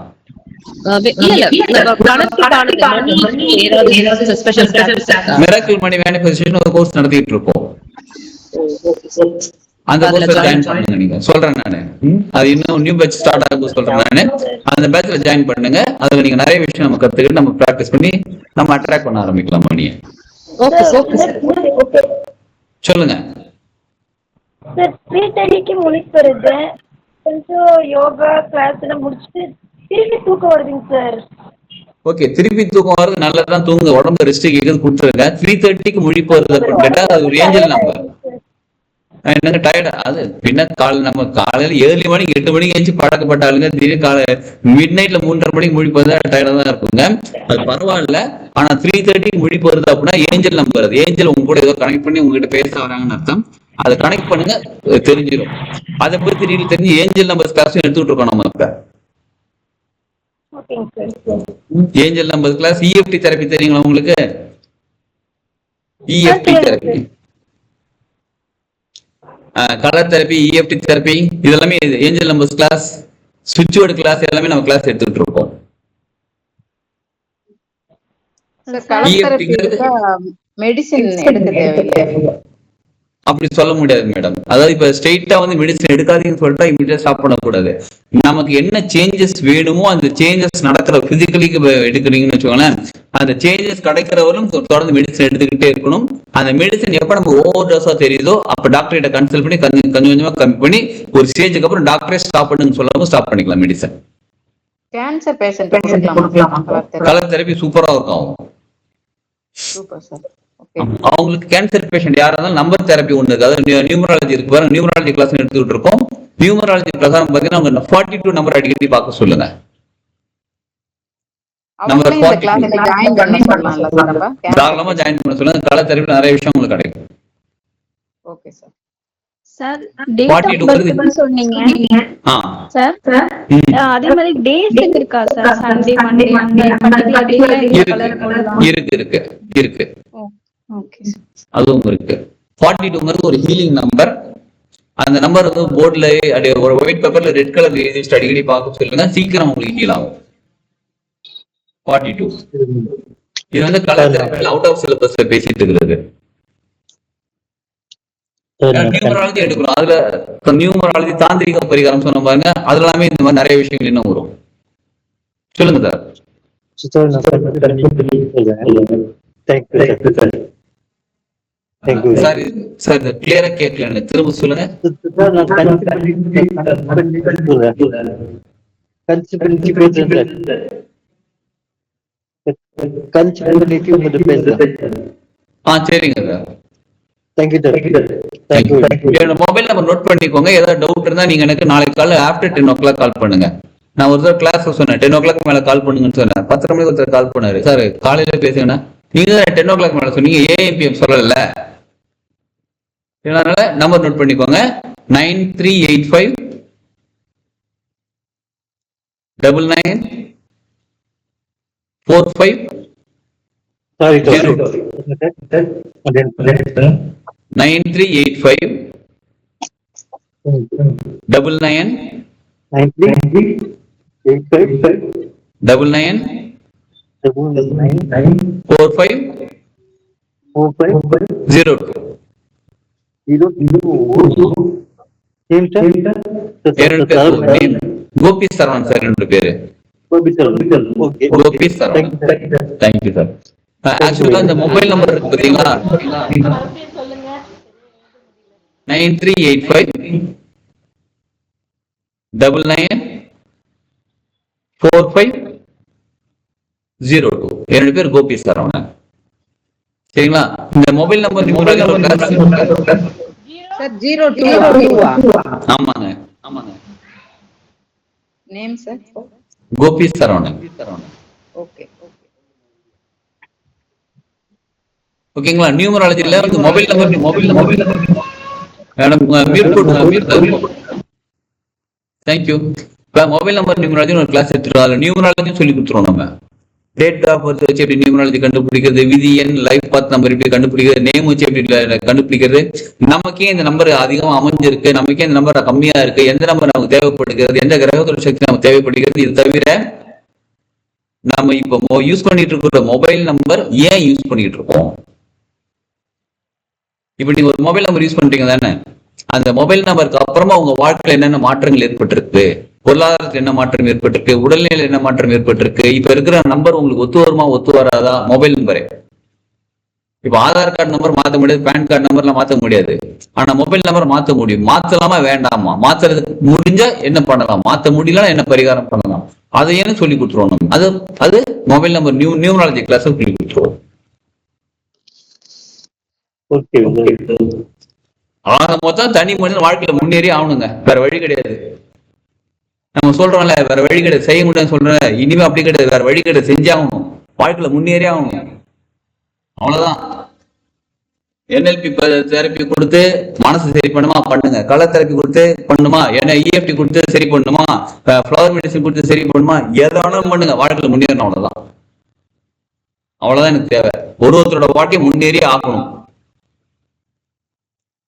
மிராக்கிள் மணி மேனிஃபெஸ்டேஷன் ஒரு கோர்ஸ் நடத்திட்டு இருக்கோம். அந்த கோர்ஸ்ல ஜாயின் பண்ணுங்க. நீங்க சொல்றேன் நானு, அது இன்னும் நியூ பேட்ச் ஸ்டார்ட் ஆகும் சொல்றேன் நானு. அந்த பேட்ச்ல ஜாயின் பண்ணுங்க. அதுல நீங்க நிறைய விஷயம் நம்ம கத்துக்கிட்டு நம்ம பிராக்டிஸ் பண்ணி நம்ம அட்ராக்ட் பண்ண ஆரம்பிக்கலாம் மணியை. சொல்லுங்க சார். 3:30க்கு முடிக்கிறது, கொஞ்சம் யோகா கிளாஸ்ல முடிச்சுட்டு திருப்பி தூக்கம் வருதுங்க சார். ஓகே, திருப்பி தூக்கம் வர்றது நல்லதான். தூங்க, உடம்பு ரெஸ்ட் கேட்கறது கொடுத்துருங்க. 3:30க்கு முழிப்பு வருது கேட்டா அது ஒரு ஏஞ்சல் நம்பர். என்னங்க டயர்டா? அது பின்ன நம்ம காலையில 7 மணிக்கு 8 மணிக்கு எழுந்து பழக்கப்பட்ட ஆளுங்க திடீர்னு மிட் நைட்ல 3:30 மணிக்கு முழிப்பு வருதா டயர்டா தான் இருக்குங்க. அது பரவாயில்ல. ஆனா 3:30க்கு முழிப்பு வருது அப்படின்னா ஏஞ்சல் நம்பர். அது ஏஞ்சல் உங்க கூட ஏதோ கனெக்ட் பண்ணி உங்ககிட்ட பேச வராங்கன்னு அர்த்தம். அதை கனெக்ட் பண்ணுங்க, தெரிஞ்சிடும். அதை பத்தி திடீர்னு தெரிஞ்சு ஏஞ்சல் நம்பர் கிளாஸ் எடுத்துட்டு இருக்கோம் நம்ம. இப்ப angel number class. EFT therapy தெரியுங்களா உங்களுக்கு? EFT therapy, colour therapy, EFT therapy, இதெல்லாமே ஏஞ்சல் நம்பர்ஸ் கிளாஸ், சுவிட்ச் வேர்டு கிளாஸ் எல்லாமே நம்ம கிளாஸ் எடுத்துட்டு இருக்கோம். மெடிசின் எடுக்க தேவையில்லை அப்படி சொல்ல முடியாது மேடம். அதாவது இப்ப ஸ்ட்ரெயிட்டா வந்து மெடிசன் எடுக்காதீங்கன்னு சொல்லிட்டா இமீடியட்டா ஸ்டாப் பண்ணக்கூடாது. நமக்கு என்ன சேஞ்சஸ் வேணுமோ அந்த சேஞ்சஸ் நடக்கிற பிசிக்கலிக்கு எடுக்கிறீங்கன்னு வச்சுக்கோங்களேன், அந்த சேஞ்சஸ் கிடைக்கிறவரும் தொடர்ந்து மெடிசன் எடுத்துக்கிட்டே இருக்கணும். அந்த மெடிசன் எப்ப நம்ம ஓவர் டோஸா தெரியுதோ அப்ப டாக்டர் கிட்ட கன்சல்ட் பண்ணி கொஞ்சம் கொஞ்சமா கம்மி பண்ணி ஒரு ஸ்டேஜுக்கு அப்புறம் டாக்டரே ஸ்டாப் பண்ணுன்னு சொல்லாம ஸ்டாப் பண்ணிக்கலாம் medicine. Cancer patient colour therapy சூப்பரா இருக்கும். Super sir. அவங்களுக்கு கேன்சர் பேஷண்ட் யாரா இருந்தாலும் நம்பர் தெரப்பி ஒண்ணு இருக்கு. அதாவது நியூமராலஜி இருக்கு பாருங்க, நியூமராலஜி கிளாஸ் எடுத்துக்கிட்டு இருக்கோம். நியூமராலஜி பிரகாரம் பாத்தீங்கன்னா அவங்க 42 நம்பர் அடிக்கடி பார்க்க சொல்லுங்க. நம்பர் 42 தாராளமா ஜாயின் பண்ண சொல்லுங்க. கலர் தெரப்பி நிறைய விஷயம் உங்களுக்கு கிடைக்கும். Okay sir. Sir date of birth சொன்னீங்க சார். அதே மாதிரி டேஸ் இருக்கா சார்? சண்டே, மண்டே, அந்த பர்టిక్యులர் டேல இந்த கலர் போடலாம். இருக்கு. ஓகே. அதுவும் இருக்கு. 42ங்கிறது ஒரு ஹீலிங் நம்பர். அந்த நம்பர் வந்து போர்டுல ஒரு ஒயிட் பேப்பர்ல ரெட் கலர் எழுதி அடிக்கடி பார்க்க சொல்லுங்க. சீக்கிரம் உங்களுக்கு ஹீல் ஆகும். 42 இது வந்து கலர் தெரப்பில அவுட் ஆஃப் சிலபஸ்ல பேசிட்டு இருக்குது. நியூமராலஜி எடுக்கணும். அதுல நியூமராலஜி தாந்திரிக பரிகாரம் சொன்ன பாருங்க, அதுல எல்லாமே இந்த மாதிரி நிறைய விஷயங்கள் இன்னும் வரும். சொல்லுங்க சார். சார் கிளியரா கேட்கல, திரும்ப சொல்லுங்க. சரிங்க சார். என்னோட மொபைல் நம்பர் நோட் பண்ணிக்கோங்க. ஏதாவது டவுட் இருந்தா நீங்க எனக்கு நாளைக்கு காலை ஆஃப்டர் 10 o'clock கால் பண்ணுங்க. நான் ஒரு தடவை கிளாஸ் சொன்னேன் 10 o'clock மேல கால் பண்ணுங்கன்னு சொன்னேன். 10 மணிக்கு ஒருத்தர் கால் பண்ணாரு, சார் காலையில பேசுங்கண்ணா நீங்க 10 o'clock மேல சொன்னீங்க, AM/PM சொல்லல. அதனால நம்பர் நோட் பண்ணிக்கோங்க. 9385 99 45 9385 99 99 45 02. கோபி சரவணன் சார் 2 பேரு. கோபி சரவணன். Thank you sir. ஆக்சுவலா இந்த மொபைல் நம்பர் இருக்கு பாத்தீங்களா, 9385 99 45 02. 2 பேர் கோபி சரவணன். சரிங்களா? இந்த மொபைல் நம்பர் சார் 02 ஆமாங்க. Name sir. Gopi Saravanan. Okay. ஓகேங்களா? நியூமராலஜில வந்து மொபைல் நம்பர் மேடம் மியூட் போடுங்க. தேங்க்யூ. இப்போ மொபைல் நம்பர் நியூமராலஜி ஒரு கிளாஸ் எடுத்துருவோம். அதில் நியூமராலஜி சொல்லி கொடுத்துருவோம். நம்ம டேட் ஆஃப் பர்த் வச்சு எப்படி நியூமராலஜி கண்டுபிடிக்கிறது, விதி எண், லைஃப் பாத் நம்பர் எப்படி கண்டுபிடிக்கிறது, நேம் வச்சு எப்படி கண்டுபிடிக்கிறது, நமக்கே இந்த நம்பர் அதிகமாக அமைஞ்சிருக்கு, நமக்கே இந்த நம்பர் கம்மியா இருக்கு, எந்த நம்பர் நமக்கு தேவைப்படுகிறது, எந்த கிரக சக்தி நமக்கு தேவைப்படுகிறது. இது தவிர நம்ம இப்போ யூஸ் பண்ணிட்டு இருக்கிற மொபைல் நம்பர் ஏன் யூஸ் பண்ணிட்டு இருக்கோம். இப்ப நீங்க ஒரு மொபைல் நம்பர் யூஸ் பண்றீங்க தானே, அந்த மொபைல் நம்பருக்கு அப்புறமா உங்க வாழ்க்கையில என்னென்ன மாற்றங்கள் ஏற்பட்டிருக்கு, பொருளாதாரத்தில் என்ன மாற்றம் ஏற்பட்டிருக்கு, உடல்நிலையில் என்ன மாற்றம் ஏற்பட்டிருக்கு, இப்ப இருக்கிற நம்பர் உங்களுக்கு ஒத்து வருமா ஒத்து வராதா. மொபைல் நம்பரு இப்ப ஆதார் கார்டு நம்பர் மாற்ற முடியாது, பேன் கார்டு நம்பர்லாம் மாற்ற முடியாது. ஆனா மொபைல் நம்பர் மாற்ற முடியும். மாத்தலாமா வேண்டாமா, மாத்துறதுக்கு முடிஞ்சா என்ன பண்ணலாம், மாற்ற முடியல என்ன பரிகாரம் பண்ணலாம், அதையே சொல்லி கொடுத்துருவோம். நம்ம அது மொபைல் நம்பர் நியூமராலஜி கிளாஸ் சொல்லி கொடுத்துருவோம். ஆக மொத்தம் தனி மனிதன் வாழ்க்கையில முன்னேறி ஆகணுங்க, வேற வழி கிடையாது. நம்ம சொல்றோம்ல வேற வழி கிடையாது, செய்ய முடியாது சொல்றேன், இனிமே அப்படி கிடையாது, வேற வழி கிடையாது, செஞ்சாகணும், வாழ்க்கையில முன்னேறி ஆகணும். அவ்வளவுதான். NLP தெரப்பி கொடுத்து மனசு சரி பண்ணுமா பண்ணுங்க, கலர் தெரப்பி கொடுத்து பண்ணுமா, EFT கொடுத்து சரி பண்ணுமா, ஃபிளவர் மெடிசன் கொடுத்து சரி பண்ணுமா, எதானும் பண்ணுங்க, வாழ்க்கையில முன்னேறணும். அவ்வளவுதான் எனக்கு தேவை. ஒருத்தரோட வாழ்க்கையை முன்னேறி ஆகணும்.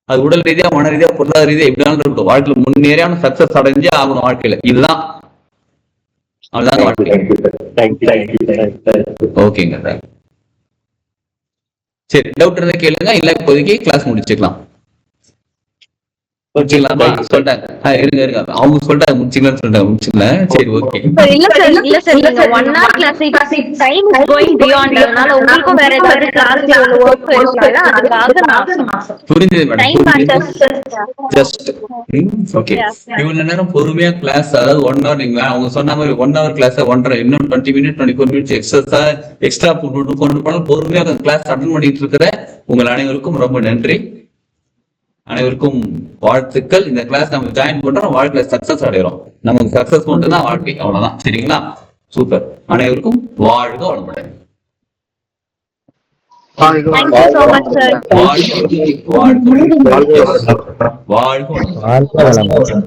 அது உடல் ரீதியா, மன ரீதியா, பொருளாதார ரீதியா எப்படினாலும் இருக்கட்டும், வாழ்க்கையில முன்னேறியான சக்சஸ் அடைஞ்சே ஆகணும் வாழ்க்கையில. இதுதான் அவ்வளவுதான் வாழ்க்கை. ஓகேங்க. சரி, டவுட் இருந்தா கேளுங்க, இல்ல இப்போதைக்கு கிளாஸ் முடிச்சுக்கலாம். முடிச்சுக்கலாமா? சொல்லிட்டாங்க. இருங்க அவங்க சொல்லிட்டாங்க முடிச்சுக்கலாம்னு சொல்லிட்டாங்க. முடிச்சுக்கலாம். சரி, ஓகே. இல்ல சார் நீங்க 1 hour class time is going beyond. அதனால உங்களுக்கும் வேற ஏதாவது கிளாஸ்ல ஒரு வொர்க் இருக்குல்ல, அதுக்காக நான் புரிஞ்சது மேடம். Just okay. இவ்வளவு நேரம் பொறுமையா கிளாஸ், அதாவது 1 hour நீங்க அவங்க சொன்ன மாதிரி 1 hour கிளாஸ் 1.5 இன்னும் 20 minutes 24 minutes எக்ஸ்ட்ரா கொண்டு போனாலும் பொறுமையா கிளாஸ் அட்டெண்ட் பண்ணிட்டு இருக்கிற உங்கள் அனைவருக்கும் ரொம்ப நன்றி. அனைவருக்கும் வாழ்த்துக்கள். இந்த கிளாஸ் நம்ம ஜாயின் பண்றோம், வாழ்க்கையில சக்சஸ் அடைகிறோம். நமக்கு சக்சஸ் மட்டும் தான் வாழ்க்கை, அவ்வளவுதான். சரிங்களா? சூப்பர். அனைவருக்கும் வாழ்க வளமுடன். Thank you so much, sir. வாழ்க வளமுடன்.